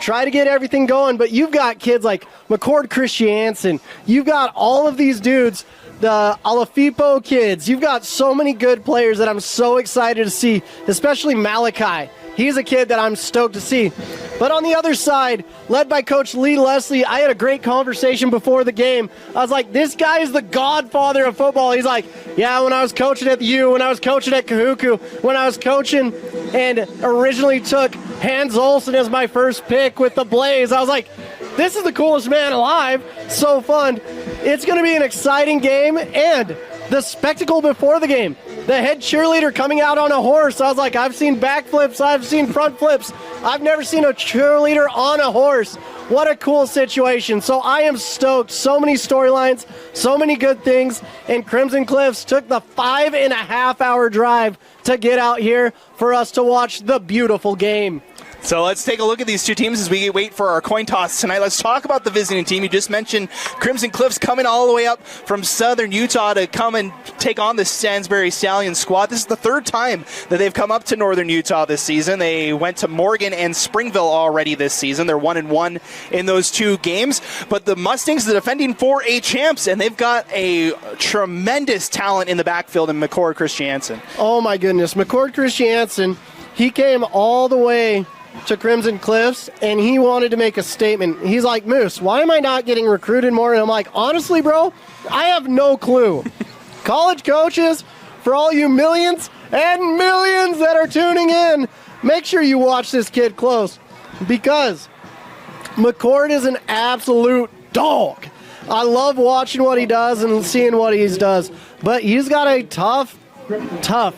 try to get everything going, but you've got kids like McCord Christiansen. You've got all of these dudes, the Alafipo kids. You've got so many good players that I'm so excited to see, especially Malachi. He's a kid that I'm stoked to see. But on the other side, led by Coach Lee Leslie, I had a great conversation before the game. I was like, this guy is the godfather of football. He's like, yeah, when I was coaching at the U, when I was coaching at Kahuku, when I was coaching and originally took Hans Olsen as my first pick with the Blaze, I was like, this is the coolest man alive. So fun. It's going to be an exciting game, and the spectacle before the game. The head cheerleader coming out on a horse. I was like, I've seen backflips, I've seen front flips. I've never seen a cheerleader on a horse. What a cool situation. So I am stoked. So many storylines, so many good things. And Crimson Cliffs took the 5.5-hour drive to get out here for us to watch the beautiful game. So let's take a look at these two teams as we wait for our coin toss tonight. Let's talk about the visiting team. You just mentioned Crimson Cliffs coming all the way up from southern Utah to come and take on the Stansbury Stallions squad. This is the third time that they've come up to northern Utah this season. They went to Morgan and Springville already this season. They're 1-1 in those two games. But the Mustangs, the defending 4A champs, and they've got a tremendous talent in the backfield in McCord Christiansen. Oh my goodness, McCord Christiansen, he came all the way to Crimson Cliffs, and he wanted to make a statement. He's like, Moose, why am I not getting recruited more? And I'm like, honestly, bro, I have no clue. College coaches, for all you millions and millions that are tuning in, make sure you watch this kid close, because McCord is an absolute dog. I love watching what he does and seeing what he does, but he's got a tough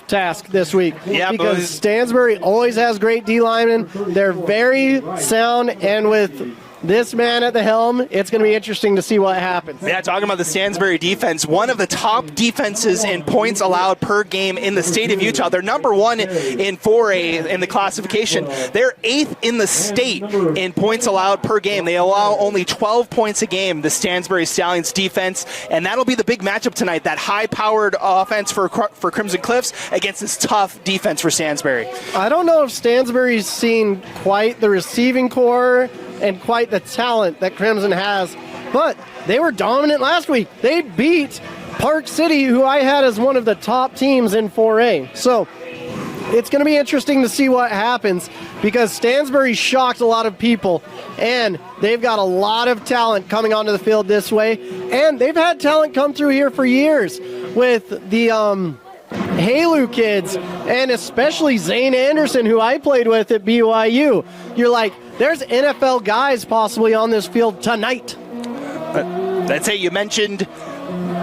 task this week, because Stansbury always has great D linemen. They're very sound, and with this man at the helm, it's going to be interesting to see what happens. Yeah, talking about the Stansbury defense, one of the top defenses in points allowed per game in the state of Utah. They're number one in 4A in the classification. They're 8th in the state in points allowed per game. They allow only 12 points a game, the Stansbury Stallions defense, and that'll be the big matchup tonight, that high-powered offense for Crimson Cliffs against this tough defense for Stansbury. I don't know if Stansbury's seen quite the receiving core and quite the talent that Crimson has, but they were dominant last week. They beat Park City, who I had as one of the top teams in 4A. So it's going to be interesting to see what happens, because Stansbury shocked a lot of people, and they've got a lot of talent coming onto the field this way, and they've had talent come through here for years with the Halu kids, and especially Zane Anderson, who I played with at BYU. You're like, there's NFL guys possibly on this field tonight. That's it. You mentioned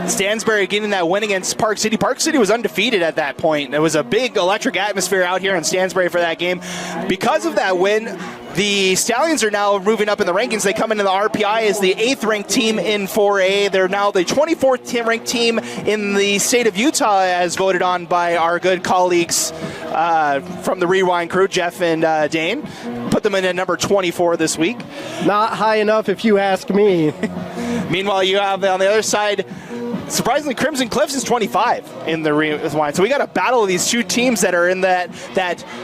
Stansbury getting that win against Park City. Park City was undefeated at that point. There was a big electric atmosphere out here in Stansbury for that game. Because of that win, the Stallions are now moving up in the rankings. They come into the RPI as the 8th ranked team in 4A. They're now the 24th ranked team in the state of Utah, as voted on by our good colleagues from the Rewind crew, Jeff and Dane. Put them in at number 24 this week. Not high enough if you ask me. Meanwhile, you have on the other side, surprisingly, Crimson Cliffs is 25 in the Rewind. So we got a battle of these two teams that are in that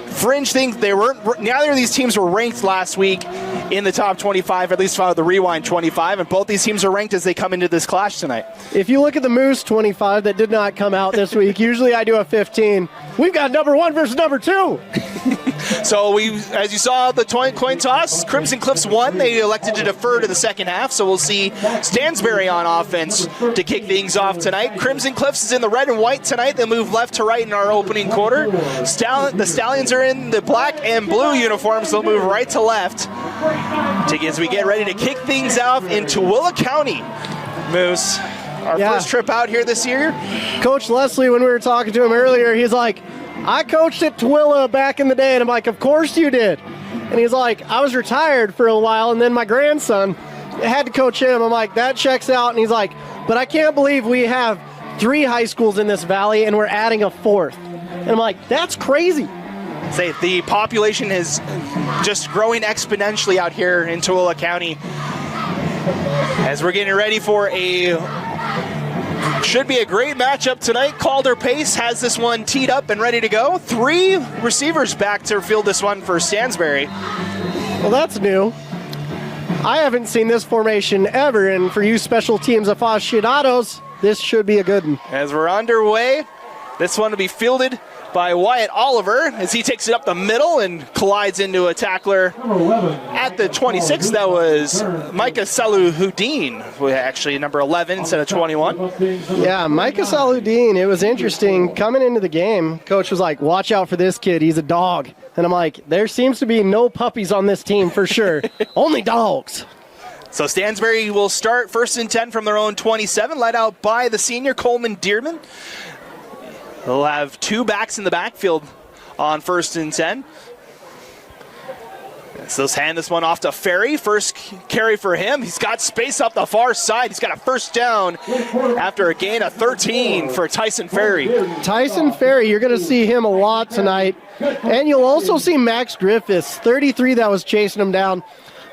fringe thing. Neither of these teams were ranked last week in the top 25, at least followed the Rewind 25, and both these teams are ranked as they come into this clash tonight. If you look at the Moose 25 that did not come out this week, usually I do a 15. We've got number 1 versus number 2. So as you saw the coin toss, Crimson Cliffs won. They elected to defer to the second half, so we'll see Stansbury on offense to kick things off tonight. Crimson Cliffs is in the red and white tonight. They move left to right in our opening quarter. The Stallions are in the black and blue uniforms. They'll move right to left as we get ready to kick things off in Tooele County. Moose, our first trip out here this year. Coach Leslie, when we were talking to him earlier, he's like, I coached at Tooele back in the day. And I'm like, of course you did. And he's like, I was retired for a while, and then my grandson had to coach him. I'm like, that checks out. And he's like, but I can't believe we have 3 high schools in this valley and we're adding a 4th. And I'm like, that's crazy. Say the population is just growing exponentially out here in Tooele County. As we're getting ready for should be a great matchup tonight. Calder Pace has this one teed up and ready to go. 3 receivers back to field this one for Stansbury. Well, that's new. I haven't seen this formation ever, and for you special teams aficionados, this should be a good one. As we're underway, this one will be fielded by Wyatt Oliver as he takes it up the middle and collides into a tackler at the 26. That was Micah Salahuddin, actually number 11 instead of 21. Yeah, Micah Salahuddin, it was interesting. Coming into the game, coach was like, watch out for this kid, he's a dog. And I'm like, there seems to be no puppies on this team for sure, only dogs. So Stansbury will start 1st and 10 from their own 27, led out by the senior Coleman Dearman. They'll have 2 backs in the backfield on 1st and 10. So let's hand this one off to Ferry. First carry for him. He's got space up the far side. He's got a 1st down after a gain of 13 for Tyson Ferry. Tyson Ferry, you're going to see him a lot tonight. And you'll also see Max Griffiths, 33 that was chasing him down.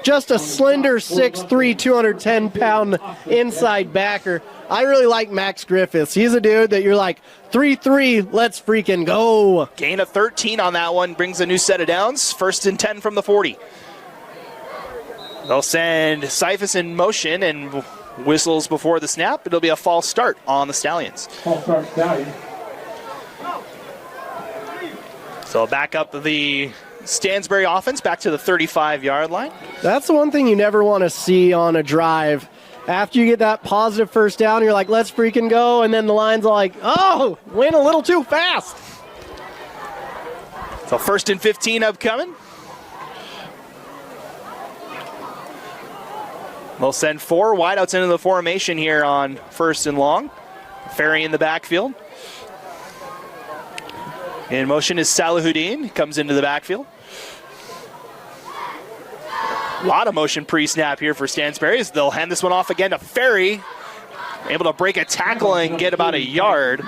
Just a slender 6'3", 210-pound inside backer. I really like Max Griffiths. He's a dude that you're like, 3-3, let's freaking go. Gain of 13 on that one, brings a new set of downs. 1st and 10 from the 40. They'll send Cyphus in motion and whistles before the snap. It'll be a false start on the Stallions. False start Stallions. So back up the Stansbury offense back to the 35-yard line. That's the one thing you never want to see on a drive. After you get that positive 1st down, you're like, let's freaking go. And then the line's like, oh, went a little too fast. So 1st and 15 upcoming. They'll send 4 wideouts into the formation here on 1st and long. Ferry in the backfield. In motion is Salahuddin. Comes into the backfield. A lot of motion pre-snap here for Stansbury. They'll hand this one off again to Ferry. Able to break a tackle and get about a yard.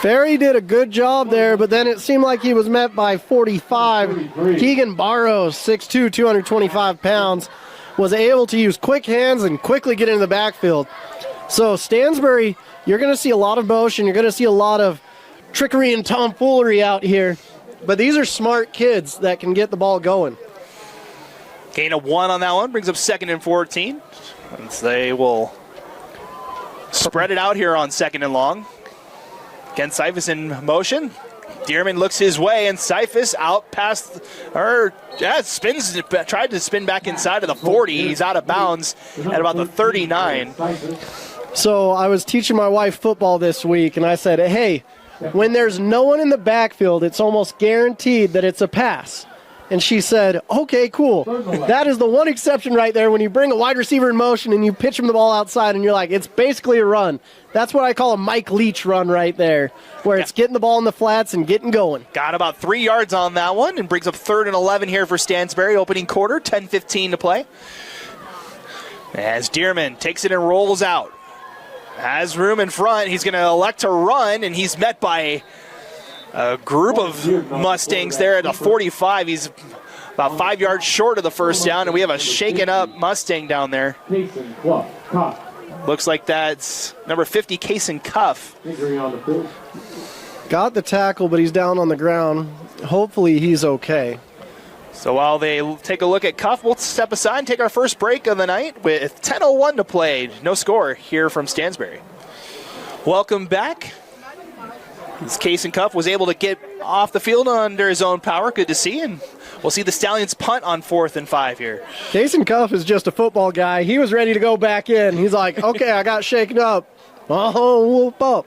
Ferry did a good job there, but then it seemed like he was met by 45. Keegan Barrows, 6'2", 225 pounds, was able to use quick hands and quickly get into the backfield. So Stansbury, you're going to see a lot of motion. You're going to see a lot of trickery and tomfoolery out here. But these are smart kids that can get the ball going. Gain of 1 on that one, brings up 2nd and 14. And they will spread it out here on 2nd and long. Again, Cyphus in motion. Dearman looks his way, and Cyphus out past, spins, tried to spin back inside of the 40. He's out of bounds at about the 39. So I was teaching my wife football this week, and I said, hey, when there's no one in the backfield, it's almost guaranteed that it's a pass. And she said, okay, cool. That is the one exception right there when you bring a wide receiver in motion and you pitch him the ball outside and you're like, it's basically a run. That's what I call a Mike Leach run right there, where it's getting the ball in the flats and getting going. Got about 3 yards on that one and brings up 3rd and 11 here for Stansbury. Opening quarter, 10:15 to play. As Dearman takes it and rolls out. Has room in front. He's going to elect to run, and he's met by a group of Mustangs there at the 45. He's about 5 yards short of the 1st down, and we have a shaken up Mustang down there. Looks like that's number 50, Cason Cuff. Got the tackle, but he's down on the ground. Hopefully he's okay. So while they take a look at Cuff, we'll step aside and take our first break of the night with 10:01 to play. No score here from Stansbury. Welcome back. As Cason Cuff was able to get off the field under his own power. Good to see. And we'll see the Stallions punt on 4th and 5 here. Cason Cuff is just a football guy. He was ready to go back in. He's like, okay, I got shaken up. Oh, whoop up.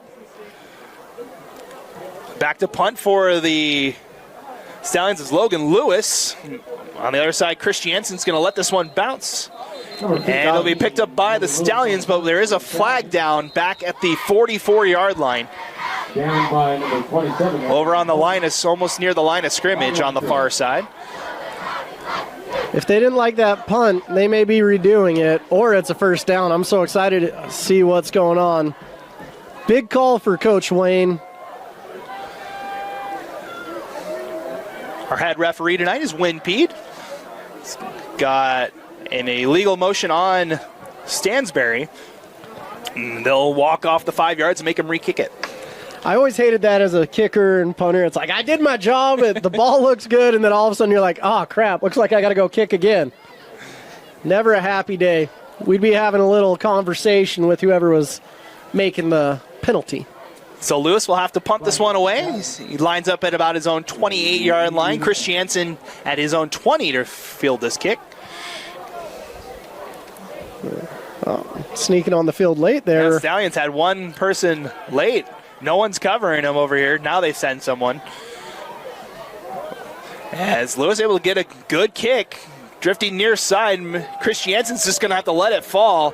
Back to punt for the Stallions is Logan Lewis. On the other side, Chris Jansen's going to let this one bounce. And it'll be picked up by the Stallions, but there is a flag down back at the 44-yard line. Down by number 27. Over on the line, is almost near the line of scrimmage on the far side. If they didn't like that punt, they may be redoing it, or it's a 1st down. I'm so excited to see what's going on. Big call for Coach Wayne. Our head referee tonight is Wynn Pede. He's got an illegal motion on Stansbury. And they'll walk off the 5 yards and make him re-kick it. I always hated that as a kicker and punter. It's like, I did my job, the ball looks good, and then all of a sudden you're like, oh, crap, looks like I got to go kick again. Never a happy day. We'd be having a little conversation with whoever was making the penalty. So Lewis will have to punt this one away. He lines up at about his own 28-yard line. Christiansen at his own 20 to field this kick. Sneaking on the field late there. Yeah, Stallions had one person late. No one's covering him over here. Now they send someone. As Lewis able to get a good kick, drifting near side. Christiansen's just going to have to let it fall.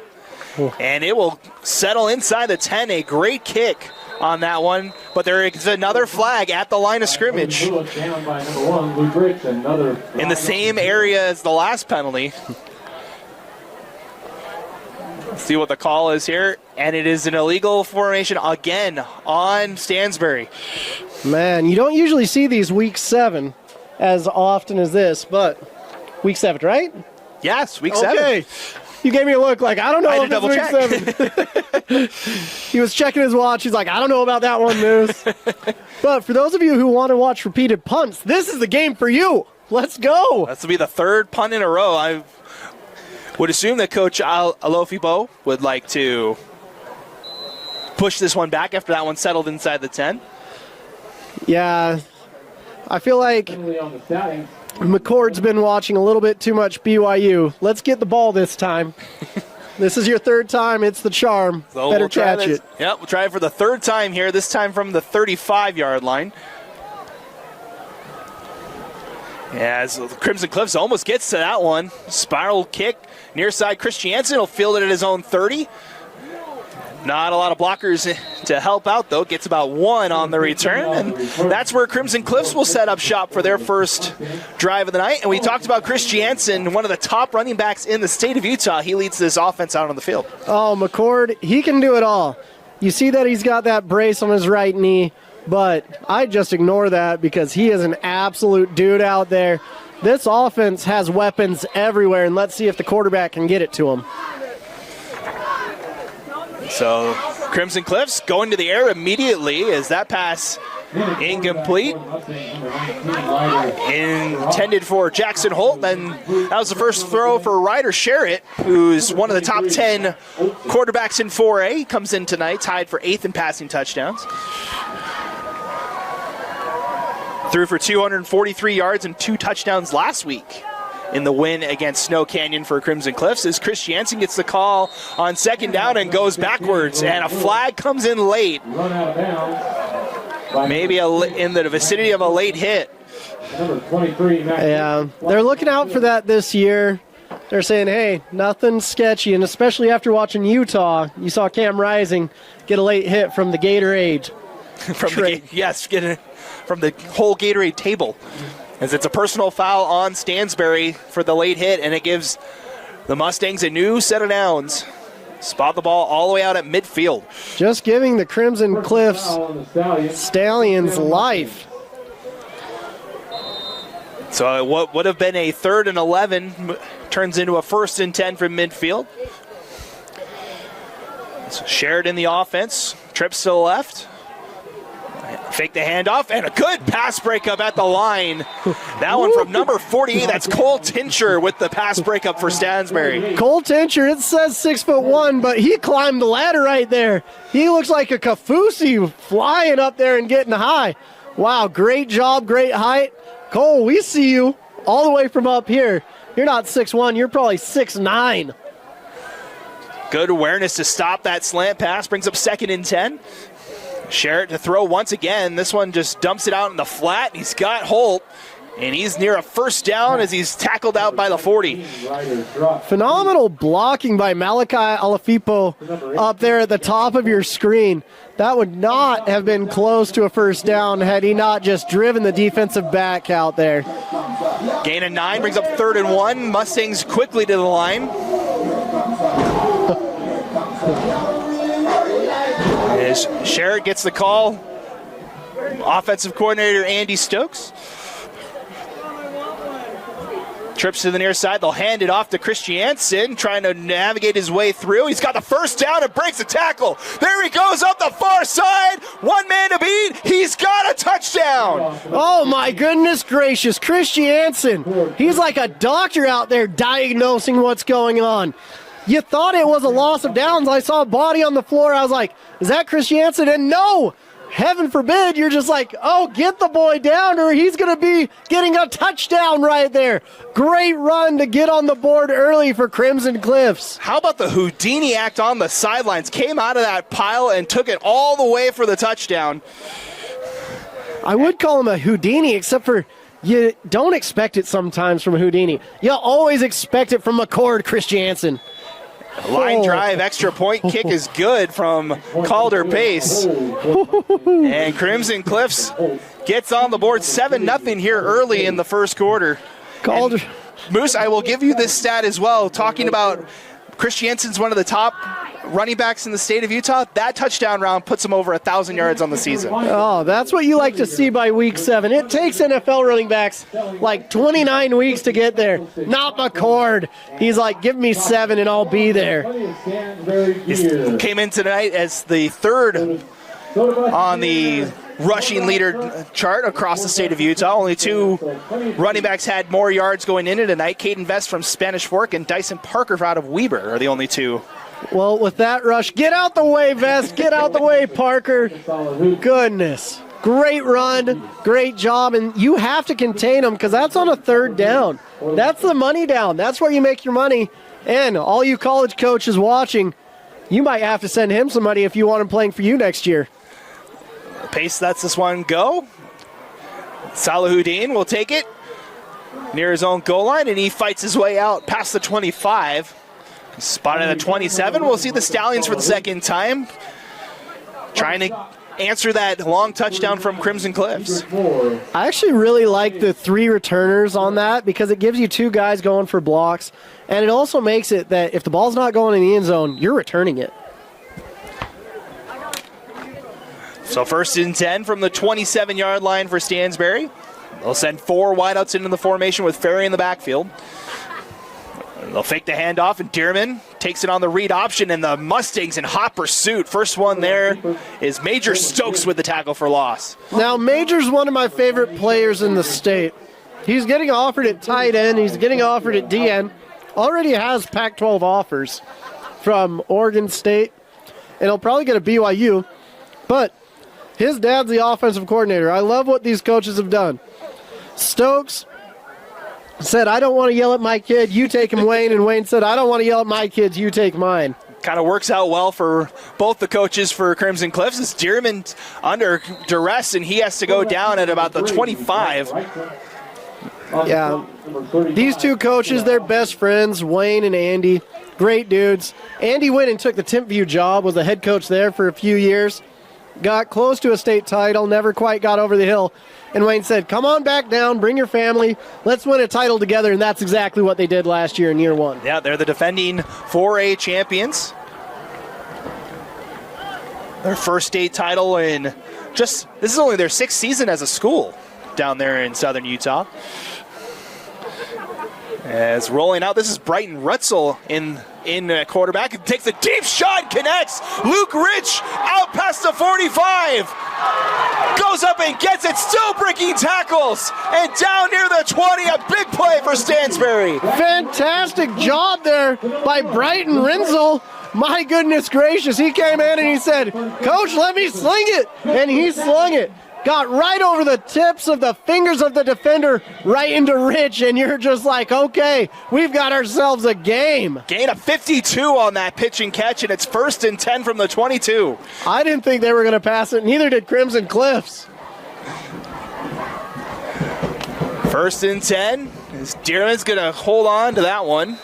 And it will settle inside the 10. A great kick on that one, but there is another flag at the line of scrimmage in the same area as the last penalty. Let's see what the call is here, and it is an illegal formation again on Stansbury. Man, you don't usually see these week 7 as often as this, but week 7, right? Yes, week 7. Okay. You gave me a look like, I don't know I if had to it's week 7. He was checking his watch. He's like, I don't know about that one, Moose. But for those of you who want to watch repeated punts, this is the game for you. Let's go. This will be the third punt in a row. I would assume that Coach Alofipo would like to push this one back after that one settled inside the 10. Yeah, I feel like McCord's been watching a little bit too much BYU. Let's get the ball this time. This is your third time. It's the charm. So Better catch it. Yep, we'll try it for the third time here, this time from the 35-yard line. As the Crimson Cliffs almost gets to that one. Spiral kick near side. Christiansen will field it at his own 30. Not a lot of blockers to help out, though. Gets about 1 on the return, and that's where Crimson Cliffs will set up shop for their first drive of the night. And we talked about Christiansen, one of the top running backs in the state of Utah. He leads this offense out on the field. Oh, McCord, he can do it all. You see that he's got that brace on his right knee, but I just ignore that because he is an absolute dude out there. This offense has weapons everywhere, and let's see if the quarterback can get it to him. So Crimson Cliffs going to the air immediately as that pass incomplete. Intended for Jackson Holt. And that was the first throw for Ryder Sherritt, who's one of the top 10 quarterbacks in 4A. He comes in tonight, tied for 8th in passing touchdowns. Threw for 243 yards and 2 touchdowns last week in the win against Snow Canyon for Crimson Cliffs, as Christiansen gets the call on second down and goes backwards, and a flag comes in late. Maybe in the vicinity of a late hit. Yeah, they're looking out for that this year. They're saying, hey, nothing sketchy, and especially after watching Utah, you saw Cam Rising get a late hit from the Gatorade. From the whole Gatorade table. As it's a personal foul on Stansbury for the late hit, and it gives the Mustangs a new set of downs. Spot the ball all the way out at midfield. Just giving the Crimson Cliffs Stallions life. So what would have been a 3rd and 11 turns into a 1st and 10 from midfield. So Sherritt in the offense, trips to the left. Fake the handoff, and a good pass breakup at the line. That one from number 48, that's Cole Tincher with the pass breakup for Stansbury. Cole Tincher, it says 6'1", but he climbed the ladder right there. He looks like a Kafusi flying up there and getting high. Wow, great job, great height. Cole, we see you all the way from up here. You're not 6'1", you're probably 6'9". Good awareness to stop that slant pass, brings up 2nd and 10. Sherritt to throw once again. This one just dumps it out in the flat. He's got Holt, and he's near a 1st down as he's tackled out by the 40. Phenomenal blocking by Malachi Alafipo up there at the top of your screen. That would not have been close to a 1st down had he not just driven the defensive back out there. Gain of 9, brings up 3rd and 1. Mustangs quickly to the line. As Sherritt gets the call, offensive coordinator Andy Stokes. Trips to the near side. They'll hand it off to Christiansen, trying to navigate his way through. He's got the first down and breaks a tackle. There he goes up the far side. One man to beat. He's got a touchdown. Oh, my goodness gracious. Christiansen, he's like a doctor out there diagnosing what's going on. You thought it was a loss of downs. I saw a body on the floor. I was like, is that Christiansen? And no! Heaven forbid, you're just like, oh, get the boy down or he's going to be getting a touchdown right there. Great run to get on the board early for Crimson Cliffs. How about the Houdini act on the sidelines? Came out of that pile and took it all the way for the touchdown. I would call him a Houdini, except for you don't expect it sometimes from Houdini. You always expect it from McCord Christiansen. Line drive, extra point kick is good from Calder Pace. And Crimson Cliffs gets on the board 7-0 here early in the first quarter. Calder. And Moose, I will give you this stat as well. Talking about Christiansen's one of the top running backs in the state of Utah. That touchdown round puts him over 1,000 yards on the season. Oh, that's what you like to see by week 7. It takes NFL running backs like 29 weeks to get there. Not McCord. He's like, give me 7 and I'll be there. He came in tonight as the third on the rushing leader chart across the state of Utah. Only 2 running backs had more yards going into tonight. Caden Vest from Spanish Fork and Dyson Parker out of Weber are the only 2. Well, with that rush, get out the way, Vest. Get out the way, Parker. Goodness. Great run. Great job. And you have to contain them because that's on a 3rd down. That's the money down. That's where you make your money. And all you college coaches watching, you might have to send him some money if you want him playing for you next year. Pace lets this one go. Salahuddin will take it near his own goal line, and he fights his way out past the 25. Spotted at 27. We'll see the Stallions for the second time, trying to answer that long touchdown from Crimson Cliffs. I actually really like the 3 returners on that because it gives you 2 guys going for blocks, and it also makes it that if the ball's not going in the end zone, you're returning it. So 1st and 10 from the 27-yard line for Stansbury. They'll send 4 wideouts into the formation with Ferry in the backfield. They'll fake the handoff, and Dearman takes it on the read option, and the Mustangs in hot pursuit. First one there is Major Stokes with the tackle for loss. Now, Major's one of my favorite players in the state. He's getting offered at tight end. He's getting offered at DN. Already has Pac-12 offers from Oregon State, and he'll probably get a BYU. But his dad's the offensive coordinator. I love what these coaches have done. Stokes said, I don't want to yell at my kid, you take him, Wayne. And Wayne said, I don't want to yell at my kids, you take mine. Kind of works out well for both the coaches for Crimson Cliffs. It's Dearman under duress, and he has to go down at about the 25. Yeah, these 2 coaches, they're best friends, Wayne and Andy. Great dudes. Andy went and took the Timpview job, was the head coach there for a few years. Got close to a state title, never quite got over the hill. And Wayne said, come on back down, bring your family, let's win a title together. And that's exactly what they did last year in year 1. Yeah, they're the defending 4A champions. Their first state title in this is only their 6th season as a school down there in southern Utah. As rolling out, this is Brighton Rutzel in quarterback. He takes a deep shot, connects. Luke Rich out past the 45. Goes up and gets it, still breaking tackles. And down near the 20, a big play for Stansbury. Fantastic job there by Brighton Renzel. My goodness gracious, he came in and he said, Coach, let me sling it. And he slung it. Got right over the tips of the fingers of the defender right into Rich, and you're just like, okay, we've got ourselves a game. Gain of 52 on that pitch and catch, and it's 1st and 10 from the 22. I didn't think they were going to pass it, neither did Crimson Cliffs. 1st and 10. Dearman's going to hold on to that one.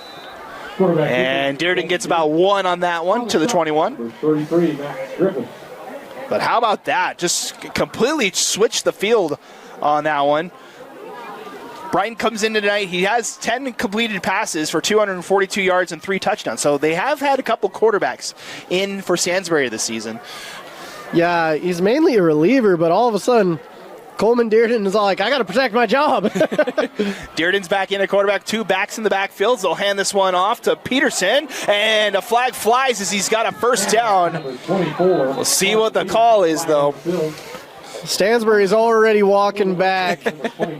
And Dearden gets about 1 on that one to the 21. 33, Max Griffin. But how about that? Just completely switched the field on that one. Brighton comes in tonight. He has 10 completed passes for 242 yards and 3 touchdowns. So they have had a couple quarterbacks in for Stansbury this season. Yeah, he's mainly a reliever, but all of a sudden, Coleman Dearden is all like, I got to protect my job. Dearden's back in at quarterback, 2 backs in the backfield. They'll hand this one off to Peterson, and a flag flies as he's got a first down. We'll see what the call is, though. Stansbury's already walking back.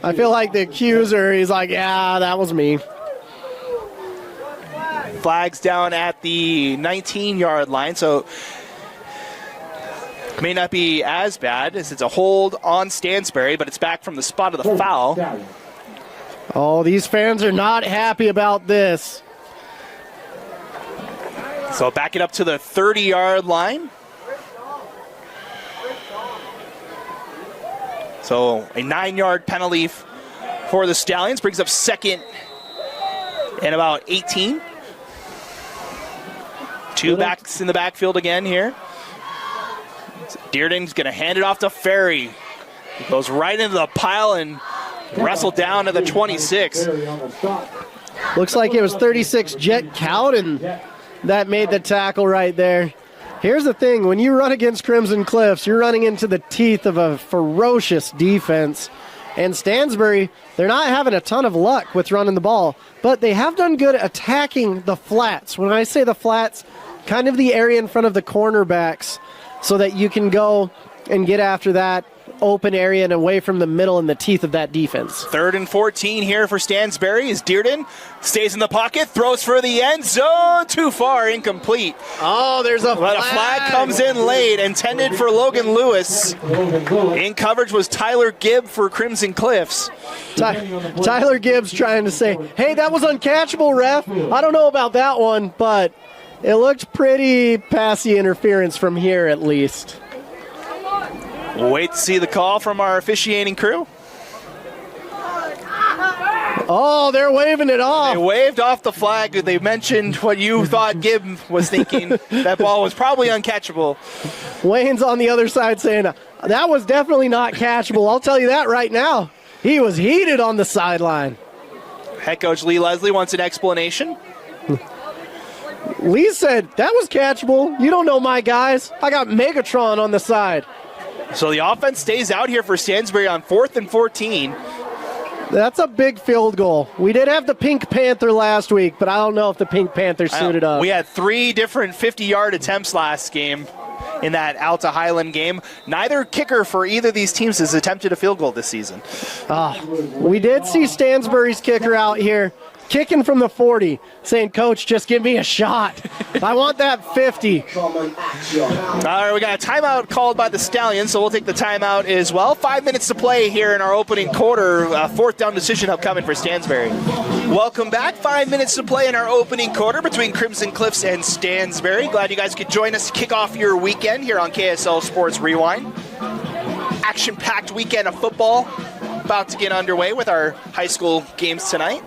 I feel like the accuser, he's like, yeah, that was me. Flags down at the 19-yard line, so may not be as bad as it's a hold on Stansbury, but it's back from the spot of the foul. Oh, these fans are not happy about this. So back it up to the 30-yard line. So a 9-yard penalty for the Stallions brings up second and about 18. 2 backs in the backfield again here. Dearden's going to hand it off to Ferry. He goes right into the pile and wrestled down to the 26. Looks like it was 36 Jet Cowden that made the tackle right there. Here's the thing. When you run against Crimson Cliffs, you're running into the teeth of a ferocious defense. And Stansbury, they're not having a ton of luck with running the ball, but they have done good attacking the flats. When I say the flats, kind of the area in front of the cornerbacks, so that you can go and get after that open area and away from the middle and the teeth of that defense. 3rd and 14 here for Stansbury as Dearden stays in the pocket, throws for the end zone, too far, incomplete. Oh, there's a flag. But a flag comes in late, intended for Logan Lewis. In coverage was Tyler Gibb for Crimson Cliffs. Tyler Gibbs trying to say, hey, that was uncatchable, ref. I don't know about that one, but it looked pretty passy interference from here at least. We'll wait to see the call from our officiating crew. Oh, they're waving it off. They waved off the flag. They mentioned what you thought Gibb was thinking. That ball was probably uncatchable. Wayne's on the other side saying, that was definitely not catchable. I'll tell you that right now. He was heated on the sideline. Head coach Lee Leslie wants an explanation. Lee said, that was catchable. You don't know my guys. I got Megatron on the side. So the offense stays out here for Stansbury on 4th and 14. That's a big field goal. We did have the Pink Panther last week, but I don't know if the Pink Panther suited up. We had 3 different 50-yard attempts last game in that Alta Highland game. Neither kicker for either of these teams has attempted a field goal this season. We did see Stansbury's kicker out here kicking from the 40, saying, Coach, just give me a shot. I want that 50. All right, we got a timeout called by the Stallions, so we'll take the timeout as well. 5 minutes to play here in our opening quarter. 4th down decision upcoming for Stansbury. Welcome back. 5 minutes to play in our opening quarter between Crimson Cliffs and Stansbury. Glad you guys could join us to kick off your weekend here on KSL Sports Rewind. Action-packed weekend of football about to get underway with our high school games tonight.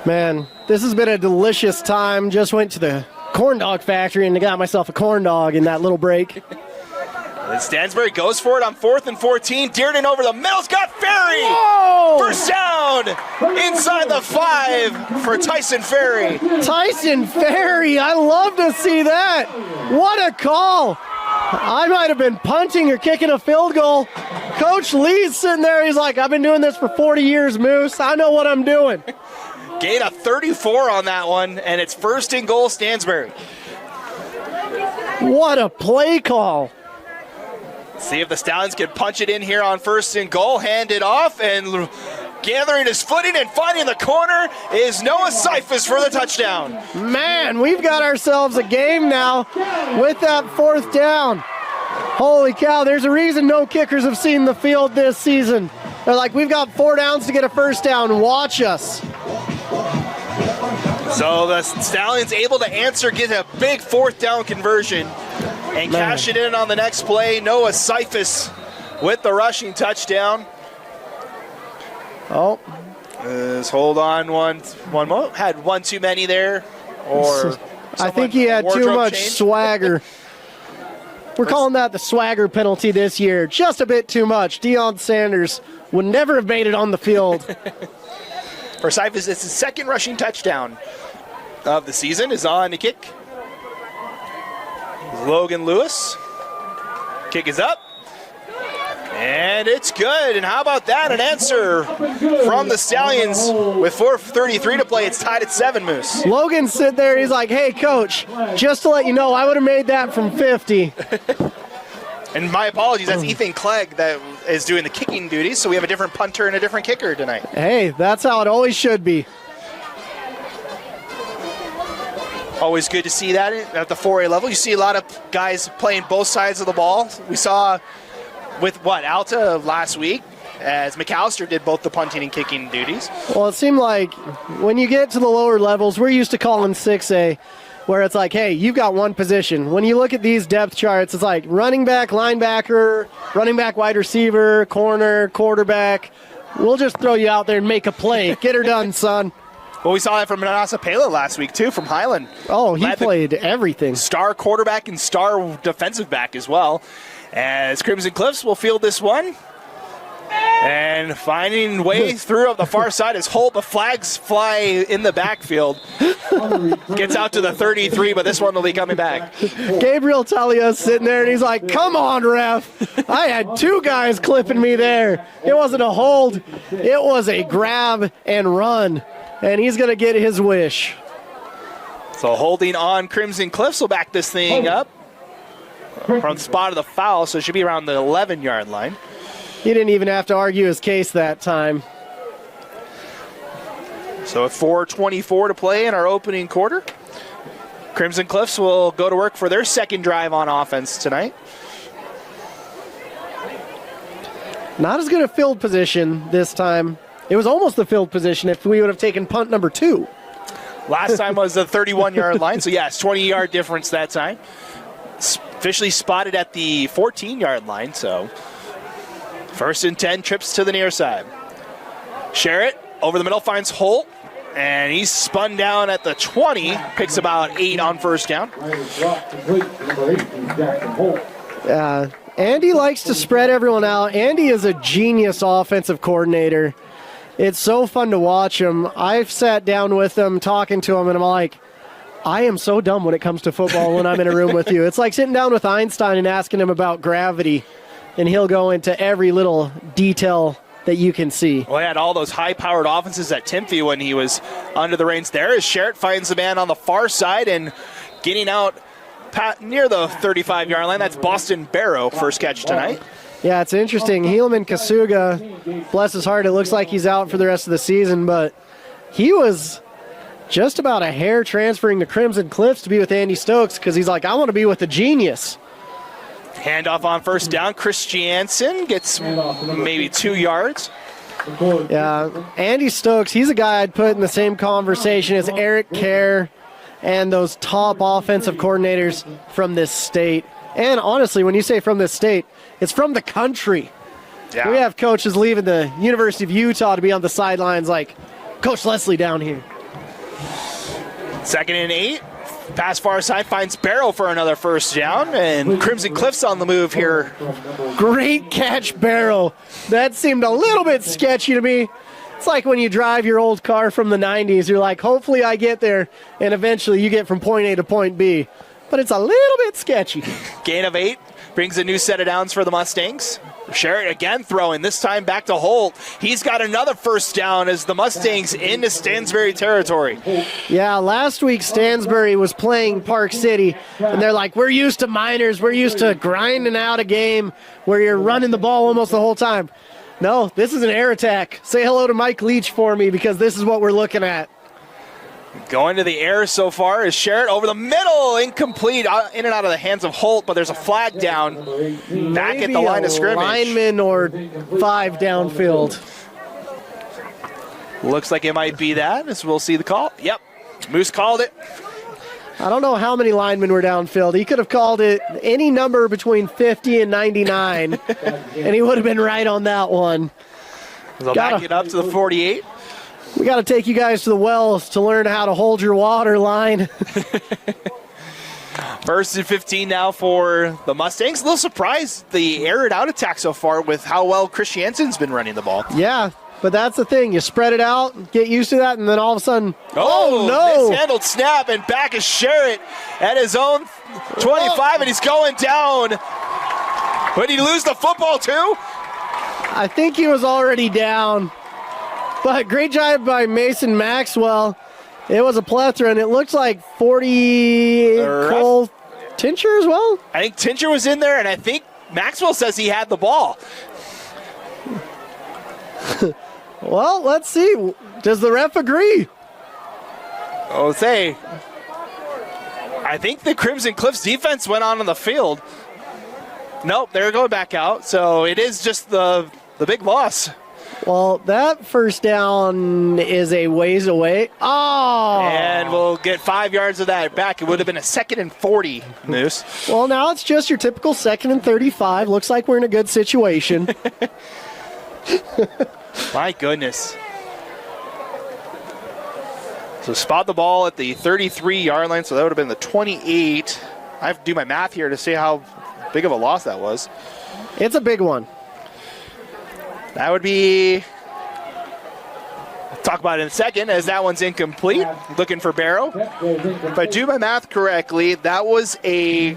Man, this has been a delicious time. Just went to the corn dog factory and got myself a corn dog in that little break. And Stansbury goes for it on 4th and 14. Dearden over the middle's got Ferry. Whoa! First down inside the 5 for Tyson Ferry. Tyson Ferry, I love to see that. What a call. I might have been punting or kicking a field goal. Coach Lee's sitting there. He's like, I've been doing this for 40 years, Moose. I know what I'm doing. Gain a 34 on that one, and it's 1st and goal, Stansbury. What a play call. See if the Stallions can punch it in here on 1st and goal. Hand it off, and gathering his footing and finding the corner is Noah Seifus for the touchdown. Man, we've got ourselves a game now with that 4th down. Holy cow, there's a reason no kickers have seen the field this season. They're like, we've got 4 downs to get a 1st down. Watch us. So the Stallions able to answer, get a big 4th down conversion, and cash it in on the next play. Noah Seifus with the rushing touchdown. Oh. Let's hold on one more. Had one too many there. Or I think he had too much swagger. We're calling that the swagger penalty this year. Just a bit too much. Deion Sanders would never have made it on the field. For Seifus, it's his 2nd rushing touchdown of the season. Is on to kick. Logan Lewis. Kick is up. And it's good. And how about that? An answer from the Stallions with 4:33 to play. It's tied at 7, Moose. Logan's sitting there. He's like, hey, coach, just to let you know, I would have made that from 50. And my apologies, that's Ethan Clegg that is doing the kicking duties. So we have a different punter and a different kicker tonight. Hey, that's how it always should be. Always good to see that at the 4A level. You see a lot of guys playing both sides of the ball. We saw with Alta last week, as McAllister did both the punting and kicking duties. Well, it seemed like when you get to the lower levels, we're used to calling 6A, where it's like, hey, you've got one position. When you look at these depth charts, it's like running back, linebacker, running back, wide receiver, corner, quarterback. We'll just throw you out there and make a play. Get her done, son. Well, we saw that from Manasa Pela last week, too, from Highland. Oh, he played everything. Star quarterback and star defensive back as well. As Crimson Cliffs will field this one. And finding way through up the far side as Holt, the flags fly in the backfield. Gets out to the 33, but this one will be coming back. Gabriel Talia's sitting there, and he's like, come on, ref. I had 2 guys clipping me there. It wasn't a hold. It was a grab and run. And he's going to get his wish. So holding on, Crimson Cliffs will back this thing up from the spot of the foul, so it should be around the 11-yard line. He didn't even have to argue his case that time. So at 4:24 to play in our opening quarter, Crimson Cliffs will go to work for their second drive on offense tonight. Not as good a field position this time. It was almost the field position if we would have taken punt number 2. Last time was the 31-yard line, so yes, 20-yard difference that time. Officially spotted at the 14-yard line, so 1st and 10, trips to the near side. Sherritt over the middle finds Holt, and he's spun down at the 20, picks about 8 on first down. Andy likes to spread everyone out. Andy is a genius offensive coordinator. It's so fun to watch him. I've sat down with him, talking to him, and I'm like, I am so dumb when it comes to football when I'm in a room with you. It's like sitting down with Einstein and asking him about gravity, and he'll go into every little detail that you can see. Well, he had all those high-powered offenses at Timphy when he was under the reins there. As Sherritt finds the man on the far side and getting out near the 35-yard line. That's Boston Barrow, first catch tonight. Yeah, it's interesting. Helaman Kasuga, bless his heart, it looks like he's out for the rest of the season, but he was just about a hair transferring to Crimson Cliffs to be with Andy Stokes because he's like, I want to be with the genius. Handoff on first down. Christiansen gets maybe 2 yards. Yeah, Andy Stokes, he's a guy I'd put in the same conversation as Eric Kerr and those top offensive coordinators from this state. And honestly, when you say from this state, it's from the country. Yeah. We have coaches leaving the University of Utah to be on the sidelines like Coach Leslie down here. 2nd and 8. Pass far side finds Barrow for another first down, and Crimson Cliffs on the move here. Great catch, Barrow. That seemed a little bit sketchy to me. It's like when you drive your old car from the 90s. You're like, hopefully I get there, and eventually you get from point A to point B. But it's a little bit sketchy. Gain of 8 brings a new set of downs for the Mustangs. Sherritt again throwing, this time back to Holt. He's got another first down as the Mustangs into Stansbury territory. Yeah, last week Stansbury was playing Park City, and they're like, we're used to minors. We're used to grinding out a game where you're running the ball almost the whole time. No, this is an air attack. Say hello to Mike Leach for me because this is what we're looking at. Going to the air so far is Sherritt over the middle, incomplete, in and out of the hands of Holt, but there's a flag down back at the line of scrimmage. Lineman or 5 downfield. Looks like it might be that, as we'll see the call. Yep, Moose called it. I don't know how many linemen were downfield. He could have called it any number between 50 and 99, and he would have been right on that one. They'll back it up to the 48. We got to take you guys to the wells to learn how to hold your water line. 1st and 15 now for the Mustangs. A little surprised the air it out attack so far with how well Christiansen's been running the ball. Yeah, but that's the thing. You spread it out, get used to that, and then all of a sudden, oh no. Mishandled snap, and back is Sherritt at his own 25, and he's going down. But did he lose the football too? I think he was already down. But great job by Mason Maxwell. It was a plethora, and it looks like 40 Cole Tincher as well. I think Tincher was in there, and I think Maxwell says he had the ball. Well, let's see. Does the ref agree? I'll say, I think the Crimson Cliffs defense went on the field. Nope, they're going back out, so it is just the big loss. Well, that first down is a ways away. Oh! And we'll get 5 yards of that back. It would have been a 2nd and 40, Moose. Well, now it's just your typical 2nd and 35. Looks like we're in a good situation. My goodness. So spot the ball at the 33-yard line, so that would have been the 28. I have to do my math here to see how big of a loss that was. It's a big one. That would be, I'll talk about it in a second, as that one's incomplete. Looking for Barrow. If I do my math correctly, that was a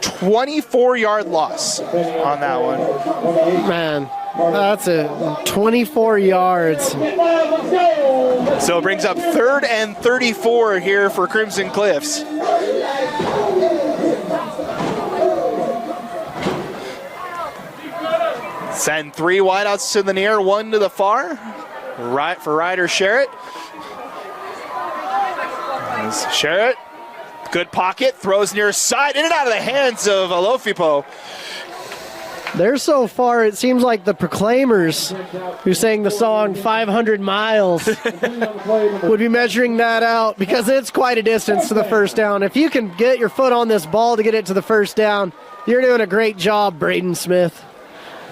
24-yard loss on that one. Man, that's a 24 yards. So it brings up 3rd and 34 here for Crimson Cliffs. Send 3 wideouts to the near, 1 to the far. Right for Ryder Sherritt. Sherritt, good pocket, throws near side, in and out of the hands of Alofipo. They're so far, it seems like the Proclaimers, who sang the song 500 Miles, would be measuring that out, because it's quite a distance to the first down. If you can get your foot on this ball to get it to the first down, you're doing a great job, Braden Smith.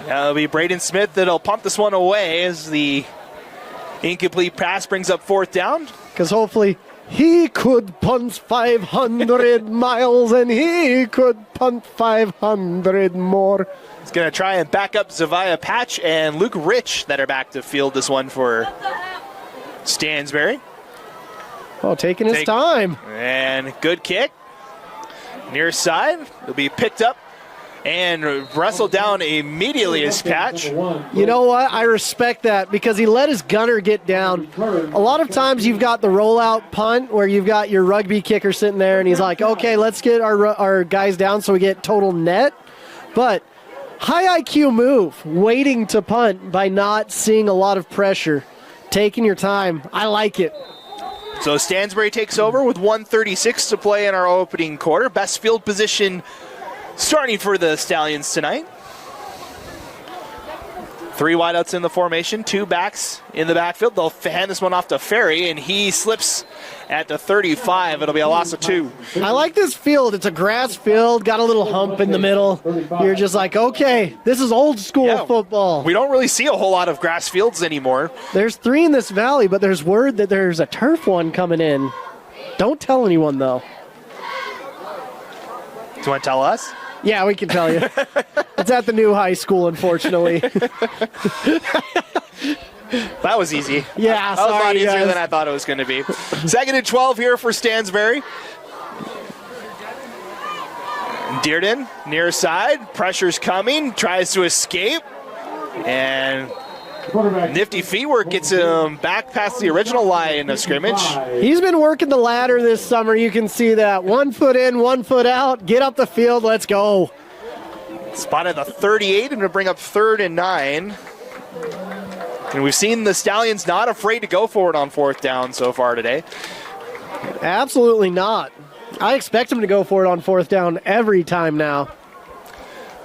It'll be Braden Smith that'll pump this one away as the incomplete pass brings up 4th down. Because hopefully he could punt 500 miles and he could punt 500 more. He's going to try and back up Zaviah Patch and Luke Rich that are back to field this one for Stansbury. Oh, taking his time. And good kick. Near side. It'll be picked up and wrestled down immediately as Patch. You know what? I respect that because he let his gunner get down. A lot of times you've got the rollout punt where you've got your rugby kicker sitting there and he's like, okay, let's get our guys down so we get total net. But high IQ move, waiting to punt by not seeing a lot of pressure. Taking your time. I like it. So Stansbury takes over with 1:36 to play in our opening quarter. Best field position starting for the Stallions tonight. 3 wideouts in the formation, 2 backs in the backfield. They'll hand this one off to Ferry, and he slips at the 35. It'll be a loss of 2. I like this field. It's a grass field, got a little hump in the middle. You're just like, okay, this is old school football. We don't really see a whole lot of grass fields anymore. There's 3 in this valley, but there's word that there's a turf one coming in. Don't tell anyone, though. Do you want to tell us? Yeah, we can tell you. It's at the new high school, unfortunately. That was easy. Yeah, that was a lot easier guys. than I thought it was going to be. 2nd and 12 here for Stansbury. Dearden, near side, pressure's coming, tries to escape, and nifty feet work gets him back past the original line of scrimmage. He's been working the ladder this summer. You can see that. 1 foot in, 1 foot out. Get up the field. Let's go. Spotted the 38 and to bring up 3rd and 9. And we've seen the Stallions not afraid to go for it on 4th down so far today. Absolutely not. I expect him to go for it on 4th down every time now.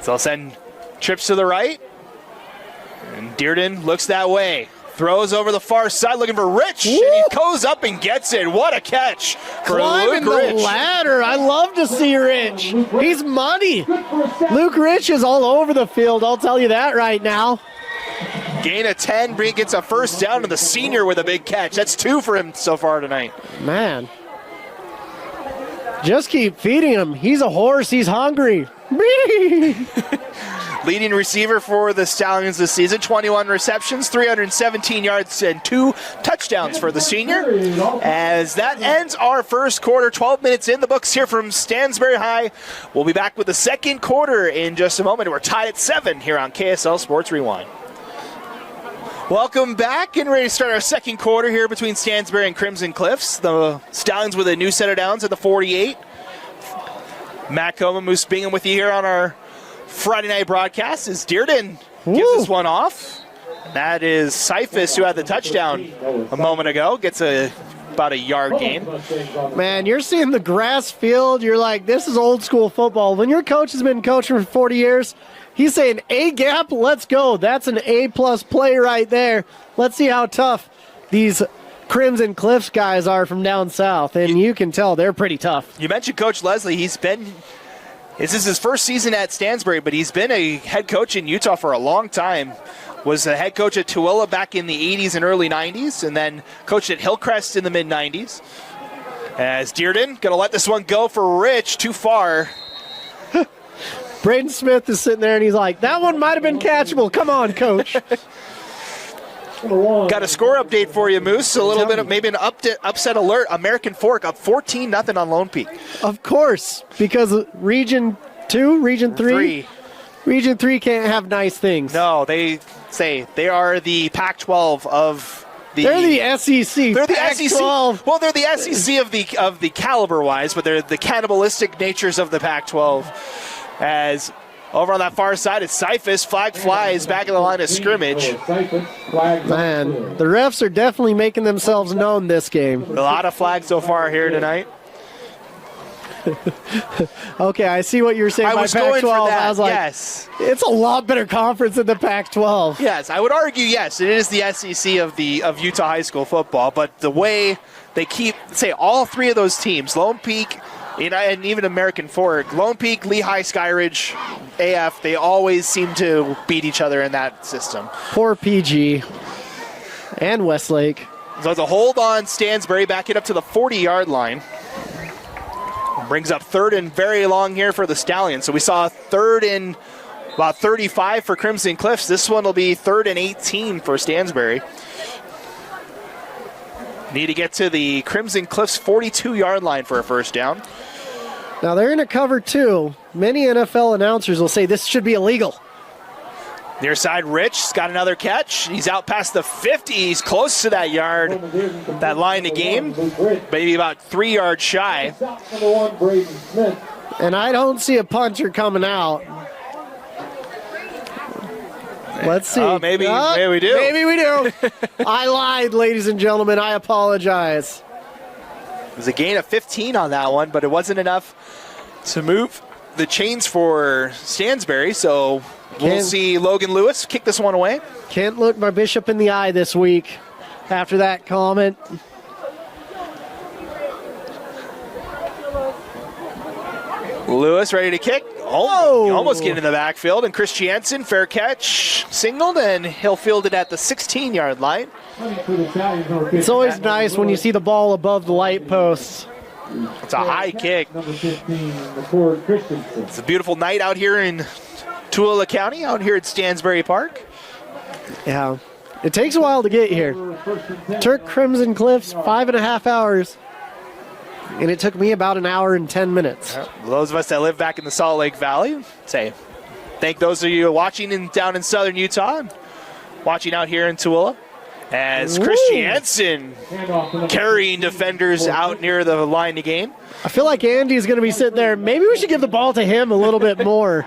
So I'll send trips to the right. And Dearden looks that way. Throws over the far side looking for Rich. Woo! And he goes up and gets it. What a catch for Climbing Luke the Rich. ladder. I love to see Rich. He's money. Luke Rich is all over the field. I'll tell you that right now. Gain of 10, gets a 1st down to the senior with a big catch. That's 2 for him so far tonight. Man. Just keep feeding him. He's a horse. He's hungry. leading receiver for the Stallions this season. 21 receptions, 317 yards, and 2 touchdowns for the senior. As that ends our first quarter, 12 minutes in the books here from Stansbury High. We'll be back with the second quarter in just a moment. We're tied at 7 here on KSL Sports Rewind. Welcome back, and ready to start our second quarter here between Stansbury and Crimson Cliffs. The Stallions with a new set of downs at the 48. Matt Coma, Moose Bingham with you here on our Friday night broadcast as Dearden gives us one off. That is Cyphus, who had the touchdown a moment ago, gets about a yard gain. Man, you're seeing the grass field. You're like, this is old school football. When your coach has been coaching for 40 years, he's saying, A-gap, let's go. That's an A-plus play right there. Let's see how tough these Crimson Cliffs guys are from down south. And you can tell they're pretty tough. You mentioned Coach Leslie. This is his first season at Stansbury, but he's been a head coach in Utah for a long time. Was a head coach at Tooele back in the 80s and early 90s, and then coached at Hillcrest in the mid-90s. As Dearden going to let this one go for Rich, too far. Braden Smith is sitting there, and he's like, that one might have been catchable. Come on, coach. Got a score update for you, Moose. A little bit of maybe an upset alert. American Fork up 14-0 on Lone Peak. Of course, because Region 2, Region 3. Region 3 can't have nice things. No, they say they are the Pac-12 of the... They're the SEC. They're the Pac-12. SEC. Well, they're the SEC of the caliber-wise, but they're the cannibalistic natures of the Pac-12. As over on that far side, it's Cyphus. Flag flies back in the line of scrimmage. Man, the refs are definitely making themselves known this game. A lot of flags so far here tonight. Okay, I see what you're saying. I was by going Pac-12. for that, I was like, yes. It's a lot better conference than the Pac-12. Yes, I would argue, yes, it is the SEC of Utah high school football, but the way they keep, say, all three of those teams, Lone Peak, and even American Fork, Lone Peak, Lehigh, Skyridge, AF, they always seem to beat each other in that system. Poor PG and Westlake. So it's a hold on Stansbury, back it up to the 40-yard line. Brings up third and very long here for the Stallions. So we saw third and about 35 for Crimson Cliffs. This one will be third and 18 for Stansbury. Need to get to the Crimson Cliffs 42-yard line for a first down. Now they're in a cover 2. Many NFL announcers will say this should be illegal. Near side, Rich's got another catch. He's out past the 50. He's close to that yard, that line to gain, maybe about 3 yards shy. And I don't see a puncher coming out. Let's see. Oh, maybe we do. Maybe we do. I lied, ladies and gentlemen. I apologize. It was a gain of 15 on that one, but it wasn't enough to move the chains for Stansbury, so we'll see Logan Lewis kick this one away. Can't look my bishop in the eye this week after that comment. Lewis ready to kick. Oh, almost get in the backfield. And Christiansen, fair catch, singled, and he'll field it at the 16-yard line. It's always nice when you see the ball above the light posts. It's a high kick. It's a beautiful night out here in Tooele County, out here at Stansbury Park. Yeah, it takes a while to get here. Turk Crimson Cliffs, 5.5 hours. And it took me about an hour and 10 minutes. Those of us that live back in the Salt Lake Valley, thank those of you watching down in southern Utah, and watching out here in Tooele. As Christiansen carrying defenders out near the line to gain. I feel like Andy's going to be sitting there. Maybe we should give the ball to him a little bit more.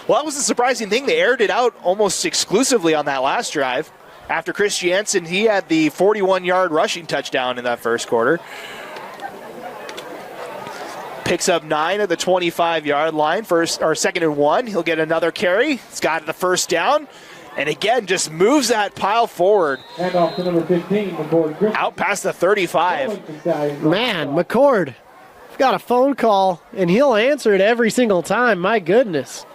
Well, that was the surprising thing. They aired it out almost exclusively on that last drive. After Christiansen, he had the 41-yard rushing touchdown in that first quarter. Picks up 9 at the 25-yard line. Second and 1. He'll get another carry. He's got the first down. And again, just moves that pile forward. Hand off to number 15, McCord. Out past the 35. Man, McCord, I've got a phone call, and he'll answer it every single time. My goodness.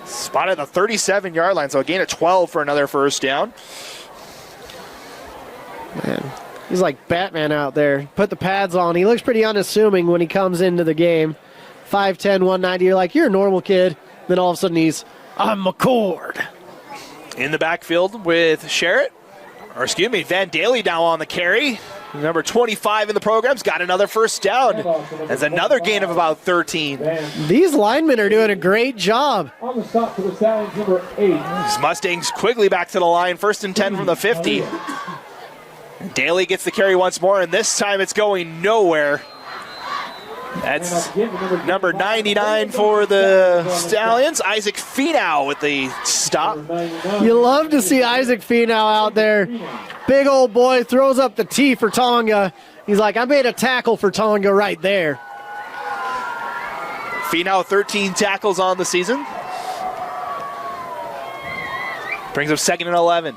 Spotted the 37-yard line, so a gain of 12 for another first down. Man, he's like Batman out there. Put the pads on. He looks pretty unassuming when he comes into the game. 5'10", 190. You're like, you're a normal kid. Then all of a sudden he's I'm McCord. In the backfield with Van Daly now on the carry. Number 25 in the program's got another first down. That's another gain of about 13. These linemen are doing a great job. On the stop for the Stallions, number 8. These Mustangs quickly back to the line, 1st and 10 from the 50. Daly gets the carry once more, and this time it's going nowhere. That's number 99 for the Stallions. Isaac Finau with the stop. You love to see Isaac Finau out there. Big old boy throws up the T for Tonga. He's like, I made a tackle for Tonga right there. Finau 13 tackles on the season. Brings up 2nd and 11.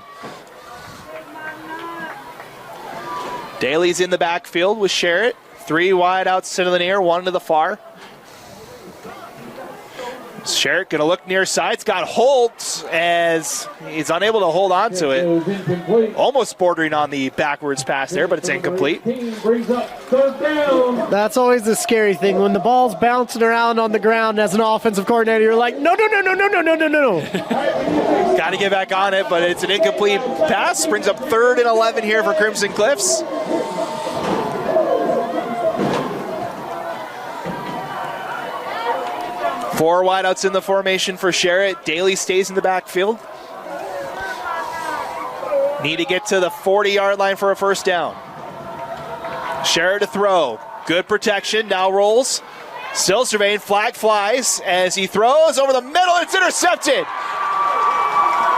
Daly's in the backfield with Sherritt. 3 wide outs to the near, 1 to the far. Sherritt going to look near side. It's got Holt as he's unable to hold on to it. Almost bordering on the backwards pass there, but it's incomplete. That's always the scary thing. When the ball's bouncing around on the ground as an offensive coordinator, you're like, no. Got to get back on it, but it's an incomplete pass. Brings up 3rd and 11 here for Crimson Cliffs. Four wideouts in the formation for Sherritt. Daly stays in the backfield. Need to get to the 40-yard line for a first down. Sherritt to throw. Good protection. Now rolls. Still surveying. Flag flies as he throws over the middle. It's intercepted.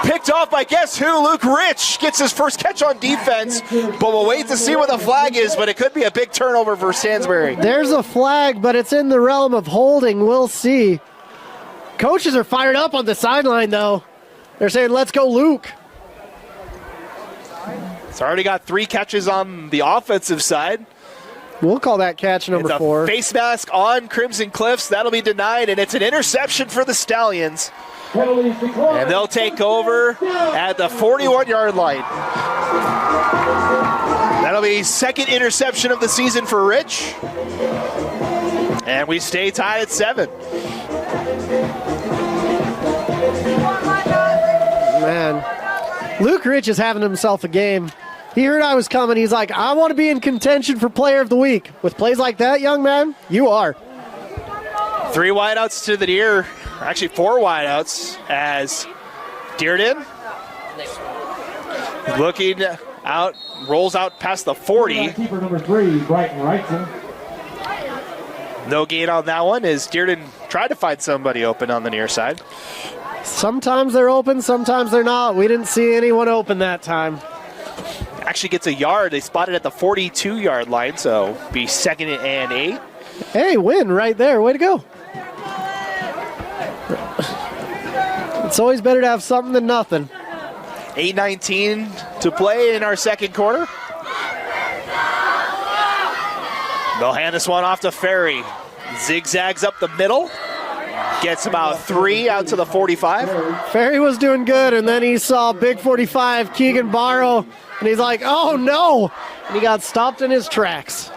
Picked off by guess who? Luke Rich gets his first catch on defense. But we'll wait to see what the flag is, but it could be a big turnover for Stansbury. There's a flag, but it's in the realm of holding. We'll see. Coaches are fired up on the sideline, though. They're saying, let's go, Luke. It's already got 3 catches on the offensive side. We'll call that catch number 4. Face mask on Crimson Cliffs. That'll be denied, and it's an interception for the Stallions. And they'll take over at the 41-yard line. That'll be 2nd interception of the season for Rich. And we stay tied at 7. Man, Luke Rich is having himself a game. He heard I was coming. He's like, I want to be in contention for player of the week. With plays like that, young man, you are. 3 wideouts to the near. Actually, 4 wideouts as Dearden looking out, rolls out past the 40. Keeper number 3, Brighton Wrightson. No gain on that one as Dearden tried to find somebody open on the near side. Sometimes they're open, sometimes they're not. We didn't see anyone open that time. Actually gets a yard. They spotted at the 42-yard line, so be 2nd and 8. Hey, win right there. Way to go. It's always better to have something than nothing. 8:19 to play in our second quarter. They'll hand this one off to Ferry. Zigzags up the middle. Gets about 3 out to the 45. Ferry was doing good, and then he saw big 45, Keegan Barrow, and he's like, oh no! And he got stopped in his tracks.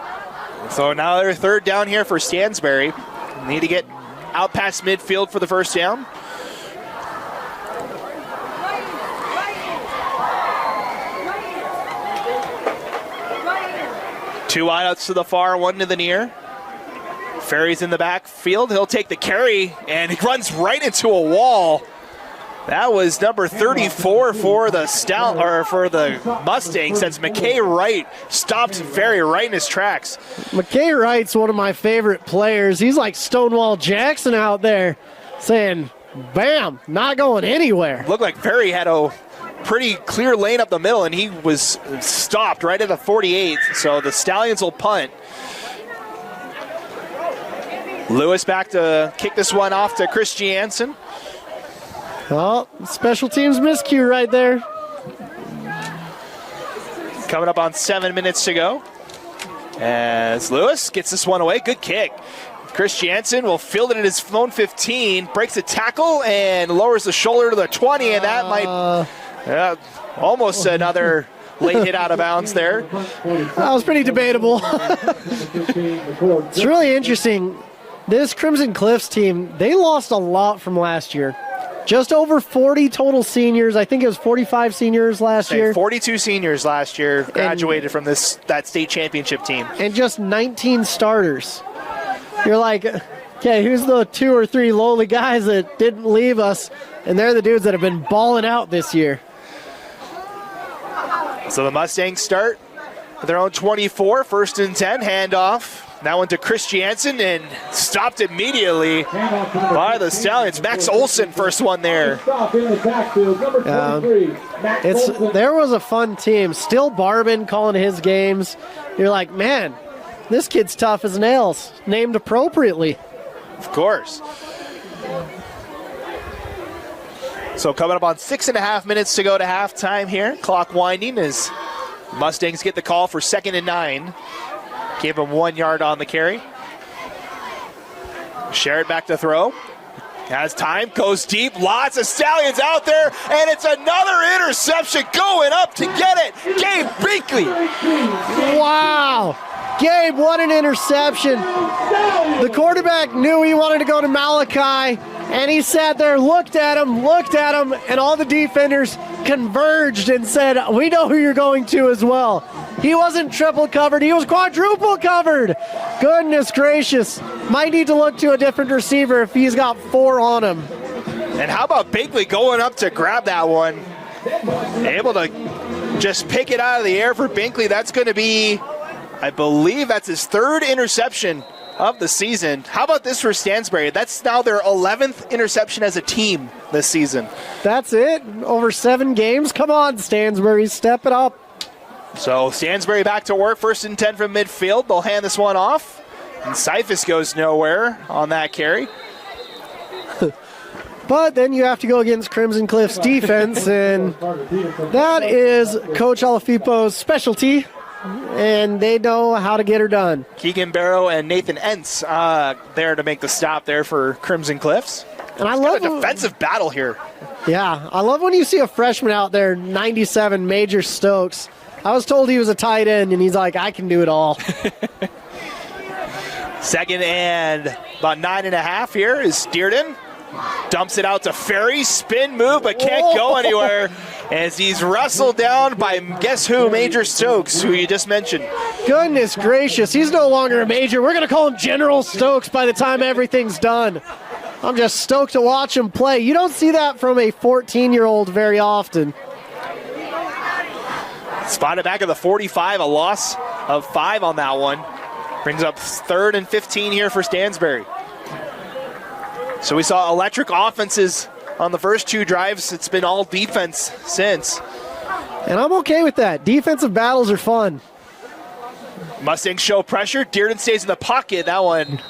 So now they're 3rd down here for Stansbury. Need to get out past midfield for the first down. Two wideouts to the far, 1 to the near. Ferry's in the backfield. He'll take the carry, and he runs right into a wall. That was number 34 for the Mustangs. That's McKay Wright. Stopped Ferry right in his tracks. McKay Wright's one of my favorite players. He's like Stonewall Jackson out there saying, bam, not going anywhere. Looked like Ferry had a pretty clear lane up the middle, and he was stopped right at the 48. So the Stallions will punt. Lewis back to kick this one off to Chris Jansen. Oh, special teams miscue right there. Coming up on 7 minutes to go. As Lewis gets this one away. Good kick. Chris Jansen will field it at his own 15, breaks a tackle, and lowers the shoulder to the 20, and that might almost another late hit out of bounds there. That was pretty debatable. It's really interesting. This Crimson Cliffs team, they lost a lot from last year. Just over 40 total seniors. I think it was 45 seniors last year. 42 seniors last year graduated from that state championship team. And just 19 starters. You're like, okay, who's the 2 or 3 lowly guys that didn't leave us? And they're the dudes that have been balling out this year. So the Mustangs start with their own 24, 1st and 10, handoff. That one to Christiansen and stopped immediately by the Stallions. Max Olson, first one there. There was a fun team. Still Barbin calling his games. You're like, man, this kid's tough as nails. Named appropriately. Of course. So coming up on 6.5 minutes to go to halftime here. Clock winding as Mustangs get the call for 2nd and 9. Gave him 1 yard on the carry. Sherrod back to throw. Has time, goes deep. Lots of Stallions out there, and it's another interception going up to get it. Gabe Binkley. Wow. Gabe, what an interception. The quarterback knew he wanted to go to Malachi, and he sat there, looked at him, and all the defenders converged and said, we know who you're going to as well. He wasn't triple covered, he was quadruple covered. Goodness gracious. Might need to look to a different receiver if he's got 4 on him. And how about Binkley going up to grab that one? Able to just pick it out of the air for Binkley. That's going to be, I believe that's his 3rd interception of the season. How about this for Stansbury? That's now their 11th interception as a team this season. That's it? Over 7 games? Come on, Stansbury, step it up. So Stansbury back to work, 1st and 10 from midfield. They'll hand this one off. And Cephas goes nowhere on that carry. But then you have to go against Crimson Cliffs defense, and that is Coach Alafipo's specialty, and they know how to get her done. Keegan Barrow and Nathan Entz there to make the stop there for Crimson Cliffs. And I love a defensive battle here. Yeah, I love when you see a freshman out there, 97, Major Stokes. I was told he was a tight end, and he's like, I can do it all. 2nd and about 9.5 here is Dearden. Dumps it out to Ferry, spin move, but can't go anywhere as he's wrestled down by guess who, Major Stokes, who you just mentioned. Goodness gracious, he's no longer a major. We're going to call him General Stokes by the time everything's done. I'm just stoked to watch him play. You don't see that from a 14-year-old very often. Spotted back at the 45, a loss of 5 on that one. Brings up 3rd and 15 here for Stansbury. So we saw electric offenses on the first 2 drives. It's been all defense since. And I'm okay with that. Defensive battles are fun. Mustangs show pressure. Dearden stays in the pocket. That one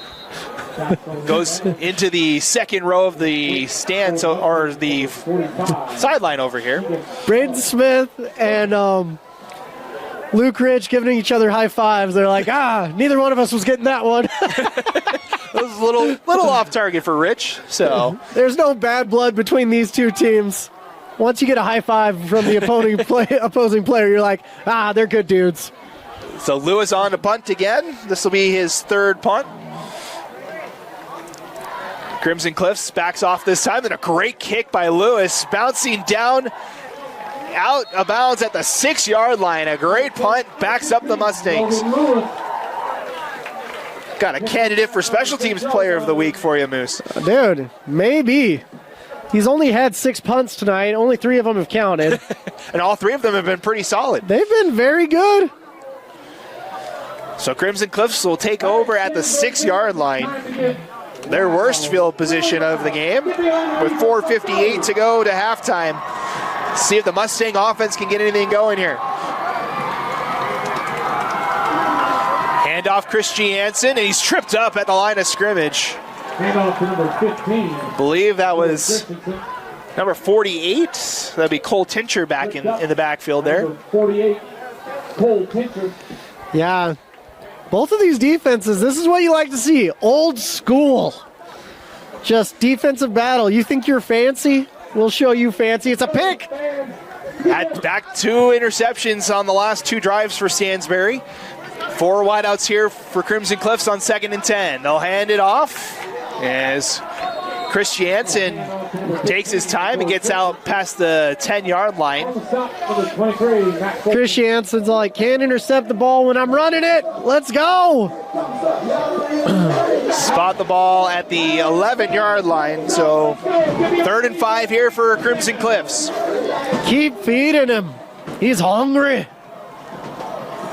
goes into the 2nd row of the stand, or the sideline over here. Braden Smith and Luke Rich giving each other high fives. They're like, neither one of us was getting that one. It was a little off target for Rich. So there's no bad blood between these 2 teams. Once you get a high five from the opposing player, you're like, they're good dudes. So Lewis on to punt again. This will be his 3rd punt. Crimson Cliffs backs off this time, and a great kick by Lewis, bouncing down out of bounds at the 6-yard line. A great punt, backs up the Mustangs. Got a candidate for Special Teams Player of the Week for you, Moose. Dude, maybe. He's only had 6 punts tonight. Only 3 of them have counted. And all 3 of them have been pretty solid. They've been very good. So Crimson Cliffs will take over at the 6-yard line. Their worst field position of the game with 4:58 to go to halftime. See if the Mustang offense can get anything going here. Handoff Christiansen, and he's tripped up at the line of scrimmage. Handoff to number 15. I believe that was number 48. That'd be Cole Tincher back in the backfield there. Number 48, Cole Tincher. Yeah. Both of these defenses, this is what you like to see. Old school. Just defensive battle. You think you're fancy? We'll show you fancy. It's a pick. Had back 2 interceptions on the last 2 drives for Stansbury. 4 wideouts here for Crimson Cliffs on 2nd and 10. They'll hand it off as Christiansen takes his time and gets out past the 10-yard line. Christiansen's like, can't intercept the ball when I'm running it. Let's go. Spot the ball at the 11-yard line. So 3rd and 5 here for Crimson Cliffs. Keep feeding him. He's hungry.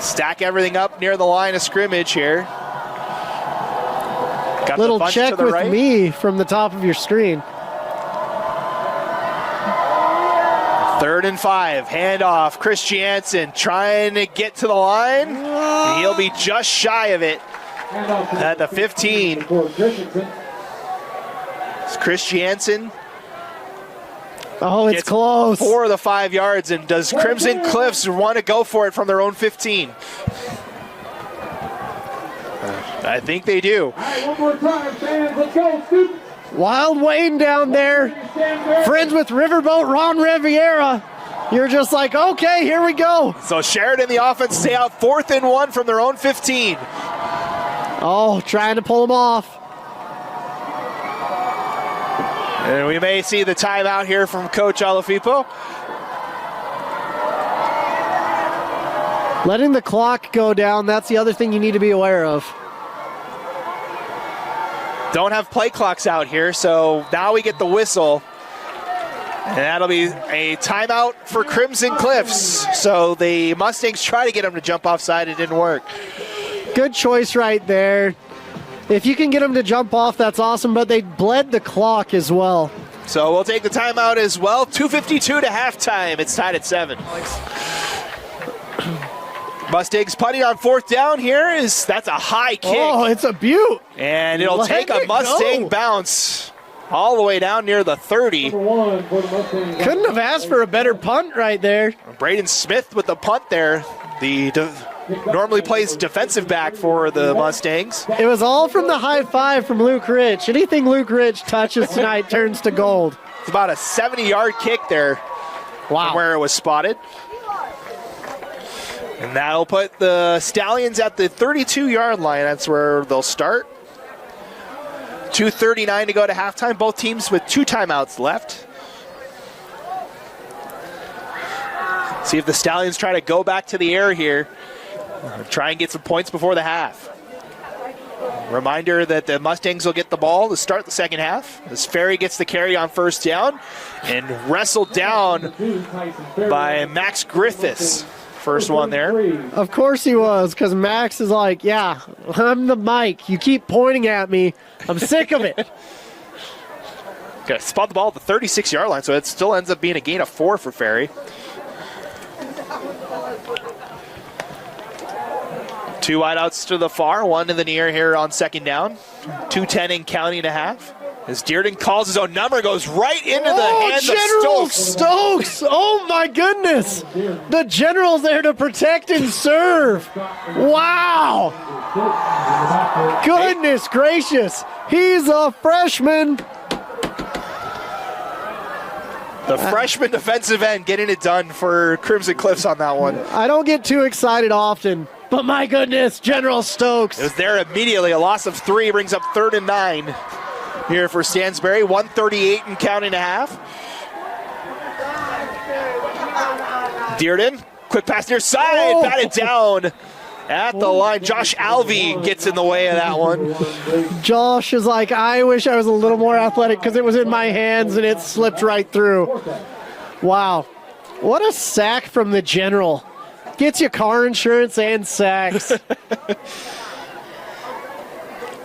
Stack everything up near the line of scrimmage here. Got Little the bunch check to the with right. me from the top of your screen. 3rd and 5, handoff. Christiansen trying to get to the line. And he'll be just shy of it at the 15. It's Christiansen. Oh, it's Gets close. 4 of the 5 yards, and does Crimson Cliffs want to go for it from their own 15? I think they do. All right, one more time, fans. Let's go, students. Wild Wayne down there. Friends with Riverboat Ron Riviera. You're just like, okay, here we go. So Sheridan, the offense, stay out 4th and 1 from their own 15. Oh, trying to pull him off. And we may see the timeout here from Coach Alafipo. Letting the clock go down, that's the other thing you need to be aware of. Don't have play clocks out here, so now we get the whistle. And that'll be a timeout for Crimson Cliffs. So the Mustangs try to get them to jump offside. It didn't work. Good choice right there. If you can get them to jump off, that's awesome, but they bled the clock as well. So we'll take the timeout as well. 2:52 to halftime. It's tied at 7. Mustangs punting on 4th down here. That's a high kick. Oh, it's a beaut. And it'll take a Mustang bounce all the way down near the 30. Couldn't have asked for a better punt right there. Braden Smith with the punt there. Normally plays defensive back for the Mustangs. It was all from the high five from Luke Rich. Anything Luke Rich touches tonight turns to gold. It's about a 70-yard kick there. From where it was spotted. And that'll put the Stallions at the 32-yard line. That's where they'll start. 2:39 to go to halftime. Both teams with 2 timeouts left. See if the Stallions try to go back to the air here. Try and get some points before the half. Reminder that the Mustangs will get the ball to start the second half as Ferry gets the carry on 1st down and wrestled down by Max Griffiths. First one there. Of course he was, because Max is like, yeah, I'm the mic. You keep pointing at me. I'm sick of it. Okay, spot the ball at the 36-yard line, so it still ends up being a gain of 4 for Ferry. 2 wideouts to the far, 1 to the near here on 2nd down. 2:10 and counting a half. As Dearden calls his own number, goes right into the hands General of Stokes. Stokes! Oh my goodness! The General's there to protect and serve. Wow! Goodness gracious! He's a freshman. The freshman defensive end getting it done for Crimson Cliffs on that one. I don't get too excited often, but my goodness, General Stokes. It was there immediately. A loss of 3 brings up 3rd and 9 here for Stansbury. 1:38 and counting a half. Dearden, quick pass near side, batted down at the line. Josh Alvey gets in the way of that one. Josh is like, I wish I was a little more athletic because it was in my hands and it slipped right through. Wow. What a sack from the General. Gets you car insurance and sacks.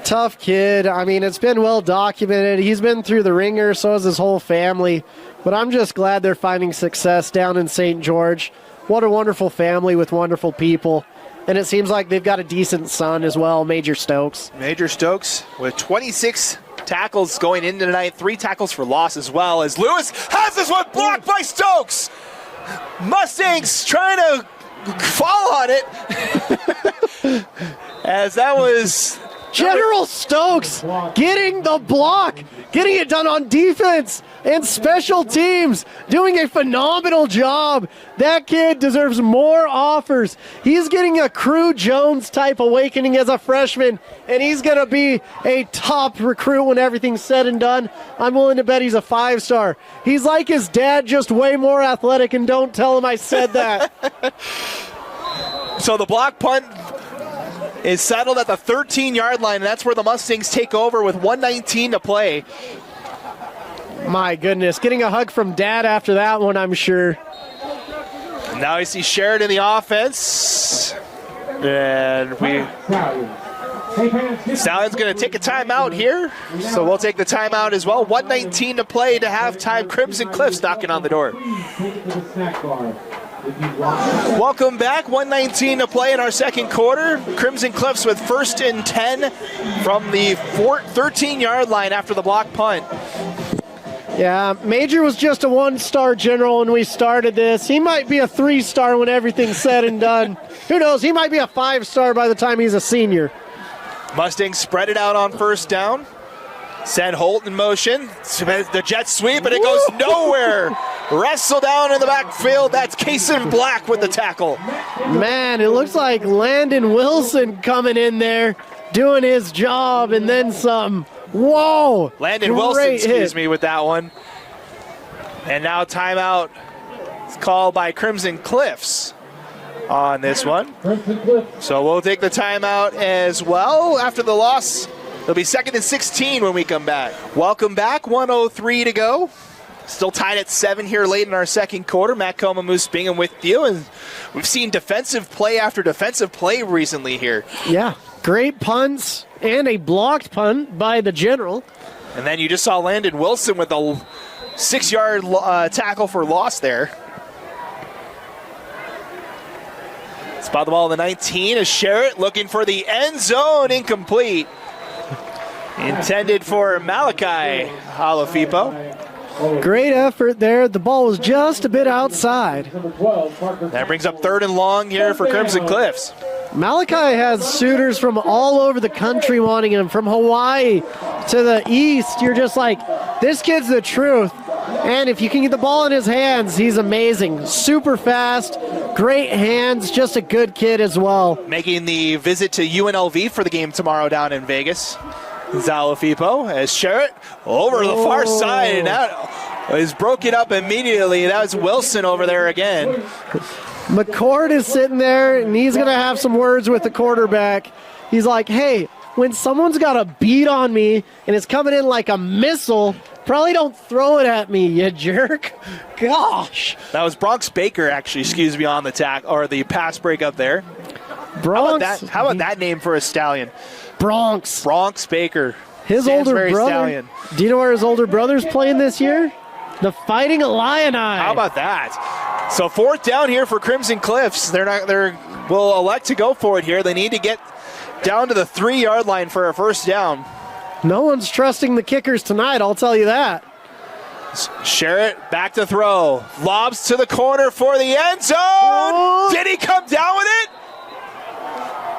Tough kid. I mean, it's been well documented. He's been through the ringer, so has his whole family. But I'm just glad they're finding success down in St. George. What a wonderful family with wonderful people. And it seems like they've got a decent son as well, Major Stokes. Major Stokes with 26 tackles going into tonight. 3 tackles for loss as well, as Lewis has this one blocked by Stokes. Mustangs trying to fall on it. As that was... General Stokes getting the block, getting it done on defense. and special teams doing a phenomenal job. That kid deserves more offers. He's getting a Crew Jones type awakening as a freshman, and he's going to be a top recruit when everything's said and done. I'm willing to bet he's a 5-star. He's like his dad, just way more athletic, and don't tell him I said that. So the block punt is settled at the 13-yard line, and that's where the Mustangs take over with 1:19 to play. My goodness, getting a hug from Dad after that one, I'm sure. Now you see Sheridan in the offense. And Stallions going to take a timeout here, so we'll take the timeout as well. 1:19 to play to halftime. Crimson Cliffs knocking on the door. Welcome back. 1:19 to play in our second quarter. Crimson Cliffs with 1st and 10 from the 13-yard line after the block punt. Yeah, Major was just a 1-star general when we started this. He might be a 3-star when everything's said and done. Who knows? He might be a 5-star by the time he's a senior. Mustangs spread it out on 1st down. Send Holt in motion. The jet sweep, and it goes nowhere. Wrestle down in the backfield. That's Kason Black with the tackle. Man, it looks like Landon Wilson coming in there, doing his job, and then some. Whoa! Landon Wilson, excuse me, with that one. And now timeout is called by Crimson Cliffs on this one. So we'll take the timeout as well after the loss. It'll be 2nd and 16 when we come back. Welcome back, 1:03 to go. Still tied at 7 here late in our second quarter. Matt Coma, Moose Bingham with you. And we've seen defensive play after defensive play recently here. Yeah, great punts and a blocked punt by the general. And then you just saw Landon Wilson with a 6-yard tackle for loss there. Spot the ball in the 19 is Sherritt looking for the end zone, incomplete. Intended for Malachi Alafipo. Great effort there. The ball was just a bit outside. That brings up 3rd and long here for Crimson Cliffs. Malachi has suitors from all over the country wanting him, from Hawaii to the east. You're just like, this kid's the truth. And if you can get the ball in his hands, he's amazing. Super fast, great hands, just a good kid as well. Making the visit to UNLV for the game tomorrow down in Vegas. Zalafipo as Sherritt over to the far side, and that is broken up immediately. That was Wilson over there again. McCord is sitting there, and he's going to have some words with the quarterback. He's like, hey, when someone's got a beat on me and it's coming in like a missile, probably don't throw it at me, you jerk. Gosh. That was Bronx Baker, actually, excuse me, on the the pass break up there. Bronx. How about that name for a stallion? Bronx Baker. His Stansbury older brother. Stallion. Do you know where his older brother's playing this year? The Fighting Illini. How about that? So 4th down here for Crimson Cliffs. They will elect to go for it here. They need to get down to the 3-yard line for a 1st down. No one's trusting the kickers tonight, I'll tell you that. Sherritt back to throw. Lobs to the corner for the end zone. Oh. Did he come down with it?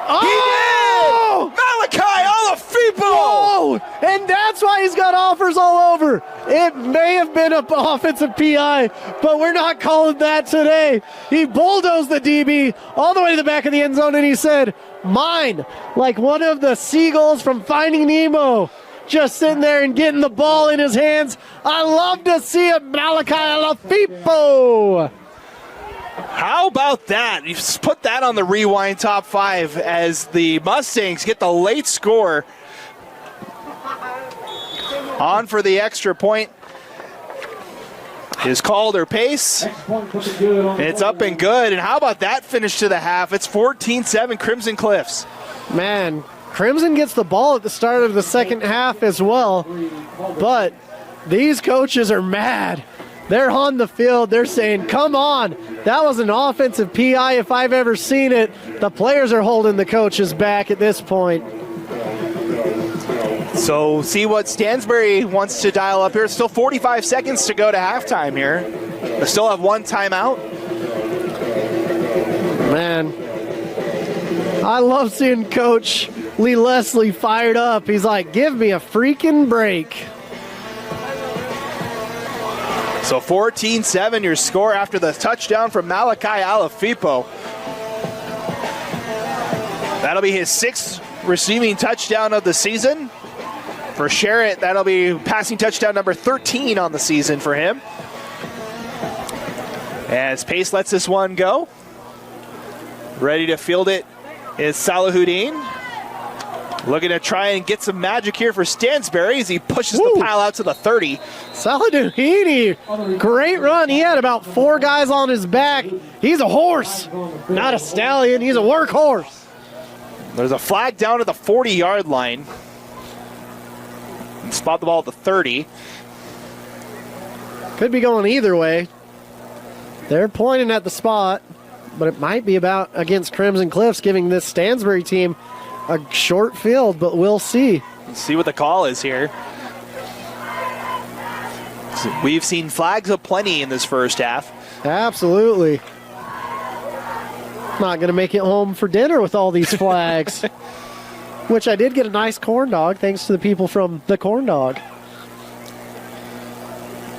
Oh! He did! Malachi Alafipo! Oh! And that's why he's got offers all over. It may have been an offensive PI, but we're not calling that today. He bulldozed the DB all the way to the back of the end zone, and he said, mine, like one of the seagulls from Finding Nemo, just sitting there and getting the ball in his hands. I love to see it, Malachi Alafipo. How about that? You put that on the rewind top 5 as the Mustangs get the late score. On for the extra point is Calder Pace. It's up and good. And how about that finish to the half? It's 14-7 Crimson Cliffs. Man, Crimson gets the ball at the start of the second half as well, but these coaches are mad. They're on the field. They're saying, come on. That was an offensive PI if I've ever seen it. The players are holding the coaches back at this point. So see what Stansbury wants to dial up here. It's still 45 seconds to go to halftime here. They still have 1 timeout. Man, I love seeing Coach Lee Leslie fired up. He's like, give me a freaking break. So 14-7 your score after the touchdown from Malachi Alafipo. That'll be his 6th receiving touchdown of the season. For Sherritt, that'll be passing touchdown number 13 on the season for him. As Pace lets this one go. Ready to field it is Salahuddin. Looking to try and get some magic here for Stansbury as he pushes the pile out to the 30. Salahuddin, great run. He had about 4 guys on his back. He's a horse, not a stallion. He's a workhorse. There's a flag down at the 40-yard line. Spot the ball at the 30. Could be going either way. They're pointing at the spot, but it might be about against Crimson Cliffs, giving this Stansbury team a short field, but we'll see. Let's see what the call is here. We've seen flags aplenty in this first half. Absolutely. Not going to make it home for dinner with all these flags. Which I did get a nice corn dog, thanks to the people from the Corn Dog.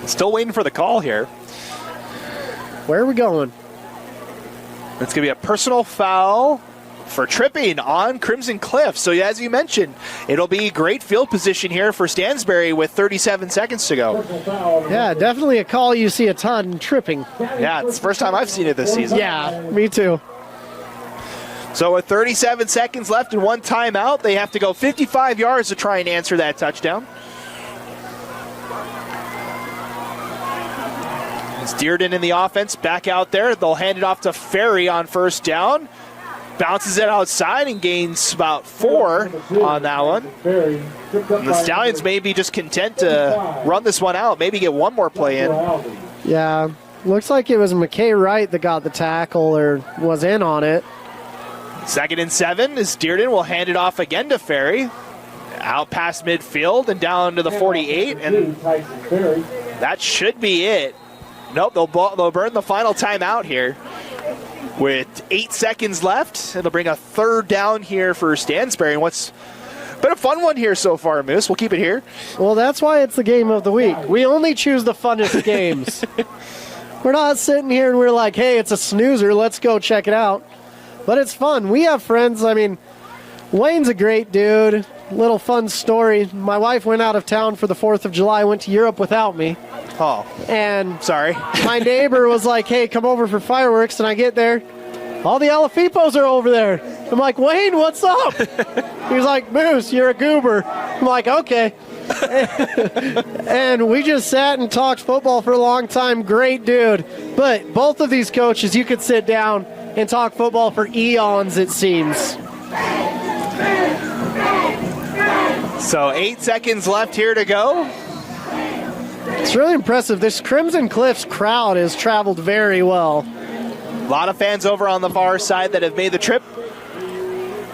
Still waiting for the call here. Where are we going? It's going to be a personal foul for tripping on Crimson Cliffs. So as you mentioned, it'll be great field position here for Stansbury with 37 seconds to go. Yeah, definitely a call you see a ton, tripping. Yeah, it's the first time I've seen it this season. Yeah, me too. So with 37 seconds left and 1 timeout, they have to go 55 yards to try and answer that touchdown. It's Dearden in the offense, back out there. They'll hand it off to Ferry on first down. Bounces it outside and gains about 4 on that one. And the Stallions may be just content to run this one out, maybe get one more play in. Yeah, looks like it was McKay Wright that got the tackle or was in on it. 2nd and 7 as Dearden will hand it off again to Ferry. Out past midfield and down to the 48, and that should be it. Nope, they'll burn the final timeout here. With 8 seconds left, it'll bring a 3rd down here for Stansbury. And what's been a fun one here so far, Moose. We'll keep it here. Well, that's why it's the game of the week. We only choose the funnest games. We're not sitting here and we're like, hey, it's a snoozer, let's go check it out. But it's fun. We have friends. I mean, Wayne's a great dude. Little fun story. My wife went out of town for the 4th of July, went to Europe without me. Oh, and sorry. My neighbor was like, hey, come over for fireworks. And I get there, all the Alafipos are over there. I'm like, Wayne, what's up? He's like, Moose, you're a goober. I'm like, okay. And we just sat and talked football for a long time. Great dude. But both of these coaches, you could sit down and talk football for eons, it seems. So 8 seconds left here to go. It's really impressive. This Crimson Cliffs crowd has traveled very well. A lot of fans over on the far side that have made the trip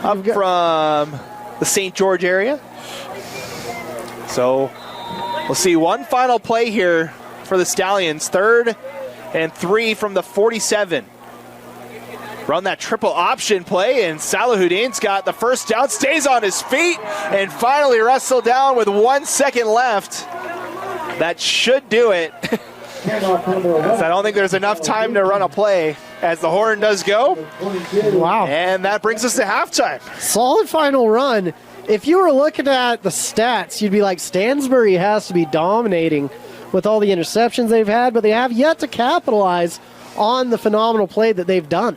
up from the St. George area. So we'll see one final play here for the Stallions. 3rd and 3 from the 47. Run that triple option play, and Salahuddin's got the first down, stays on his feet, and finally wrestled down with 1 second left. That should do it. I don't think there's enough time to run a play as the horn does go. Wow. And that brings us to halftime. Solid final run. If you were looking at the stats, you'd be like, Stansbury has to be dominating with all the interceptions they've had, but they have yet to capitalize on the phenomenal play that they've done.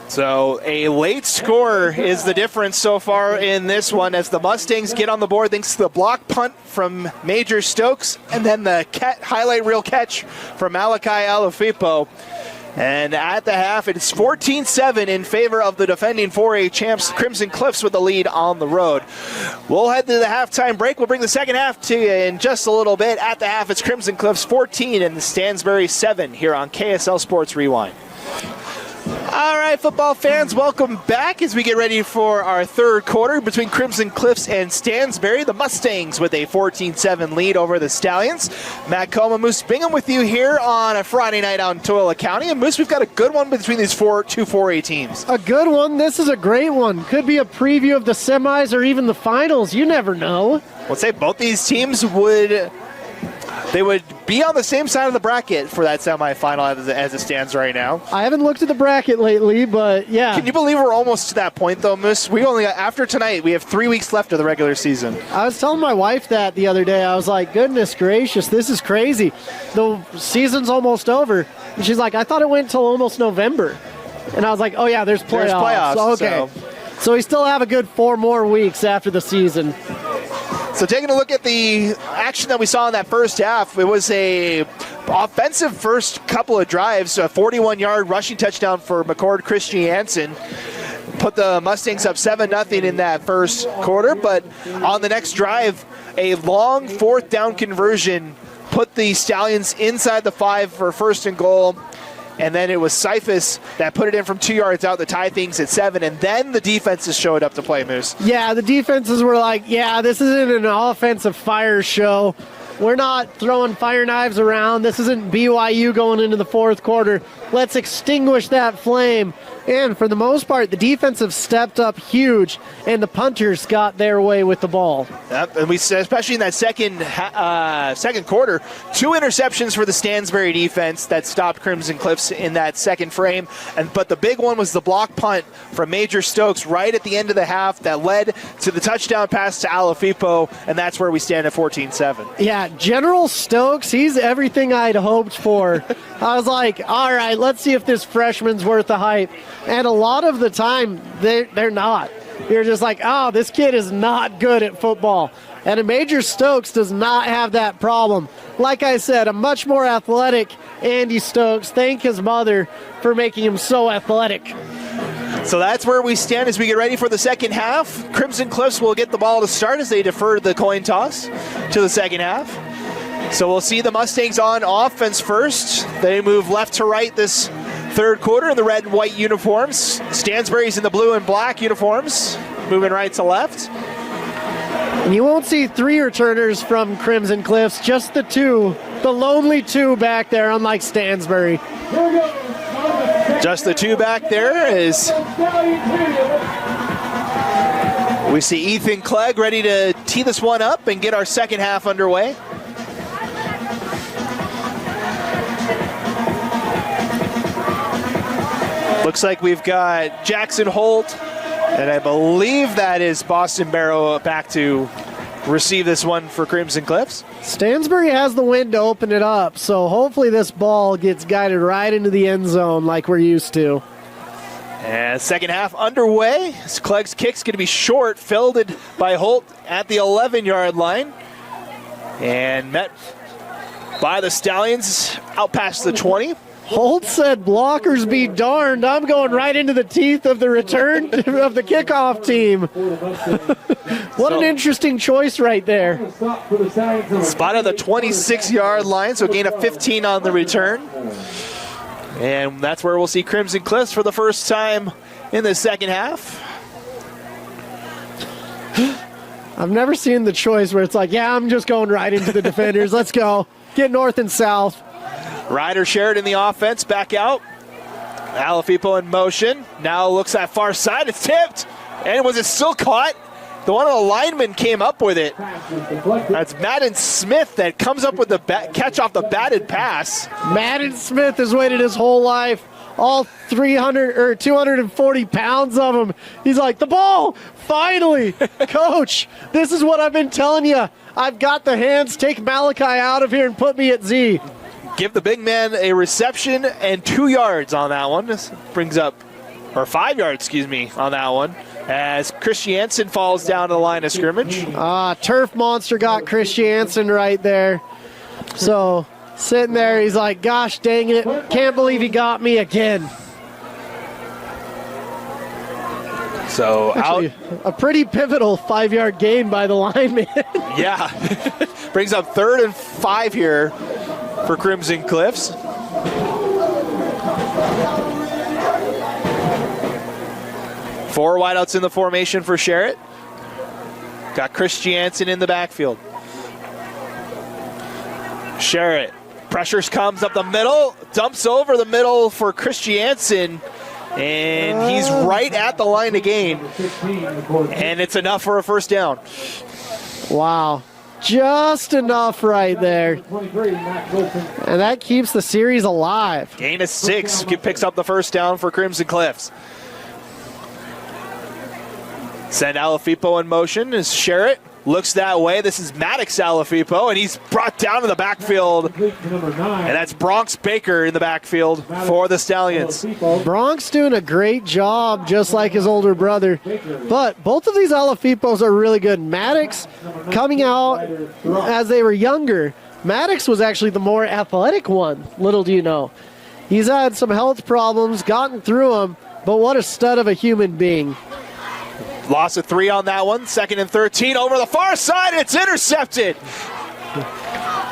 So a late score is the difference so far in this one as the Mustangs get on the board thanks to the block punt from Major Stokes and then the highlight reel catch from Malachi Alafipo. And at the half, it's 14-7 in favor of the defending 4A champs, Crimson Cliffs, with the lead on the road. We'll head to the halftime break. We'll bring the second half to you in just a little bit. At the half, it's Crimson Cliffs 14 and Stansbury 7 here on KSL Sports Rewind. All right, football fans, welcome back as we get ready for our 3rd quarter between Crimson Cliffs and Stansbury. The Mustangs with a 14-7 lead over the Stallions. Matt Coma, Moose Bingham with you here on a Friday night out in Tualatin County. And Moose, we've got a good one between these two 4A teams. A good one. This is a great one. Could be a preview of the semis or even the finals. You never know. Let's say both these teams would They would be on the same side of the bracket for that semifinal as it stands right now. I haven't looked at the bracket lately, but yeah. Can you believe we're almost to that point, though, Moose? After tonight, we have 3 weeks left of the regular season. I was telling my wife that the other day. I was like, goodness gracious, this is crazy. The season's almost over. And she's like, I thought it went until almost November. And I was like, oh, yeah, there's playoffs. There's playoffs. Okay. So we still have a good 4 more weeks after the season. So taking a look at the action that we saw in that first half, it was a offensive first couple of drives, a 41-yard rushing touchdown for McCord Christiansen. Put the Mustangs up 7-0 in that first quarter, but on the next drive, a long 4th down conversion put the Stallions inside the 5 for first and goal. And then it was Cephas that put it in from 2 yards out to tie things at 7. And then the defenses showed up to play, Moose. Yeah, the defenses were like, yeah, this isn't an offensive fire show. We're not throwing fire knives around. This isn't BYU going into the 4th quarter. Let's extinguish that flame. And for the most part, the defense have stepped up huge, and the punters got their way with the ball. Yep, and we especially in that second quarter, 2 interceptions for the Stansbury defense that stopped Crimson Cliffs in that second frame. But the big one was the block punt from Major Stokes right at the end of the half that led to the touchdown pass to Alafipo, and that's where we stand at 14-7. Yeah, General Stokes, he's everything I'd hoped for. I was like, all right, let's see if this freshman's worth the hype. And a lot of the time, they're not. You're just like, oh, this kid is not good at football. And a Major Stokes does not have that problem. Like I said, a much more athletic Andy Stokes. Thank his mother for making him so athletic. So that's where we stand as we get ready for the second half. Crimson Cliffs will get the ball to start as they defer the coin toss to the second half. So we'll see the Mustangs on offense first. They move left to right this third quarter in the red and white uniforms. Stansbury's in the blue and black uniforms, moving right to left. And you won't see 3 returners from Crimson Cliffs, just the 2, the lonely 2 back there, unlike Stansbury. Just the 2 back there is we see Ethan Clegg ready to tee this one up and get our second half underway. Looks like we've got Jackson Holt, and I believe that is Boston Barrow back to receive this one for Crimson Cliffs. Stansbury has the wind to open it up, so hopefully this ball gets guided right into the end zone like we're used to. And second half underway. Clegg's kick's going to be short, fielded by Holt at the 11-yard line. And met by the Stallions out past the 20. Holt said, blockers be darned. I'm going right into the teeth of the return of the kickoff team. What an interesting choice right there. Spot on the 26-yard line, so gain of 15 on the return. And that's where we'll see Crimson Cliffs for the first time in the second half. I've never seen the choice where it's like, yeah, I'm just going right into the defenders. Let's go. Get north and south. Ryder Sheridan the offense back out. Alafipo in motion. Now looks at far side. It's tipped. And was it still caught? The one of the linemen came up with it. That's Madden Smith that comes up with the catch off the batted pass. Madden Smith has waited his whole life. All 300 or 240 pounds of him. He's like, the ball, finally. Coach, this is what I've been telling you. I've got the hands. Take Malachi out of here and put me at Z. Give the big man a reception and 2 yards on that one. This brings up, or 5 yards, excuse me, on that one. As Christiansen falls down to the line of scrimmage. Turf Monster got Christiansen right there. So sitting there, he's like, gosh dang it, can't believe he got me again. So actually, a pretty pivotal 5-yard gain by the lineman. Yeah. Brings up 3rd and 5 here for Crimson Cliffs. Four wideouts in the formation for Sherritt. Got Christiansen in the backfield. Sherritt pressures, comes up the middle, dumps over the middle for Christiansen, and he's right at the line to gain. And it's enough for a first down. Wow. just enough right there. 23, Max Wilson. And that keeps the series alive. Gain of 6, picks up the first down for Crimson Cliffs. Send Alafipo in motion as Sherritt looks that way. This is Maddox Alafipo, and he's brought down to the backfield. Number 9. And that's Bronx Baker in the backfield for the Stallions. Bronx doing a great job, just like his older brother. But both of these Alafipos are really good. Maddox coming out as they were younger. Maddox was actually the more athletic one, little do you know. He's had some health problems, gotten through them, but what a stud of a human being. Loss of 3 on that one. 2nd and 13 over the far side. It's intercepted.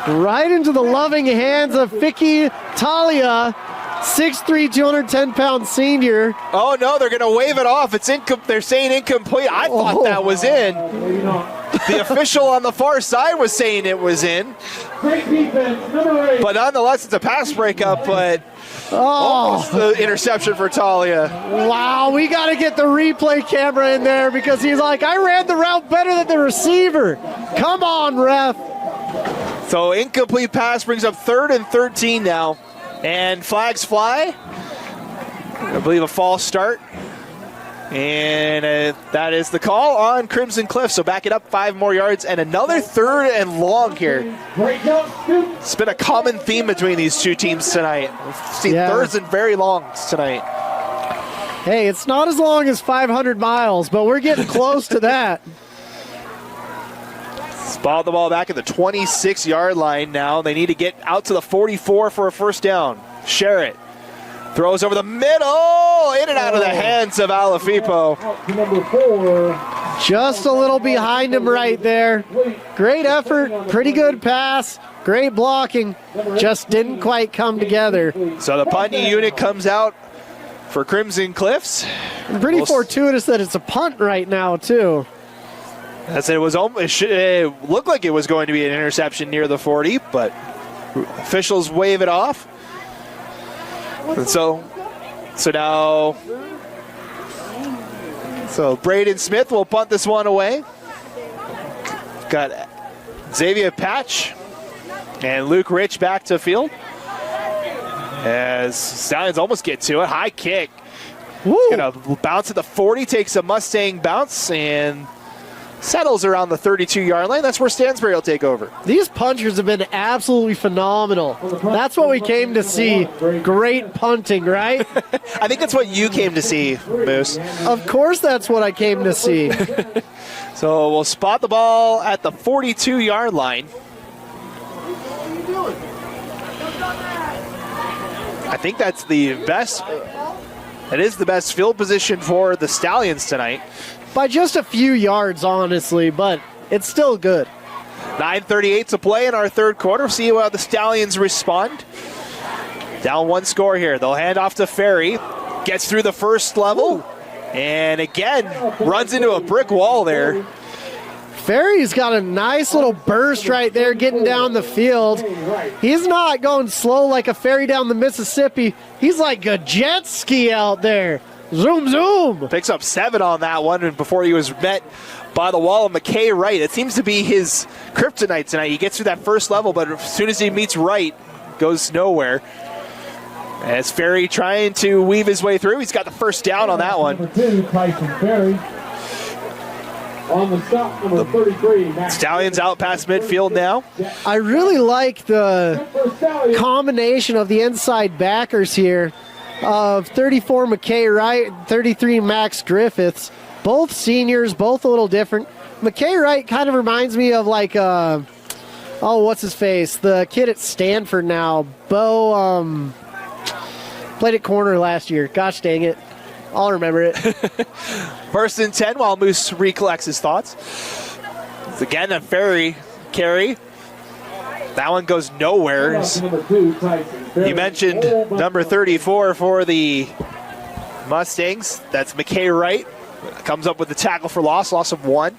Right into the loving hands of Vicky Talia, 6'3", 210-pound senior. Oh, no, they're going to wave it off. It's they're saying incomplete. I thought that was in. Maybe not. The official on the far side was saying it was in. Great defense, number 8. But nonetheless, it's a pass breakup, but almost the interception for Talia. Wow, we got to get the replay camera in there because he's like, I ran the route better than the receiver. Come on, ref. So incomplete pass brings up 3rd and 13 now. And flags fly. I believe a false start. And that is the call on Crimson Cliffs. So back it up 5 more yards and another 3rd and long here. It's been a common theme between these two teams tonight. We've seen 3rds and very longs tonight. Hey, it's not as long as 500 miles, but we're getting close to that. Spot the ball back at the 26-yard line now. They need to get out to the 44 for a first down. Sherritt throws over the middle, in and out of the hands of Alafipo. Number 4. Just a little behind him right there. Great effort, pretty good pass, great blocking. Just didn't quite come together. So the punting unit comes out for Crimson Cliffs. And pretty fortuitous that it's a punt right now, too. I said it looked like it was going to be an interception near the 40, but officials wave it off. And so now, Braden Smith will punt this one away. Got Xavier Patch and Luke Rich back to field. As Stallions almost get to it, high kick. Gonna bounce at the 40, takes a Mustang bounce and settles around the 32-yard line. That's where Stansbury will take over. These punchers have been absolutely phenomenal. That's what we came to see. Great punting, right? I think that's what you came to see, Moose. Of course that's what I came to see. So we'll spot the ball at the 42-yard line. I think that's the best. It is the best field position for the Stallions tonight. By just a few yards, honestly, but it's still good. 9:38 to play in our 3rd quarter. See how the Stallions respond. Down 1 score here. They'll hand off to Ferry. Gets through the first level. And again, runs into a brick wall there. Ferry's got a nice little burst right there getting down the field. He's not going slow like a ferry down the Mississippi. He's like a jet ski out there. Zoom, zoom. Picks up 7 on that one and before he was met by the wall of McKay Wright. It seems to be his kryptonite tonight. He gets through that first level, but as soon as he meets Wright, goes nowhere. As Ferry trying to weave his way through, he's got the first down on that one. Number 2, Tyson Ferry. On the stop, number 33, Max. Stallions out past midfield now. I really like the combination of the inside backers here of 34 McKay Wright, 33 Max Griffiths. Both seniors, both a little different. McKay Wright kind of reminds me of like, what's his face? The kid at Stanford now. Bo, played at corner last year. Gosh dang it. I'll remember it. 1st and 10 while Moose recollects his thoughts. It's again a Ferry carry. That one goes nowhere. You mentioned number 34 for the Mustangs. That's McKay Wright. Comes up with the tackle for loss of 1.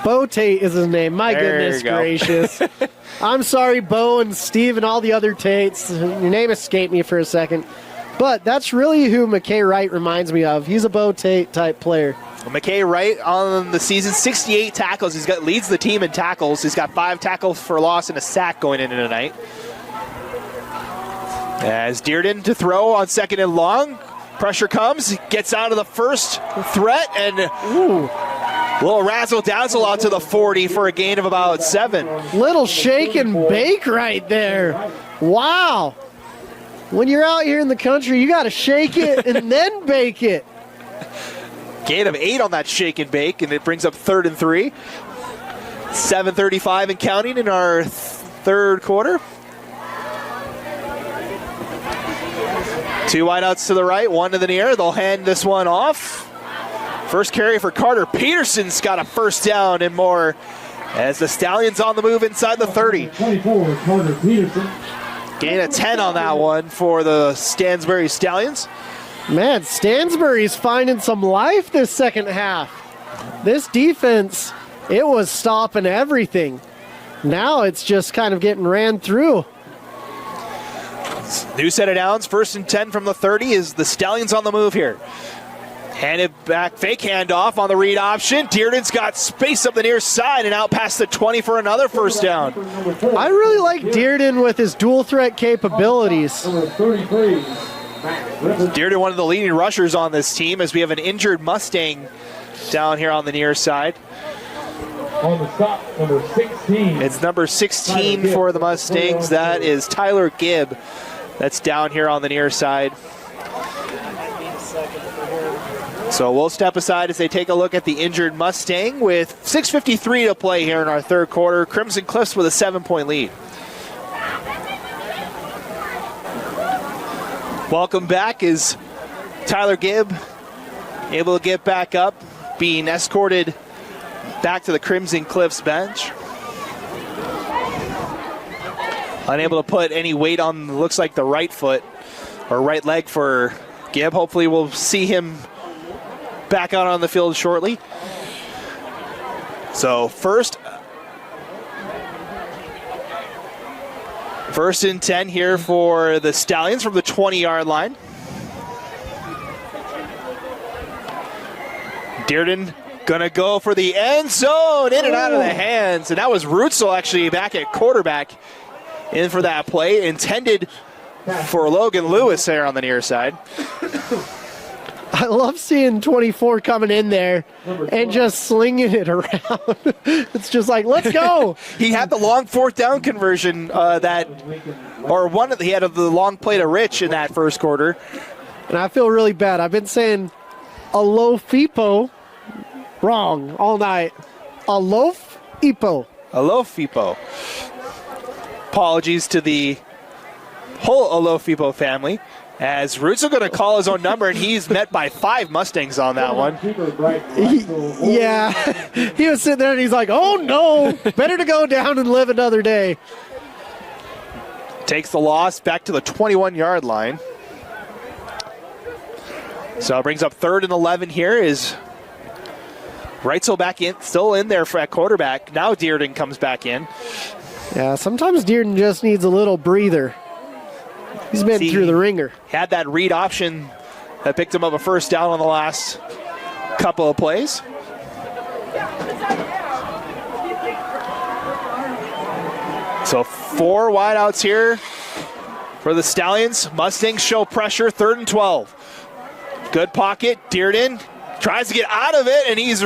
Bo Tate is his name. My There goodness you go. gracious. I'm sorry, Bo and Steve and all the other Tates. Your name escaped me for a second. But that's really who McKay Wright reminds me of. He's a Bo Tate type player. McKay Wright on the season, 68 tackles. Leads the team in tackles. He's got 5 tackles for loss and a sack going into tonight. As Dearden to throw on 2nd and long. Pressure comes, gets out of the first threat, and a little razzle-dazzle out to the 40 for a gain of about 7. Little shake and bake right there. Wow. When you're out here in the country, you got to shake it and then bake it. Gain of 8 on that shake and bake, and it brings up 3rd and 3. 7:35 and counting in our 3rd quarter. 2 wideouts to the right, 1 to the near. They'll hand this one off. First carry for Carter Peterson's got a first down and more as the Stallions on the move inside the 30. 24, Carter Peterson. Gain of 10 on that one for the Stansbury Stallions. Man, Stansbury's finding some life this second half. This defense, it was stopping everything. Now it's just kind of getting ran through. New set of downs, 1st and 10 from the 30 is the Stallions on the move here. Hand it back, fake handoff on the read option. Dearden's got space up the near side and out past the 20 for another first down. I really like Dearden with his dual threat capabilities. Number 33. Dearden, one of the leading rushers on this team, as we have an injured Mustang down here on the near side. On the stop, number 16. It's number 16 for the Mustangs. That is Tyler Gibb. That's down here on the near side. So we'll step aside as they take a look at the injured Mustang with 6:53 to play here in our 3rd quarter. Crimson Cliffs with a 7-point lead. Welcome back is Tyler Gibb able to get back up, being escorted back to the Crimson Cliffs bench. Unable to put any weight on, looks like the right foot or right leg for Gibb. Hopefully we'll see him back out on the field shortly. So first and 10 here for the Stallions from the 20-yard line. Dearden gonna go for the end zone, in and out of the hands. And that was Rutzel actually back at quarterback in for that play, intended for Logan Lewis there on the near side. I love seeing 24 coming in there and just slinging it around. It's just like, let's go. He had the long 4th down conversion he had the long play to Rich in that first quarter. And I feel really bad. I've been saying Alofipo wrong all night. Alofipo. Alofipo. Apologies to the whole Alofipo family, as Rutzel going to call his own number, and he's met by 5 Mustangs on that one. Yeah, he was sitting there and he's like, oh no, better to go down and live another day. Takes the loss back to the 21-yard line. So it brings up 3rd and 11 here. Is Reitzel back in, still in there for at quarterback. Now Dearden comes back in. Yeah, sometimes Dearden just needs a little breather. He's been through the ringer. Had that read option that picked him up a first down on the last couple of plays. So 4 wideouts here for the Stallions. Mustangs show pressure, 3rd and 12. Good pocket, Dearden tries to get out of it, and he's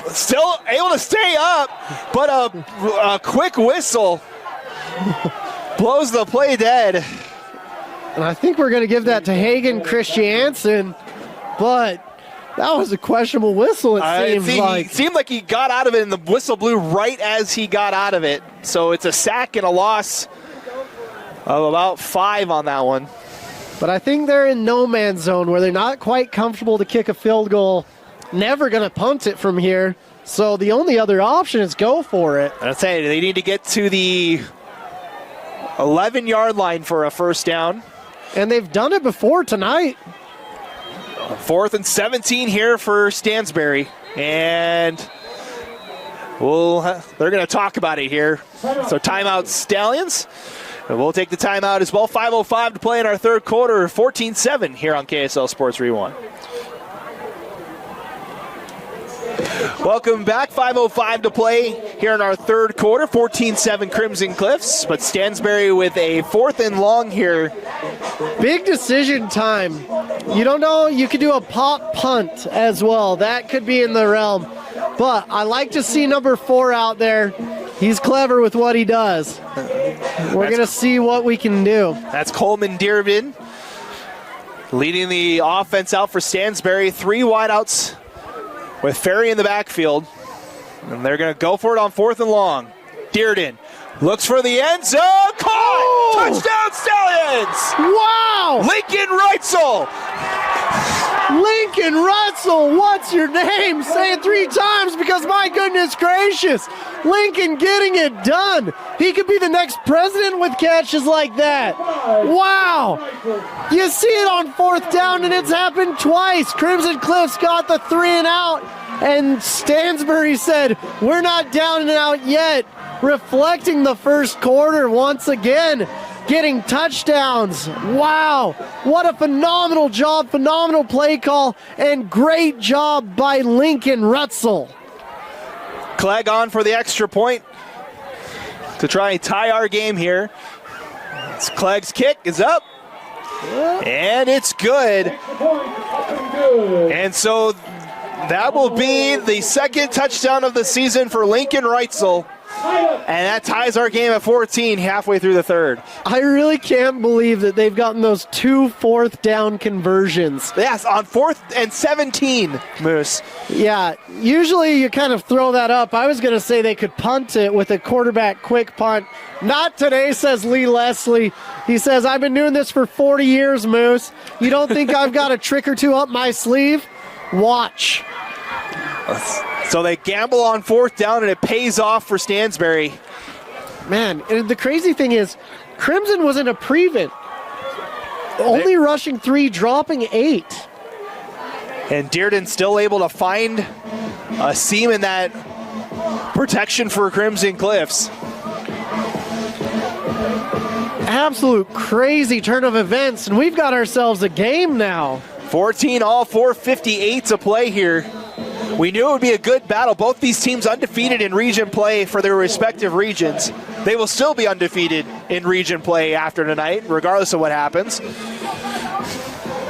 still able to stay up, but a quick whistle blows the play dead. And I think we're going to give that to Hagen Christiansen, but that was a questionable whistle, it seemed like he got out of it, and the whistle blew right as he got out of it. So it's a sack and a loss of about 5 on that one. But I think they're in no man's zone where they're not quite comfortable to kick a field goal. Never going to punt it from here. So the only other option is go for it. I'd say they need to get to the 11-yard line for a first down. And they've done it before tonight. 4th and 17 here for Stansbury. And they're going to talk about it here. So timeout Stallions. We'll take the timeout as well. 5:05 to play in our third quarter. 14-7 here on KSL Sports Rewind. Welcome back. 5:05 to play here in our third quarter. 14-7 Crimson Cliffs, but Stansbury with a 4th and long here. Big decision time. You don't know, you could do a pop punt as well. That could be in the realm. But I like to see number 4 out there. He's clever with what he does. We're going to see what we can do. That's Coleman Dearden leading the offense out for Stansbury. 3 wideouts with Ferry in the backfield. And they're going to go for it on 4th and long. Dearden looks for the end zone. Caught! Oh! Touchdown Stallions! Wow! Lincoln Reitzel! Lincoln Reitzel, what's your name? Say it 3 times because my goodness gracious. Lincoln getting it done. He could be the next president with catches like that. Wow. You see it on 4th down and it's happened twice. Crimson Cliffs got the 3 and out and Stansbury said, we're not down and out yet. Reflecting the first quarter once again. Getting touchdowns. Wow. What a phenomenal job, phenomenal play call, and great job by Lincoln Reitzel. Clegg on for the extra point to try and tie our game here. Clegg's kick is up. And it's good. And so that will be the 2nd touchdown of the season for Lincoln Reitzel. And that ties our game at 14 halfway through the 3rd. I really can't believe that they've gotten those 2 4th down conversions. Yes, on 4th and 17, Moose. Yeah, usually you kind of throw that up. I was going to say they could punt it with a quarterback quick punt. Not today, says Lee Leslie. He says, I've been doing this for 40 years, Moose. You don't think I've got a trick or 2 up my sleeve? Watch. So they gamble on 4th down, and it pays off for Stansbury. Man, and the crazy thing is, Crimson was in a prevent. Only rushing 3, dropping 8. And Dearden still able to find a seam in that protection for Crimson Cliffs. Absolute crazy turn of events, and we've got ourselves a game now. 14 all, 4:58 to play here. We knew it would be a good battle. Both these teams undefeated in region play for their respective regions. They will still be undefeated in region play after tonight, regardless of what happens.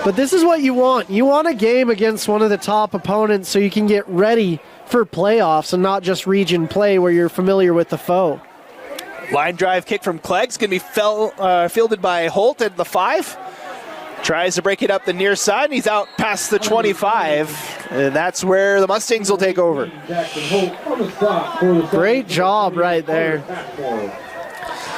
But this is what you want. You want a game against one of the top opponents so you can get ready for playoffs and not just region play where you're familiar with the foe. Line drive kick from Clegg's going to be fielded by Holt at the 5. Tries to break it up the near side, and he's out past the 25, and that's where the Mustangs will take over. Great job right there.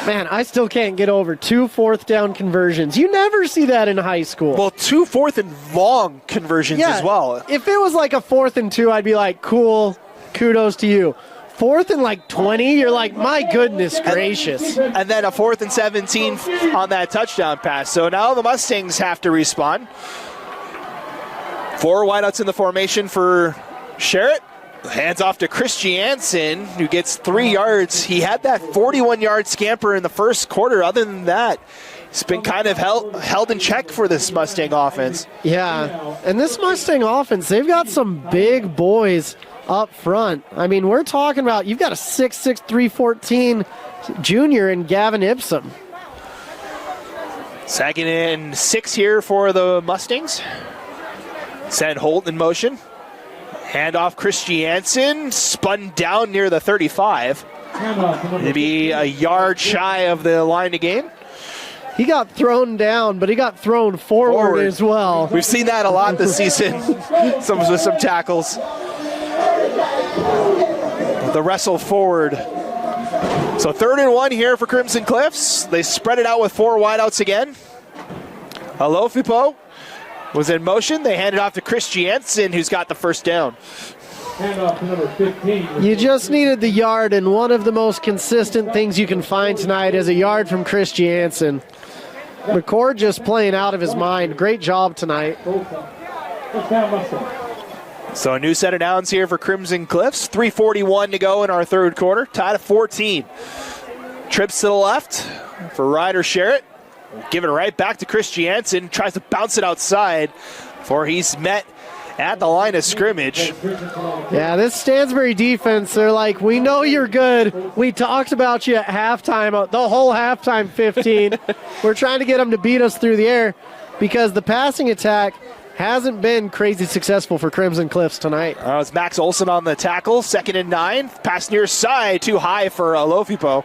Man, I still can't get over 2 4th down conversions. You never see that in high school. Well, 2 4th and long conversions as well. If it was like a 4th and 2, I'd be like, cool, kudos to you. 4th and like 20, you're like, my goodness gracious. And then a 4th and 17 on that touchdown pass. So now the Mustangs have to respond. 4 wideouts in the formation for Sherritt. Hands off to Christiansen, who gets 3 yards. He had that 41-yard scamper in the first quarter. Other than that, it's been kind of held in check for this Mustang offense. Yeah, and this Mustang offense, they've got some big boys up front. I mean, we're talking about, you've got a 6'6", 314 junior in Gavin Ipsum. 2nd and 6 here for the Mustangs. Send Holt in motion. Handoff Christiansen, spun down near the 35. It'd be a yard shy of the line of game. He got thrown down, but he got thrown forward as well. We've seen that a lot this season, with some tackles. The wrestle forward. So 3rd and 1 here for Crimson Cliffs. They spread it out with 4 wideouts again. Alofipo was in motion. They hand it off to Christiansen, who's got the first down. Handoff to number 15. You just needed the yard, and one of the most consistent things you can find tonight is a yard from Christiansen. McCord just playing out of his mind. Great job tonight. So a new set of downs here for Crimson Cliffs. 3:41 to go in our third quarter. Tied at 14. Trips to the left for Ryder Sherritt. Give it right back to Chris Jansen. Tries to bounce it outside before he's met at the line of scrimmage. Yeah, this Stansbury defense, they're like, we know you're good. We talked about you at halftime, the whole halftime 15. We're trying to get them to beat us through the air because the passing attack hasn't been crazy successful for Crimson Cliffs tonight. It's Max Olson on the tackle. 2nd and 9. Pass near side, too high for Alofipo.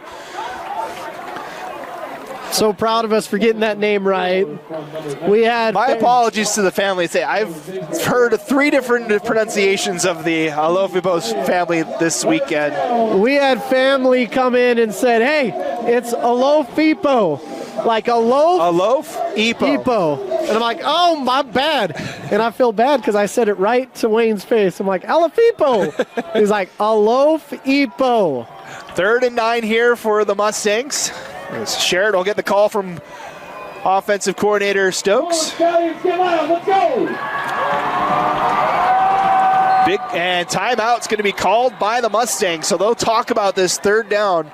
So proud of us for getting that name right. We had my apologies to the family. I've heard 3 different pronunciations of the Alofipo's family this weekend. We had family come in and said, hey, it's Alofipo. Like a loaf? A loaf? Epo. And I'm like, oh, my bad. And I feel bad because I said it right to Wayne's face. I'm like, Alofipo. He's like, a loaf Epo. 3rd and 9 here for the Mustangs. Sherritt will get the call from offensive coordinator Stokes. Let's go! Big and timeout's going to be called by the Mustangs, so they'll talk about this 3rd down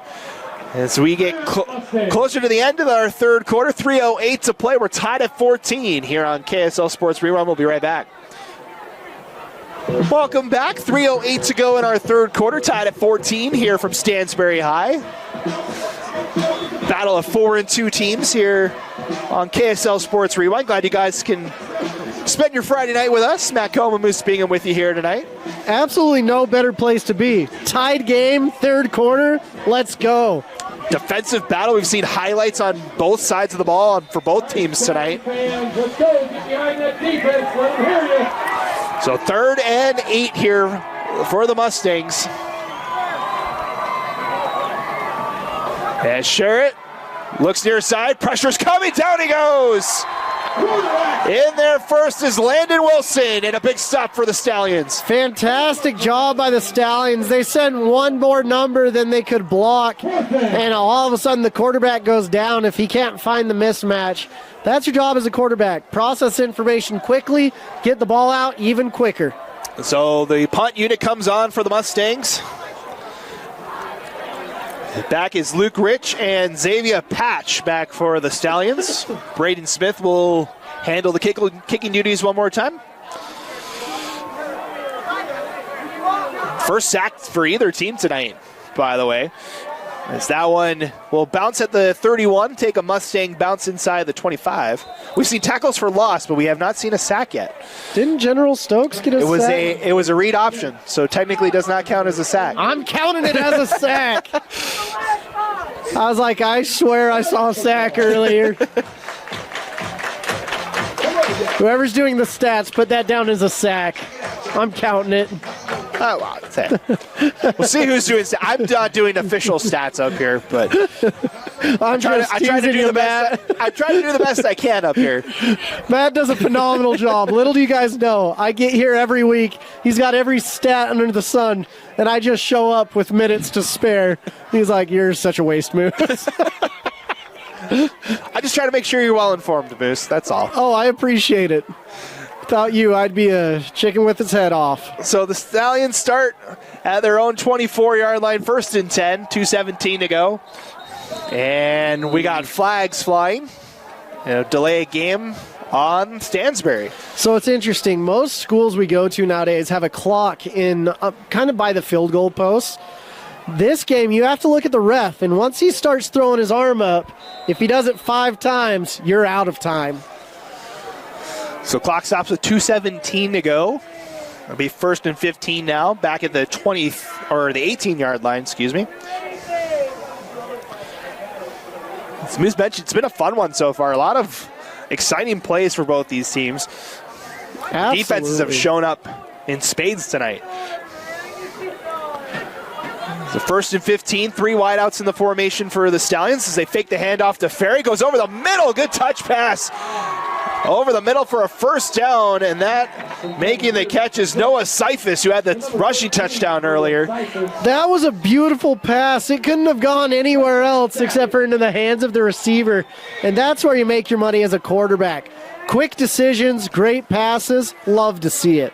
as we get closer to the end of our 3rd quarter. 3:08 to play. We're tied at 14 here on KSL Sports Rerun. We'll be right back. Welcome back. 3:08 to go in our 3rd quarter. Tied at 14 here from Stansbury High. Battle of 4 and 2 teams here on KSL Sports Rewind. Glad you guys can spend your Friday night with us. Matt Coleman, Moose Bingham with you here tonight. Absolutely no better place to be. Tied game, 3rd quarter. Let's go. Defensive battle. We've seen highlights on both sides of the ball for both teams tonight. Let's go. Get behind that defense. Let them hear you. So 3rd and 8 here for the Mustangs. And Sherritt looks near side. Pressure's coming. Down he goes. In there first is Landon Wilson, and a big stop for the Stallions. Fantastic job by the Stallions. They sent one more number than they could block, and all of a sudden the quarterback goes down if he can't find the mismatch. That's your job as a quarterback. Process information quickly, get the ball out even quicker. So the punt unit comes on for the Mustangs. Back is Luke Rich and Xavier Patch back for the Stallions. Braden Smith will handle the kicking duties one more time. First sack for either team tonight, by the way. As that one will bounce at the 31, take a Mustang bounce inside the 25. We've seen tackles for loss, but we have not seen a sack yet. Didn't General Stokes get a sack? It was a read option, so technically does not count as a sack. I'm counting it as a sack. I was like, I swear I saw a sack earlier. Whoever's doing the stats, put that down as a sack. I'm counting it. Oh, wow. We'll see who's doing stats. I'm not doing official stats up here, but I try to do the best I can up here. Matt does a phenomenal job. Little do you guys know, I get here every week. He's got every stat under the sun, and I just show up with minutes to spare. He's like, you're such a waste, Moose. I just try to make sure you're well informed, Moose. That's all. Oh, I appreciate it. Without you, I'd be a chicken with its head off. So the Stallions start at their own 24-yard line, 1st and 10, 2:17 to go. And we got flags flying. Delay a game on Stansbury. So it's interesting. Most schools we go to nowadays have a clock in kind of by the field goal posts. This game, you have to look at the ref, and once he starts throwing his arm up, if he does it 5 times, you're out of time. So clock stops with 2:17 to go. It'll be 1st and 15 now, back at the 20 or the 18-yard line, excuse me. As Moose mentioned, it's been a fun one so far. A lot of exciting plays for both these teams. Absolutely. Defenses have shown up in spades tonight. So 1st and 15, 3 wideouts in the formation for the Stallions as they fake the handoff to Ferry. Goes over the middle, good touch pass. Over the middle for a 1st down, and that making the catch is Noah Seifus, who had the rushing touchdown earlier. That was a beautiful pass. It couldn't have gone anywhere else except for into the hands of the receiver, and that's where you make your money as a quarterback. Quick decisions, great passes, love to see it.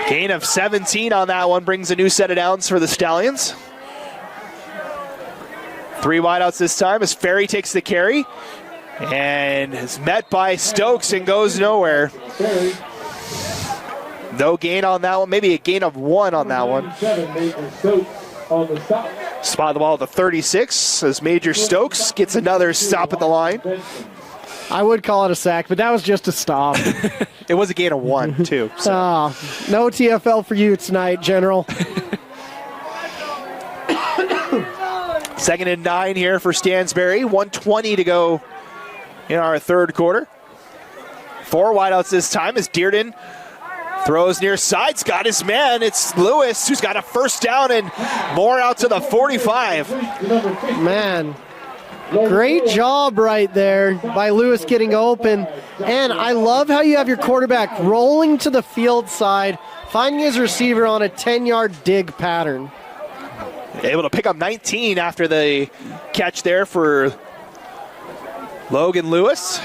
Gain of 17 on that one brings a new set of downs for the Stallions. 3 wideouts this time as Ferry takes the carry and is met by Stokes and goes nowhere. No gain on that one, maybe a gain of 1 on that one. Spot the ball at the 36 as Major Stokes gets another stop at the line. I would call it a sack, but that was just a stop. It was a gain of 1, too. So. No TFL for you tonight, General. 2nd and 9 here for Stansbury. 1:20 to go in our third quarter. 4 wideouts this time as Dearden throws near side's got his man. It's Lewis who's got a first down and more out to the 45. Man, great job right there by Lewis getting open. And I love how you have your quarterback rolling to the field side, finding his receiver on a 10-yard dig pattern. Able to pick up 19 after the catch there for Logan Lewis.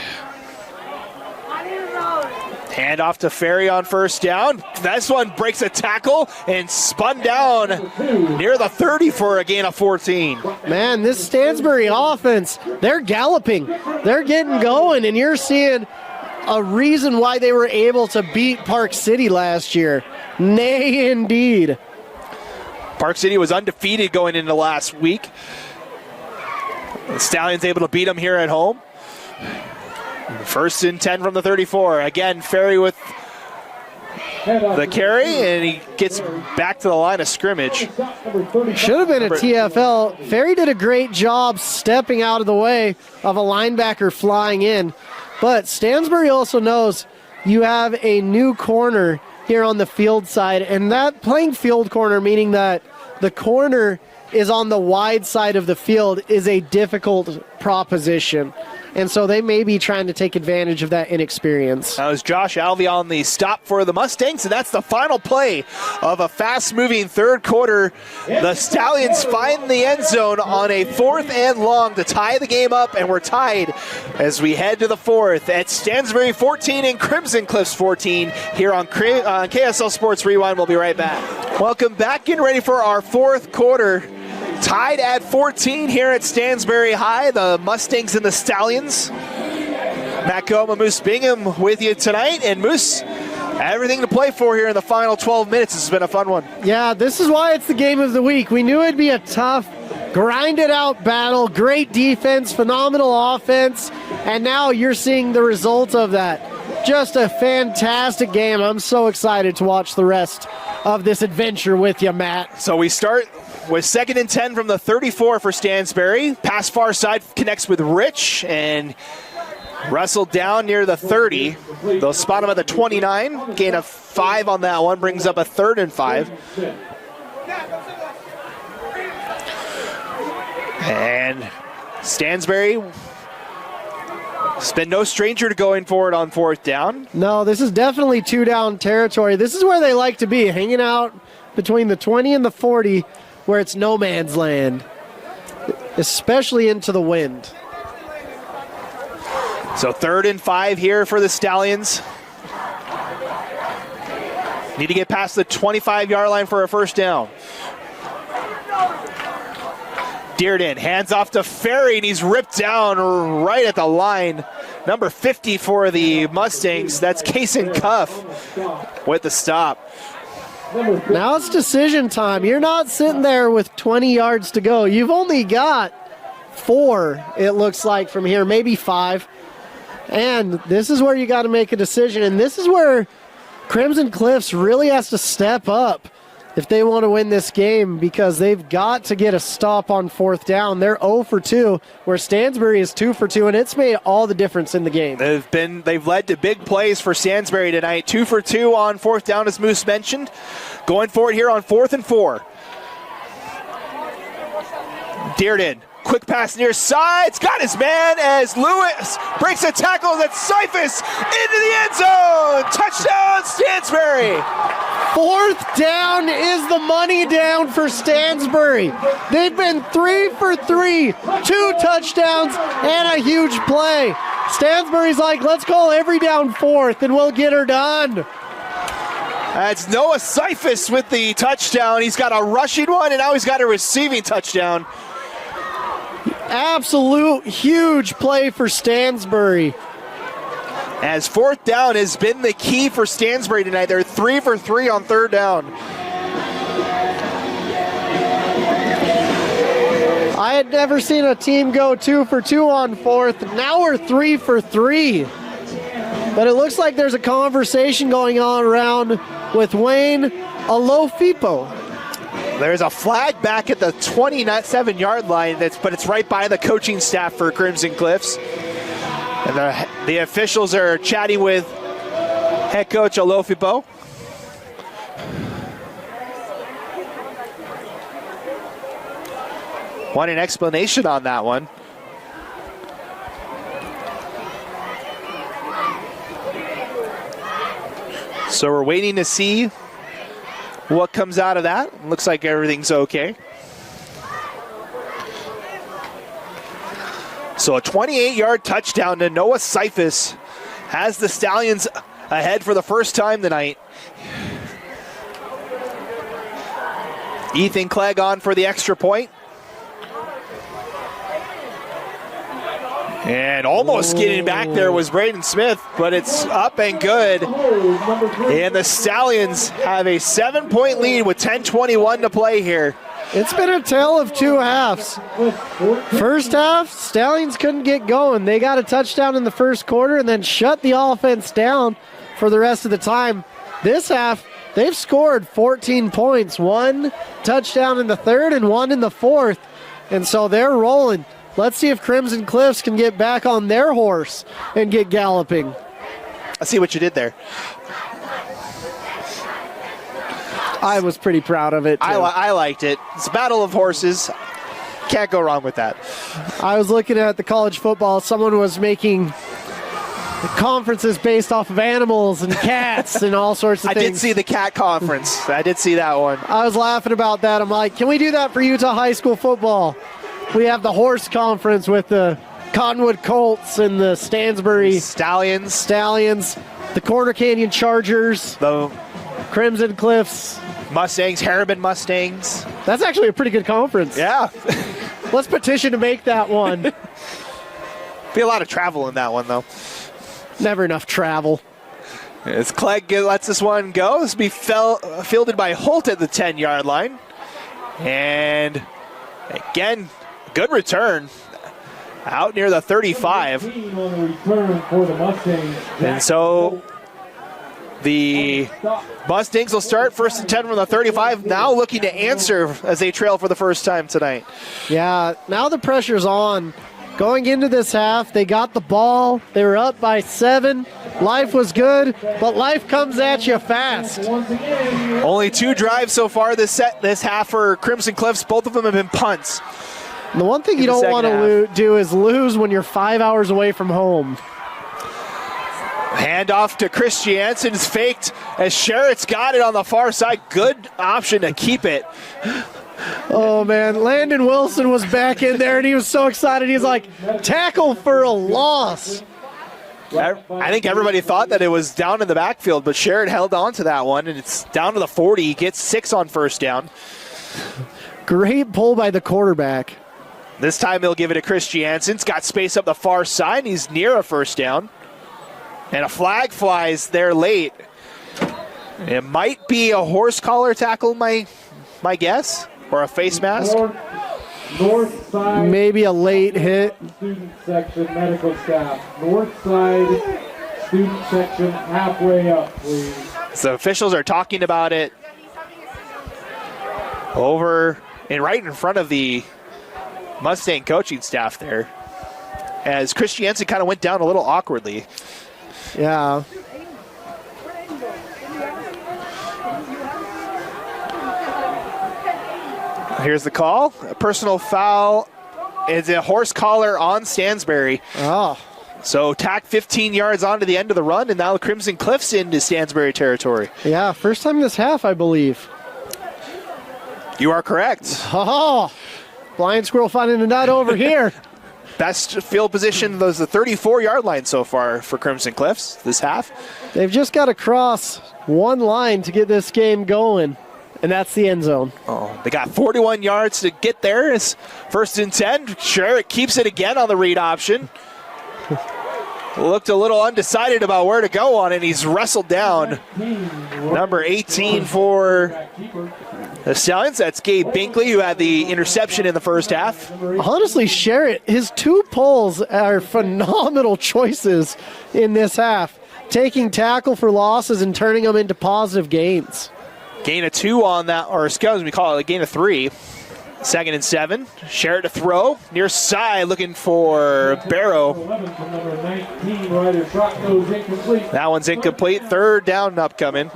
Hand off to Ferry on first down. This one breaks a tackle and spun down near the 30 for a gain of 14. Man, this Stansbury offense, they're galloping. They're getting going, and you're seeing a reason why they were able to beat Park City last year. Nay, indeed. Park City was undefeated going into last week. The Stallions able to beat them here at home. 1st and 10 from the 34. Again, Ferry with the carry, and he gets back to the line of scrimmage. Should have been a TFL. Ferry did a great job stepping out of the way of a linebacker flying in. But Stansbury also knows you have a new corner here on the field side, and that playing field corner, meaning that the corner is on the wide side of the field, is a difficult proposition. And so they may be trying to take advantage of that inexperience. That was Josh Alvey on the stop for the Mustangs, and that's the final play of a fast-moving third quarter. The Stallions find the end zone on a 4th and long to tie the game up, and we're tied as we head to the 4th at Stansbury 14 and Crimson Cliffs 14 here on KSL Sports Rewind. We'll be right back. Welcome back. Getting ready for our 4th quarter. Tied at 14 here at Stansbury High, the Mustangs and the Stallions. Matt Coma, Moose Bingham with you tonight. And Moose, everything to play for here in the final 12 minutes. This has been a fun one. Yeah, this is why it's the game of the week. We knew it'd be a tough, grinded-out battle. Great defense, phenomenal offense. And now you're seeing the result of that. Just a fantastic game. I'm so excited to watch the rest of this adventure with you, Matt. So we start with 2nd and 10 from the 34 for Stansbury. Pass far side connects with Rich and wrestled down near the 30. They'll spot him at the 29. Gain of 5 on that one. Brings up a 3rd and 5. And Stansbury has been no stranger to going for it on 4th down. No, this is definitely 2-down territory. This is where they like to be, hanging out between the 20 and the 40, where it's no man's land, especially into the wind. So 3rd and 5 here for the Stallions. Need to get past the 25-yard line for a first down. Dearden hands off to Ferry, and he's ripped down right at the line. Number 50 for the Mustangs, that's Kason Cuff with the stop. Now it's decision time. You're not sitting there with 20 yards to go. You've only got 4, it looks like, from here, maybe 5. And this is where you got to make a decision. And this is where Crimson Cliffs really has to step up if they want to win this game, because they've got to get a stop on 4th down. They're 0 for 2, where Stansbury is 2 for 2, and it's made all the difference in the game. They've led to big plays for Stansbury tonight. 2 for 2 on 4th down, as Moose mentioned. Going for it here on 4th and 4. Dearden, quick pass near sides, got his man as Lewis breaks a tackle that Cyphus into the end zone. Touchdown, Stansbury. 4th down is the money down for Stansbury. They've been 3 for 3, 2 touchdowns and a huge play. Stansbury's like, let's call every down 4th and we'll get her done. That's Noah Cyphus with the touchdown. He's got a rushing one, and now he's got a receiving touchdown. absolute huge play for Stansbury. As fourth down has been the key for Stansbury tonight. They're 3 for 3 on third down. I had never seen a team go 2 for 2 on fourth. Now we're 3 for 3. But it looks like there's a conversation going on around with Wayne Alofipo. There's a flag back at the 27-yard line, but it's right by the coaching staff for Crimson Cliffs. And the officials are chatting with head coach Alofipo. Want an explanation on that one? So we're waiting to see what comes out of that. Looks like everything's okay. So a 28-yard touchdown to Noah Seifus has the Stallions ahead for the first time tonight. Ethan Clegg on for the extra point. And almost getting back there was Braden Smith, but it's up and good. And the Stallions have a 7-point lead with 10:21 to play here. It's been a tale of two halves. First half, Stallions couldn't get going. They got a touchdown in the first quarter and then shut the offense down for the rest of the time. This half, they've scored 14 points, 1 touchdown in the third and 1 in the fourth. And so they're rolling. Let's see if Crimson Cliffs can get back on their horse and get galloping. I see what you did there. I was pretty proud of it, too. I liked it. It's a battle of horses. Can't go wrong with that. I was looking at the college football. Someone was making conferences based off of animals and cats and all sorts of things. I did see the cat conference. I did see that one. I was laughing about that. I'm like, can we do that for Utah high school football? We have the horse conference with the Cottonwood Colts and the Stansbury Stallions, the Corner Canyon Chargers, the Crimson Cliffs Mustangs, Harriman Mustangs. That's actually a pretty good conference. Yeah. Let's petition to make that one. Be a lot of travel in that one, though. Never enough travel. As Clegg lets this one go, this will be fielded by Holt at the 10-yard line. And again, good return out near the 35. And so the Mustangs will start first and 10 from the 35, now looking to answer as they trail for the first time tonight. Yeah, now the pressure's on. Going into this half, they got the ball. They were up by 7. Life was good, but life comes at you fast. Only 2 drives so far this half for Crimson Cliffs. Both of them have been punts. And the one thing you don't want to do is lose when you're 5 hours away from home. Handoff to Chris Jansen's faked as Sherritt's got it on the far side. Good option to keep it. Oh, man. Landon Wilson was back in there, and he was so excited. He's like, tackle for a loss. I think everybody thought that it was down in the backfield, but Sherritt held on to that one, and it's down to the 40. He gets 6 on first down. Great pull by the quarterback. This time he'll give it to Chris Jansen. It's got space up the far side, and he's near a first down. And a flag flies there late. It might be a horse collar tackle, my guess, or a face mask. North side. Maybe a late hit. Student section, medical staff. North side, student section, halfway up, please. So officials are talking about it over and right in front of the Mustang coaching staff there, as Chris Jansen kind of went down a little awkwardly. Yeah. Here's the call. A personal foul is a horse collar on Stansbury. Oh. So tack 15 yards onto the end of the run, and now the Crimson Cliffs into Stansbury territory. Yeah, first time this half, I believe. You are correct. Oh, blind squirrel finding a nut over here. Best field position was the 34-yard line so far for Crimson Cliffs this half. They've just got to cross one line to get this game going. And that's the end zone. Oh, they got 41 yards to get there. It's 1st and 10. Sherritt keeps it again on the read option. Looked a little undecided about where to go on it. He's wrestled down. Number 18 for the Stallions. That's Gabe Binkley, who had the interception in the first half. Honestly, Sherritt, his 2 pulls are phenomenal choices in this half. Taking tackle for losses and turning them into positive gains. Gain of 2 on that, or excuse me, call it a gain of 3. 2nd and 7. Sherritt to throw. Near side looking for Barrow. That one's incomplete. 3rd down upcoming.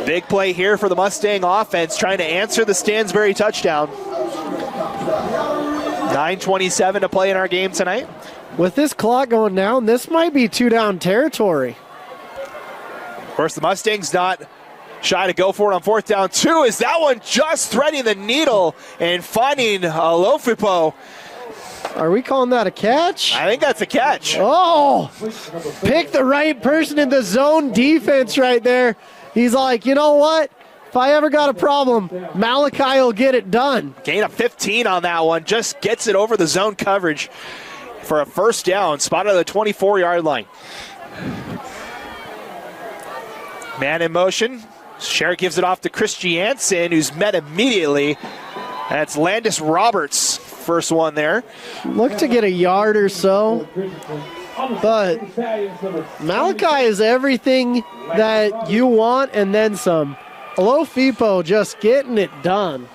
Big play here for the Mustang offense, trying to answer the Stansbury touchdown. 9:27 to play in our game tonight. With this clock going down, this might be 2-down territory. Of course, the Mustangs not shy to go for it on 4th down. 2 is that one just threading the needle and finding Alofipo. Are we calling that a catch? I think that's a catch. Oh, pick the right person in the zone defense right there. He's like, you know what? If I ever got a problem, Malachi will get it done. Gain of 15 on that one. Just gets it over the zone coverage for a 1st down. Spotted at the 24-yard line. Man in motion. Sherritt gives it off to Christiansen, who's met immediately. That's Landis Roberts, first one there. Look to get a yard or so. But Malachi is everything that you want and then some. Alofipo just getting it done.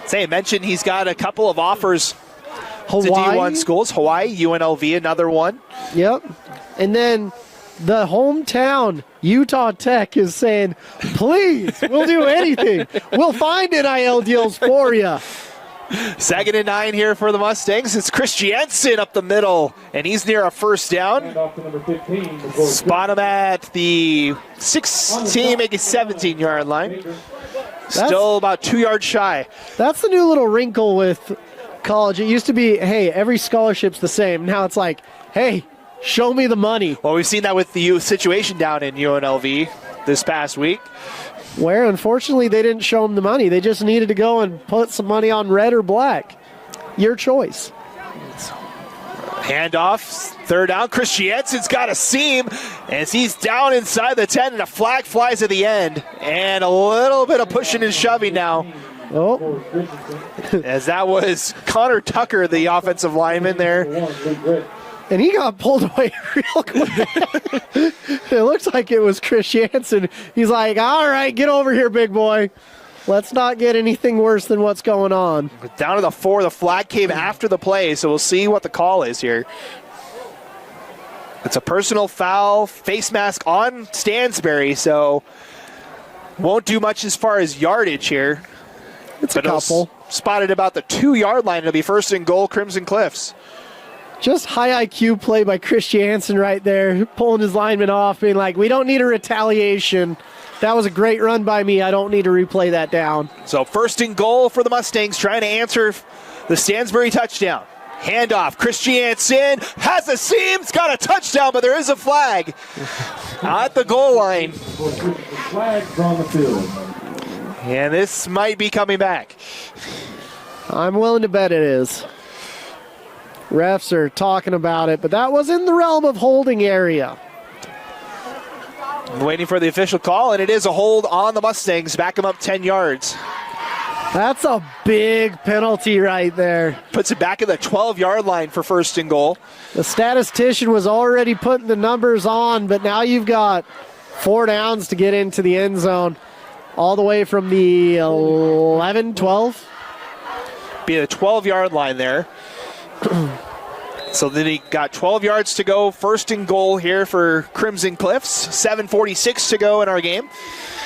Say, mentioned he's got a couple of offers Hawaii. to D1 schools. Hawaii, UNLV, another one. Yep. And then the hometown, Utah Tech, is saying, please, we'll do anything. We'll find NIL deals for you. 2nd and 9 here for the Mustangs. It's Christiansen up the middle, and he's near a 1st down. Spot him at the 16, maybe 17-yard line. Still about 2 yards shy. That's the new little wrinkle with college. It used to be, hey, every scholarship's the same. Now it's like, hey, show me the money. Well, we've seen that with the youth situation down in UNLV this past week. Where, unfortunately, they didn't show them the money. They just needed to go and put some money on red or black. Your choice. Handoff, 3rd down. Christiansen's got a seam as he's down inside the 10, and a flag flies at the end. And a little bit of pushing and shoving now. Oh. As that was Connor Tucker, the offensive lineman there. And he got pulled away real quick. It looks like it was Christiansen. He's like, all right, get over here, big boy. Let's not get anything worse than what's going on. Down to the 4. The flag came after the play, so we'll see what the call is here. It's a personal foul, face mask on Stansbury, so won't do much as far as yardage here. It's a couple. Spotted about the 2-yard line. It'll be 1st and goal, Crimson Cliffs. Just high IQ play by Christiansen right there, pulling his lineman off, being like, we don't need a retaliation. That was a great run by me. I don't need to replay that down. So 1st and goal for the Mustangs, trying to answer the Stansbury touchdown. Handoff. Christiansen has a seam. It's got a touchdown, but there is a flag at the goal line. Flags on the field. And this might be coming back. I'm willing to bet it is. Refs are talking about it, but that was in the realm of holding area. Waiting for the official call, and it is a hold on the Mustangs. Back them up 10 yards. That's a big penalty right there. Puts it back at the 12-yard line for 1st and goal. The statistician was already putting the numbers on, but now you've got 4 downs to get into the end zone. All the way from the 11, 12? Be the 12-yard line there. So then he got 12 yards to go. 1st and goal here for Crimson Cliffs. 7:46 to go in our game.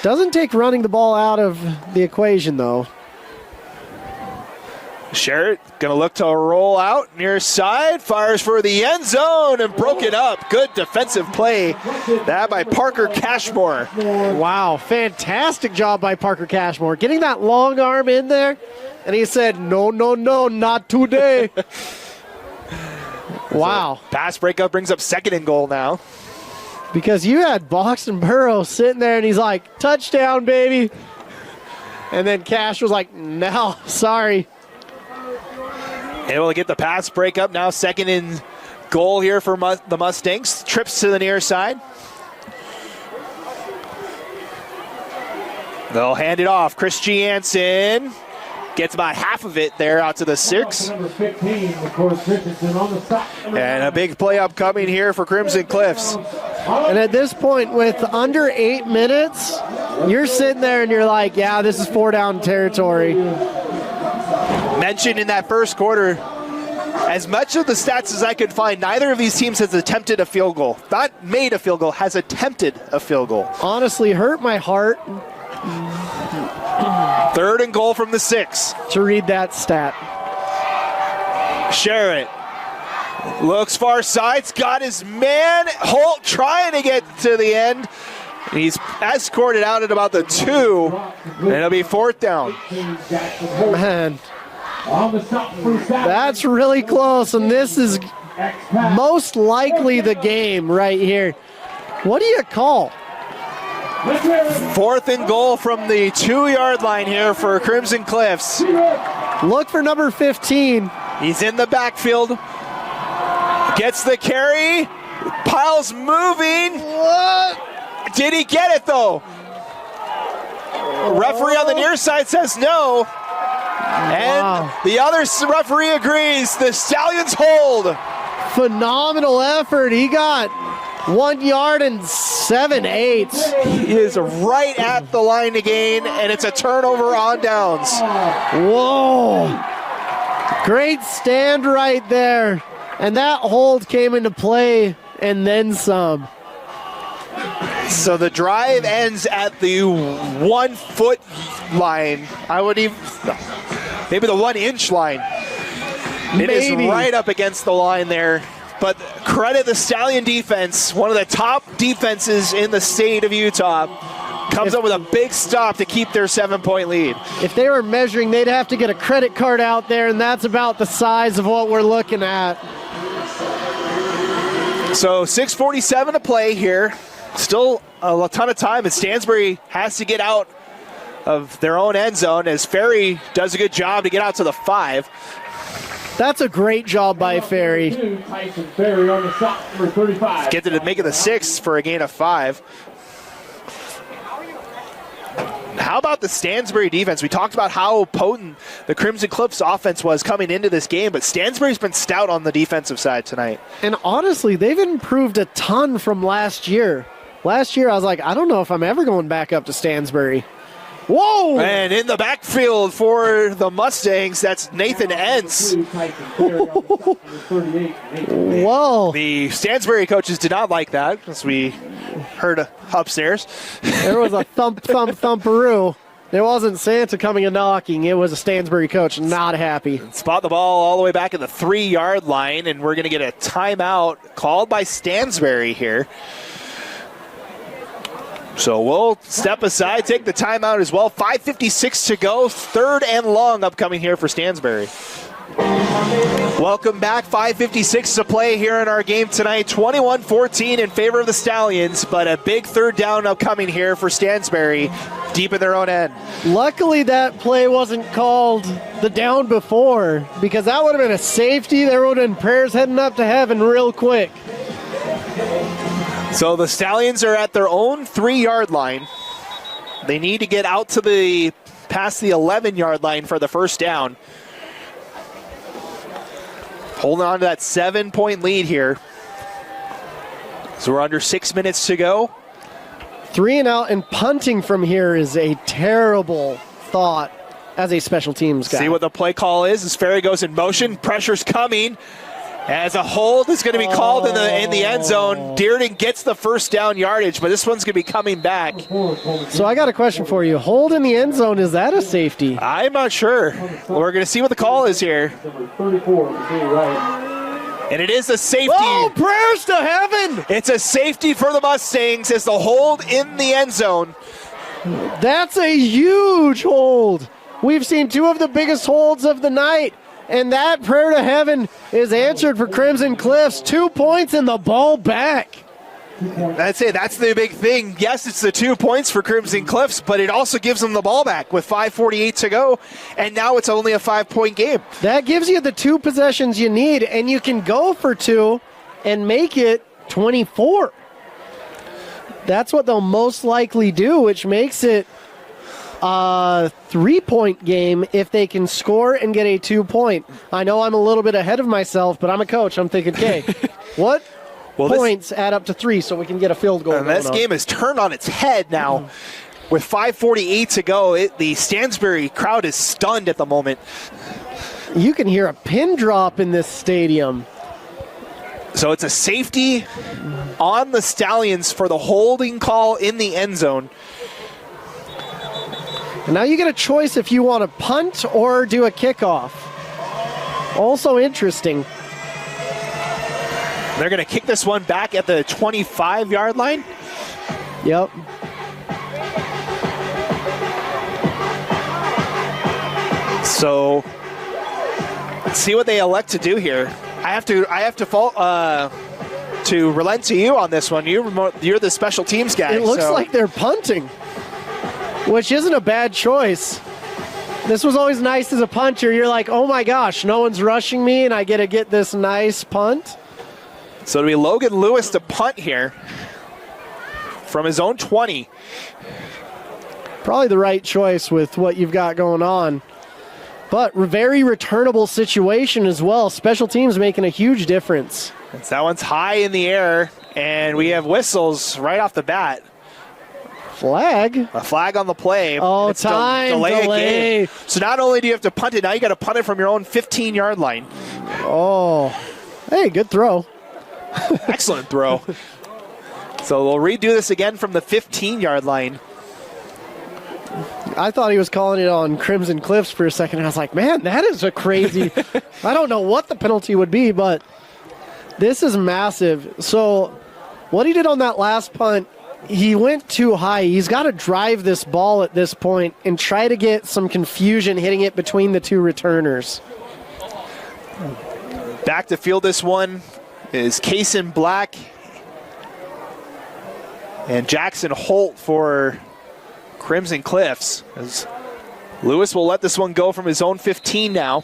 Doesn't take running the ball out of the equation, though. Sherritt going to look to roll out near side. Fires for the end zone and broke it up. Good defensive play. That by Parker Cashmore. Wow, fantastic job by Parker Cashmore. Getting that long arm in there. And he said, no, no, no, not today. Wow. So pass breakup brings up 2nd and goal now. Because you had Boston Burrow sitting there and he's like, touchdown, baby. And then Cash was like, no, sorry. Able to get the pass breakup now. Second and goal here for the Mustangs. Trips to the near side. They'll hand it off. Christiansen gets about half of it there out to the 6. Number 15, McCord Christensen on the stop. And a big play upcoming here for Crimson Cliffs. And at this point, with under 8 minutes, you're sitting there and you're like, yeah, this is 4 down territory. Mentioned in that first quarter, as much of the stats as I could find, neither of these teams has attempted a field goal. Not made a field goal, has attempted a field goal. Honestly, hurt my heart 3rd and goal from the 6. to read that stat. Sherritt looks far side's got his man. Holt trying to get to the end. He's escorted out at about the 2, and it'll be 4th down. Man, On the stop for Stafford. that's really close, and this is most likely the game right here. What do you call? 4th and goal from the 2-yard line here for Crimson Cliffs. Look for number 15. He's in the backfield. Gets the carry. Piles moving. What? Did he get it though? Referee on the near side says no. And the other referee agrees. The Stallions hold. Phenomenal effort. He got 1 yard and 7/8. He is right at the line to gain, and it's a turnover on downs. Whoa. Great stand right there. And that hold came into play and then some. So the drive ends at the 1 foot line. I would even, maybe the 1 inch line. It is right up against the line there. But credit the Stallion defense, one of the top defenses in the state of Utah. Comes up with a big stop to keep their 7-point lead. If they were measuring, they'd have to get a credit card out there, and that's about the size of what we're looking at. So 6:47 to play here. Still a ton of time, and Stansbury has to get out of their own end zone as Ferry does a good job to get out to the 5. That's a great job by Ferry. Tyson Ferry on the stop, number 35. Get to make it the 6 for a gain of 5. How about the Stansbury defense? We talked about how potent the Crimson Cliffs offense was coming into this game, but Stansbury's been stout on the defensive side tonight. And honestly, they've improved a ton from last year. Last year, I was like, I don't know if I'm ever going back up to Stansbury. Whoa! And in the backfield for the Mustangs, that's Nathan Entz. Whoa! The Stansbury coaches did not like that, as we heard upstairs. There was a thump, thump, thumperoo. It wasn't Santa coming and knocking. It was a Stansbury coach not happy. Spot the ball all the way back at the 3-yard line, and we're going to get a timeout called by Stansbury here. So we'll step aside, take the timeout as well. 5:56 to go. 3rd and long upcoming here for Stansbury. Welcome back. 5:56 to play here in our game tonight. 21-14 in favor of the Stallions, but a big 3rd down upcoming here for Stansbury, deep in their own end. Luckily, that play wasn't called the down before, because that would have been a safety. There would have been prayers heading up to heaven real quick. So the Stallions are at their own 3-yard line. They need to get out to past the 11-yard line for the 1st down. Holding on to that 7-point lead here. So we're under 6 minutes to go. 3 and out, and punting from here is a terrible thought as a special teams guy. See what the play call is as Ferry goes in motion. Pressure's coming. As a hold is going to be called in the end zone. Dearden gets the 1st down yardage, but this one's going to be coming back. So I got a question for you. Hold in the end zone, is that a safety? I'm not sure. We're going to see what the call is here. Number 34, right. And it is a safety. Oh, prayers to heaven! It's a safety for the Mustangs as the hold in the end zone. That's a huge hold. We've seen 2 of the biggest holds of the night. And that prayer to heaven is answered for Crimson Cliffs. 2 points and the ball back. That's it. That's the big thing. Yes, it's the 2 points for Crimson Cliffs, but it also gives them the ball back with 5:48 to go, and now it's only a 5-point game. That gives you the 2 possessions you need, and you can go for 2 and make it 24. That's what they'll most likely do, which makes it a 3-point game if they can score and get a 2-point. I know I'm a little bit ahead of myself, but I'm a coach. I'm thinking, okay, what points add up to 3 so we can get a field goal? And this game is turned on its head now. With 5:48 to go, the Stansbury crowd is stunned at the moment. You can hear a pin drop in this stadium. So it's a safety on the Stallions for the holding call in the end zone. And now you get a choice if you want to punt or do a kickoff. Also interesting. They're going to kick this one back at the 25-yard line. Yep. So let's see what they elect to do here. I have to relent to you on this one. You're the special teams guy. It looks like they're punting, which isn't a bad choice. This was always nice as a punter. You're like, oh my gosh, no one's rushing me, and I get to get this nice punt. So it'll be Logan Lewis to punt here from his own 20. Probably the right choice with what you've got going on. But very returnable situation as well. Special teams making a huge difference. That one's high in the air, and we have whistles right off the bat. Flag? A flag on the play. Oh, it's time delay. So not only do you have to punt it, now you got to punt it from your own 15-yard line. Oh, hey, good throw. Excellent throw. So we'll redo this again from the 15-yard line. I thought he was calling it on Crimson Cliffs for a second. And I was like, man, that is a crazy. I don't know what the penalty would be, but this is massive. So what he did on that last punt, he went too high. He's got to drive this ball at this point and try to get some confusion hitting it between the 2 returners. Back to field this one is Kaysen Black and Jackson Holt for Crimson Cliffs. As Lewis will let this one go from his own 15 now.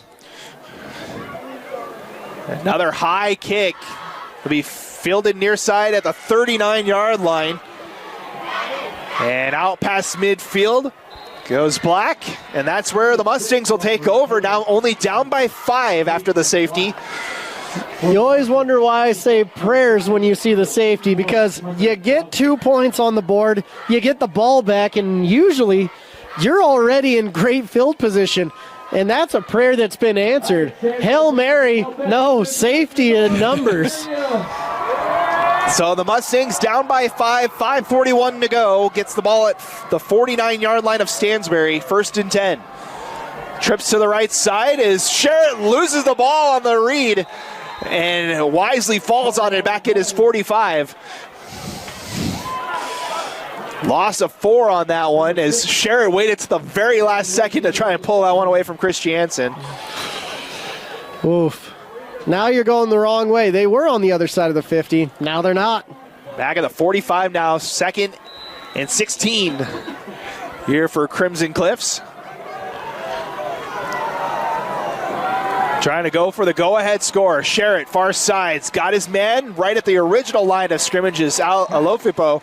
Another high kick will be fielded near side at the 39-yard line. And out past midfield goes Black, and that's where the Mustangs will take over, now only down by 5 after the safety. You always wonder why I say prayers when you see the safety, because you get 2 points on the board, you get the ball back, and usually you're already in great field position. And that's a prayer that's been answered. Hail Mary, no, safety in numbers. So the Mustangs down by 5, 5:41 to go, gets the ball at the 49-yard line of Stansbury, 1st and 10. Trips to the right side as Sherritt loses the ball on the read and wisely falls on it back at his 45. Loss of 4 on that one as Sherritt waited to the very last second to try and pull that one away from Christiansen. Oof. Now you're going the wrong way. They were on the other side of the 50. Now they're not. Back at the 45 now, 2nd and 16 here for Crimson Cliffs. Trying to go for the go-ahead score. Sherritt, far sides, got his man right at the original line of scrimmages. Alofipo.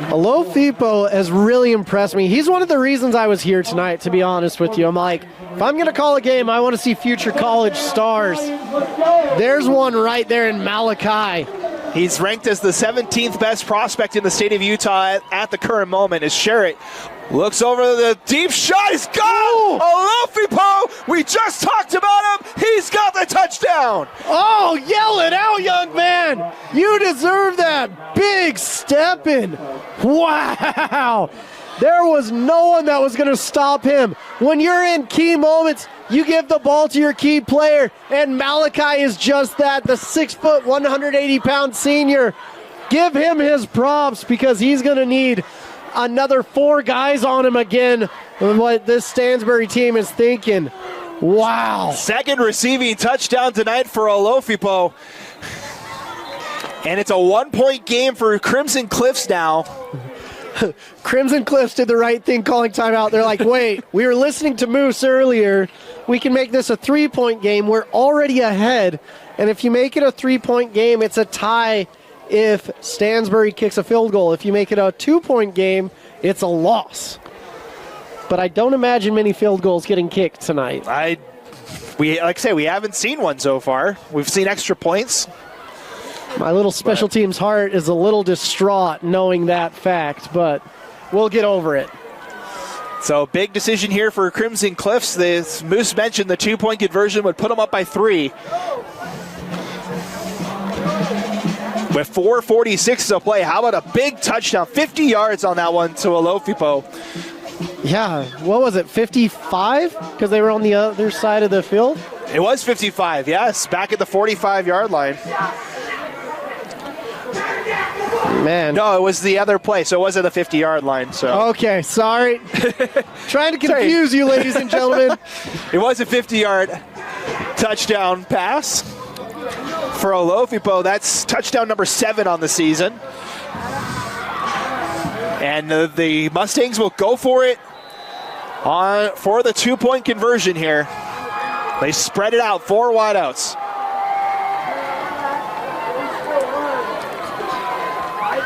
Alofipo has really impressed me. He's one of the reasons I was here tonight, to be honest with you. I'm like, if I'm going to call a game, I want to see future college stars. There's one right there in Malachi. He's ranked as the 17th best prospect in the state of Utah at the current moment as Sherritt looks over the deep shot. He's got Alofipo. We just talked about him. He's got the touchdown. Oh, yell it out, young man. You deserve that. Big step in. Wow. There was no one that was going to stop him. When you're in key moments, you give the ball to your key player, and Malachi is just that, the 6 foot, 180-pound senior. Give him his props because he's going to need another 4 guys on him again, what this Stansbury team is thinking. Wow. 2nd receiving touchdown tonight for Alofipo. And it's a 1-point game for Crimson Cliffs now. Crimson Cliffs did the right thing calling timeout. They're like, wait, we were listening to Moose earlier. We can make this a 3-point game. We're already ahead. And if you make it a 3-point game, it's a tie if Stansbury kicks a field goal. If you make it a 2-point game, it's a loss. But I don't imagine many field goals getting kicked tonight. Like I say, we haven't seen one so far. We've seen extra points. My little special teams heart is a little distraught knowing that fact, but we'll get over it. So big decision here for Crimson Cliffs. The Moose mentioned the 2-point conversion would put them up by 3. With 4:46 to play, how about a big touchdown? 50 yards on that one to Alofipo. Yeah, what was it, 55? Because they were on the other side of the field? It was 55, yes, back at the 45-yard line. Man. No, it was the other play, so it wasn't the 50-yard line. So okay, sorry. Trying to confuse you, ladies and gentlemen. It was a 50-yard touchdown pass for Alofipo. That's touchdown number 7 on the season. And the Mustangs will go for it for the 2-point conversion here. They spread it out, 4 wideouts.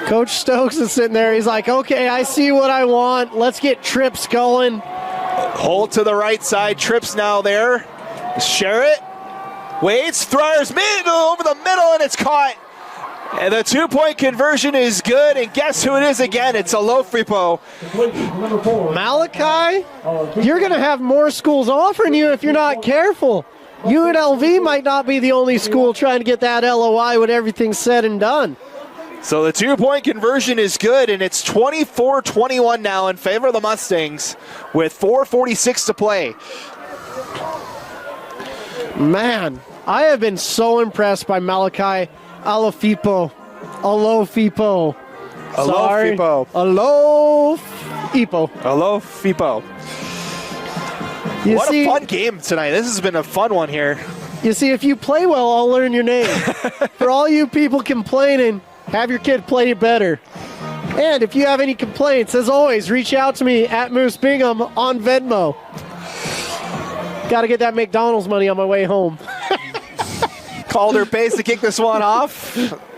Coach Stokes is sitting there. He's like, okay, I see what I want. Let's get trips going. Hold to the right side. Trips now there. Share it. Waits, throws over the middle, and it's caught. And the 2-point conversion is good, and guess who it is again? It's Alofipo. Malachi, you're going to have more schools offering you if you're not careful. UNLV might not be the only school trying to get that LOI when everything's said and done. So the 2-point conversion is good, and it's 24-21 now in favor of the Mustangs with 4:46 to play. Man, I have been so impressed by Malachi Alofipo. Alofipo. Alofipo. Alofipo. Alofipo. What a fun game tonight. This has been a fun one here. You see, if you play well, I'll learn your name. For all you people complaining, have your kid play better. And if you have any complaints, as always, reach out to me at Moose Bingham on Venmo. Got to get that McDonald's money on my way home. Calder pays to kick this one off.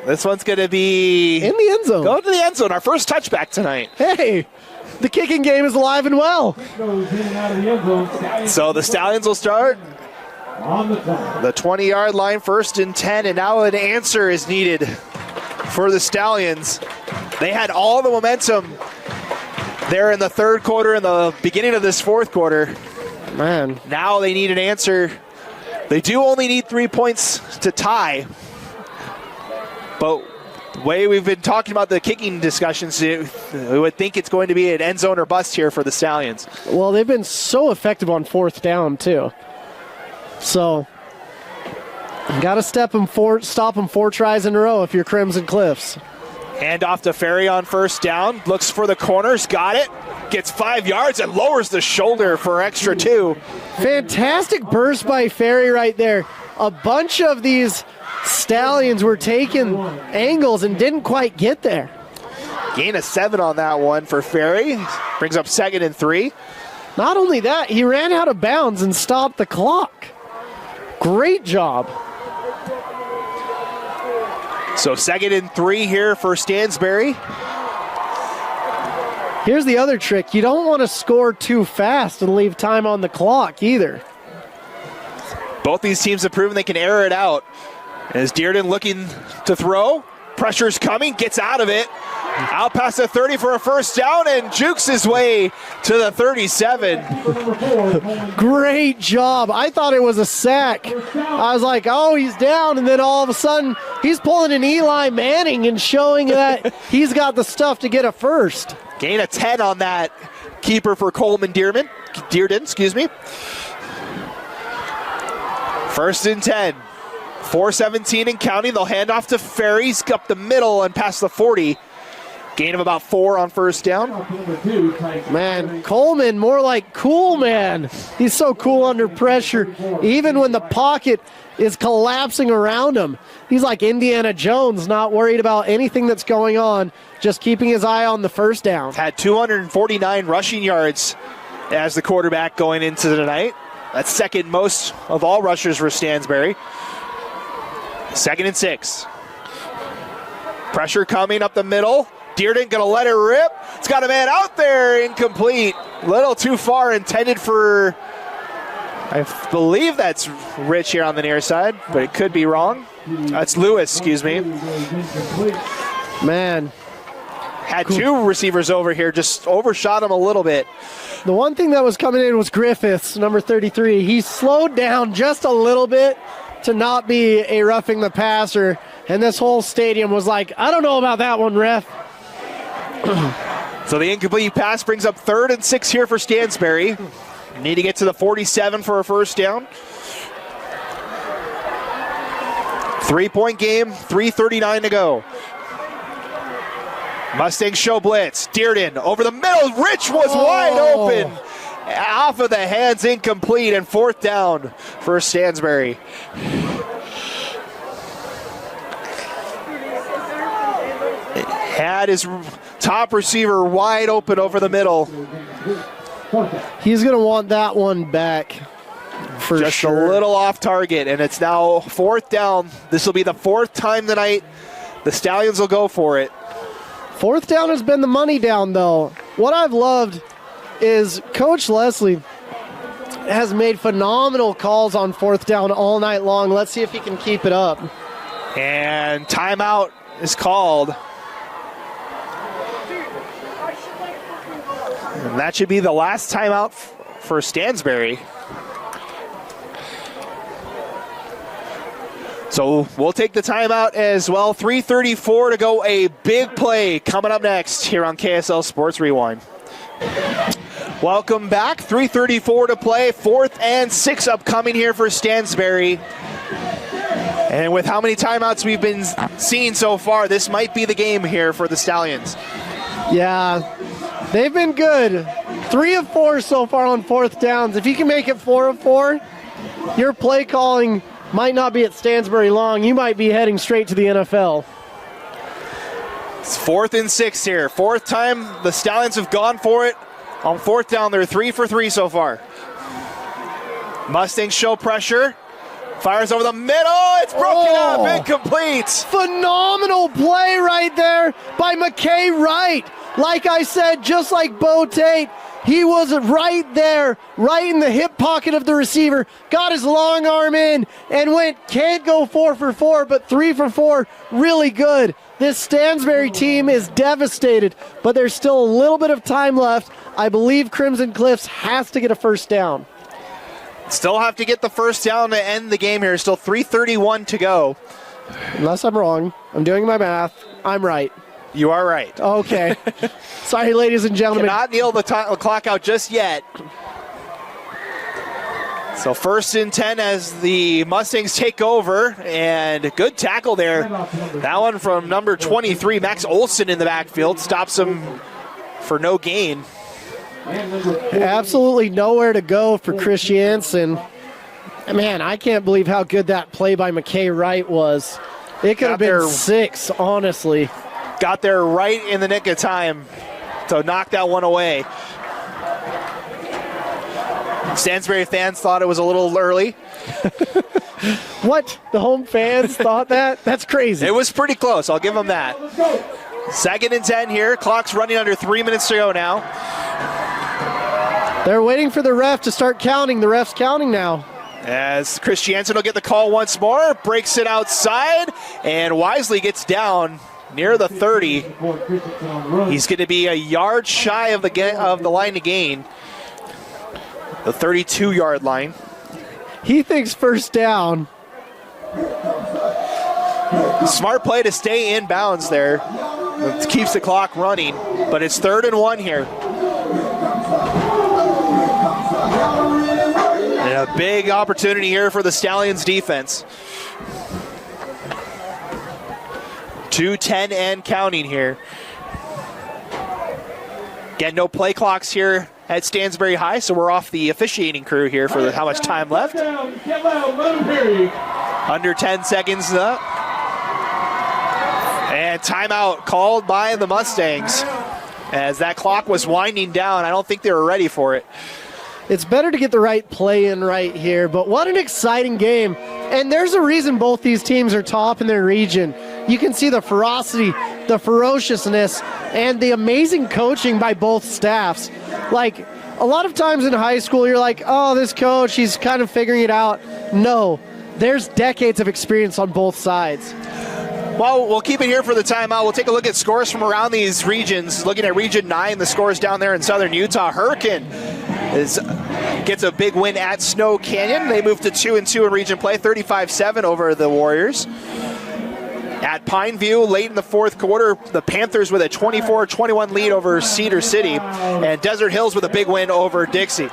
This one's going to be in the end zone. Go to the end zone. Our first touchback tonight. Hey, the kicking game is alive and well. So the Stallions will start on the 20-yard line, 1st and 10, and now an answer is needed for the Stallions. They had all the momentum there in the 3rd quarter and the beginning of this 4th quarter. Man. Now they need an answer. They do only need 3 points to tie. But the way we've been talking about the kicking discussions, we would think it's going to be an end zone or bust here for the Stallions. Well, they've been so effective on 4th down, too. So, got to stop them 4 tries in a row if you're Crimson Cliffs. Hand off to Ferry on 1st down. Looks for the corners. Got it. Gets 5 yards and lowers the shoulder for extra 2. Fantastic burst by Ferry right there. A bunch of these Stallions were taking angles and didn't quite get there. Gain of 7 on that one for Ferry. Brings up 2nd and 3. Not only that, he ran out of bounds and stopped the clock. Great job. So 2nd and 3 here for Stansbury. Here's the other trick. You don't want to score too fast and leave time on the clock either. Both these teams have proven they can air it out. As Dearden looking to throw. Pressure's coming, gets out of it. Out past the 30 for a 1st down and jukes his way to the 37. Great job. I thought it was a sack. I was like, oh, he's down. And then all of a sudden, he's pulling an Eli Manning and showing that he's got the stuff to get a 1st. Gain of 10 on that keeper for Coleman Dearden, 1st and 10. 4:17 and counting. They'll hand off to Ferries up the middle and past the 40. Gain of about 4 on first down. Man, Coleman, more like cool man. He's so cool under pressure, even when the pocket is collapsing around him. He's like Indiana Jones, not worried about anything that's going on, just keeping his eye on the first down. Had 249 rushing yards as the quarterback going into the night. That's second most of all rushers for Stansbury. 2nd and 6. Pressure coming up the middle. Dearden gonna let it rip. It's got a man out there, incomplete. Little too far, intended for, I believe that's Rich here on the near side, but it could be wrong. That's Lewis, excuse me. Man. Had 2 receivers over here, just overshot him a little bit. The one thing that was coming in was Griffiths, number 33. He slowed down just a little bit to not be a roughing the passer, and this whole stadium was like, I don't know about that one, ref. So the incomplete pass brings up 3rd and 6 here for Stansbury. Need to get to the 47 for a first down. 3-point game, 3:39 to go. Mustangs show blitz. Dearden over the middle. Rich was wide open. Off of the hands, incomplete, and 4th down for Stansbury. Had his top receiver wide open over the middle. He's going to want that one back for Just sure. a little off target, and it's now 4th down. This will be the 4th time tonight. The Stallions will go for it. 4th down has been the money down, though. What I've loved is Coach Leslie has made phenomenal calls on 4th down all night long. Let's see if he can keep it up. And timeout is called. And that should be the last timeout for Stansbury. So we'll take the timeout as well. 3:34 to go. A big play coming up next here on KSL Sports Rewind. Welcome back. 3:34 to play. 4th and 6 upcoming here for Stansbury. And with how many timeouts we've been seeing so far, this might be the game here for the Stallions. Yeah, they've been good. 3 of 4 so far on 4th downs. If you can make it 4 of 4, your play calling might not be at Stansbury long. You might be heading straight to the NFL. It's 4th and 6 here. 4th time the Stallions have gone for it. On 4th down, they're 3 for 3 so far. Mustangs show pressure. Fires over the middle. It's broken up. Incomplete. Phenomenal play right there by McKay Wright. Like I said, just like Bo Tate, he was right there, right in the hip pocket of the receiver, got his long arm in, and can't go 4 for 4, but 3 for 4, really good. This Stansbury team is devastated, but there's still a little bit of time left. I believe Crimson Cliffs has to get a first down. Still have to get the first down to end the game here. Still 3:31 to go. Unless I'm wrong. I'm doing my math. I'm right. You are right. Okay. Sorry, ladies and gentlemen. Cannot kneel the clock out just yet. So 1st and 10 as the Mustangs take over, and good tackle there. That one from number 23, Max Olson in the backfield, stops him for no gain. Absolutely nowhere to go for Christiansen. Man, I can't believe how good that play by McKay Wright was. It could have been 6, honestly. Got there right in the nick of time to knock that one away. Stansbury fans thought it was a little early. What? The home fans thought that? That's crazy. It was pretty close. I'll give them that. 2nd and 10 here. Clock's running under 3 minutes to go now. They're waiting for the ref to start counting. The ref's counting now. As Christiansen will get the call once more. Breaks it outside, and wisely gets down near the 30. He's going to be a yard shy of the line to gain. The 32-yard line. He thinks first down. Smart play to stay in bounds there. It keeps the clock running, but it's 3rd and 1 here. And a big opportunity here for the Stallions defense. 2:10 and counting here. Again, no play clocks here at Stansbury High, so we're off the officiating crew here for how much time left. Get loud, let 'em hear you. Under 10 seconds up. And timeout called by the Mustangs. As that clock was winding down, I don't think they were ready for it. It's better to get the right play in right here, but what an exciting game. And there's a reason both these teams are top in their region. You can see the ferocity, the ferociousness, and the amazing coaching by both staffs. Like, a lot of times in high school, you're like, oh, this coach, he's kind of figuring it out. No, there's decades of experience on both sides. Well, we'll keep it here for the timeout. We'll take a look at scores from around these regions. Looking at Region 9, the scores down there in southern Utah. Hurricane gets a big win at Snow Canyon. They move to 2-2 in region play, 35-7 over the Warriors. At Pineview, late in the fourth quarter, the Panthers with a 24-21 lead over Cedar City. And Desert Hills with a big win over Dixie.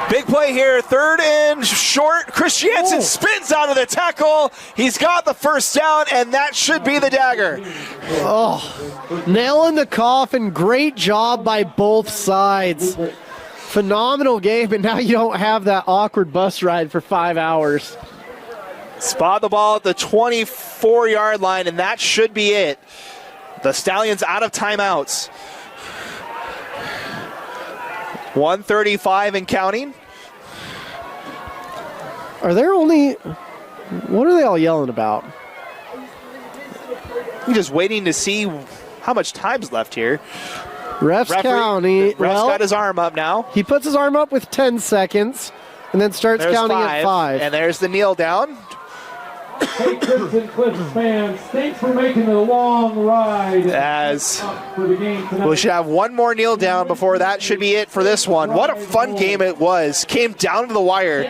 Big play here, 3rd and short. Christiansen spins out of the tackle. He's got the first down, and that should be the dagger. Oh, nail in the coffin. Great job by both sides. Phenomenal game, and now you don't have that awkward bus ride for 5 hours. Spot the ball at the 24-yard line, and that should be it. The Stallions out of timeouts. 1:35 and counting. Are there only... What are they all yelling about? I'm just waiting to see how much time's left here. Ref's counting. Ref's got his arm up now. He puts his arm up with 10 seconds and then starts counting at 5. And there's the kneel down. Hey, Crimson Cliffs fans, thanks for making the long ride. As for the game tonight. we should have one more kneel down before that should be it for this one. What a fun game it was. Came down to the wire.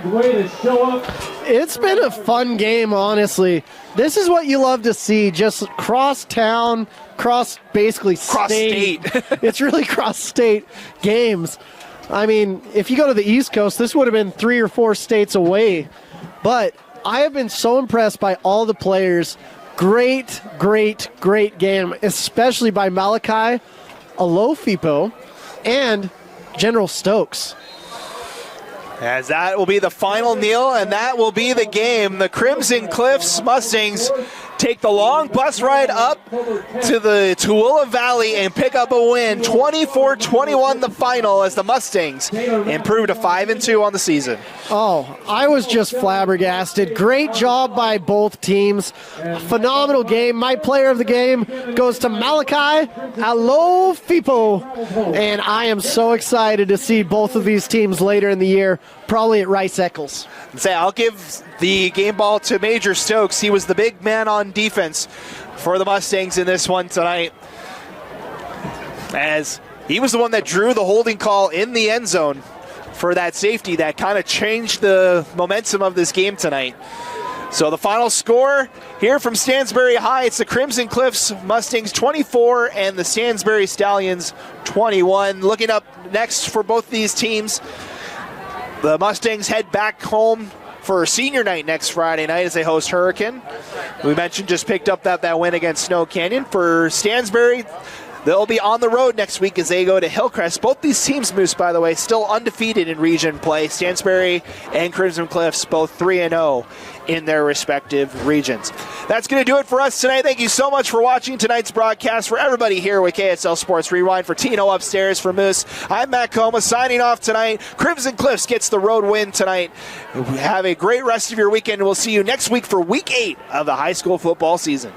Way to show up. It's been a fun game, honestly. This is what you love to see. Just cross town, basically state. It's really cross-state games. I mean, if you go to the East Coast, this would have been 3 or 4 states away. But I have been so impressed by all the players. Great, great, great game, especially by Malachi, Alofipo, and General Stokes. As that will be the final kneel, and that will be the game. The Crimson Cliffs Mustangs take the long bus ride up to the Tooele Valley and pick up a win. 24-21 the final as the Mustangs improve to 5-2 on the season. Oh, I was just flabbergasted. Great job by both teams. Phenomenal game. My player of the game goes to Malachi Alofipo. And I am so excited to see both of these teams later in the year, probably at Rice Eccles. I'll give the game ball to Major Stokes. He was the big man on defense for the Mustangs in this one tonight, as he was the one that drew the holding call in the end zone for that safety that kind of changed the momentum of this game tonight. So the final score here from Stansbury High, it's the Crimson Cliffs Mustangs 24 and the Stansbury Stallions 21. Looking up next for both these teams, the Mustangs head back home for senior night next Friday night as they host Hurricane. We mentioned just picked up that win against Snow Canyon. For Stansbury, they'll be on the road next week as they go to Hillcrest. Both these teams, Moose, by the way, still undefeated in region play. Stansbury and Crimson Cliffs both 3-0 in their respective regions. That's going to do it for us tonight. Thank you so much for watching tonight's broadcast. For everybody here with KSL Sports Rewind, for Tino upstairs, for Moose, I'm Matt Coma signing off tonight. Crimson Cliffs gets the road win tonight. Have a great rest of your weekend. We'll see you next week for Week 8 of the high school football season.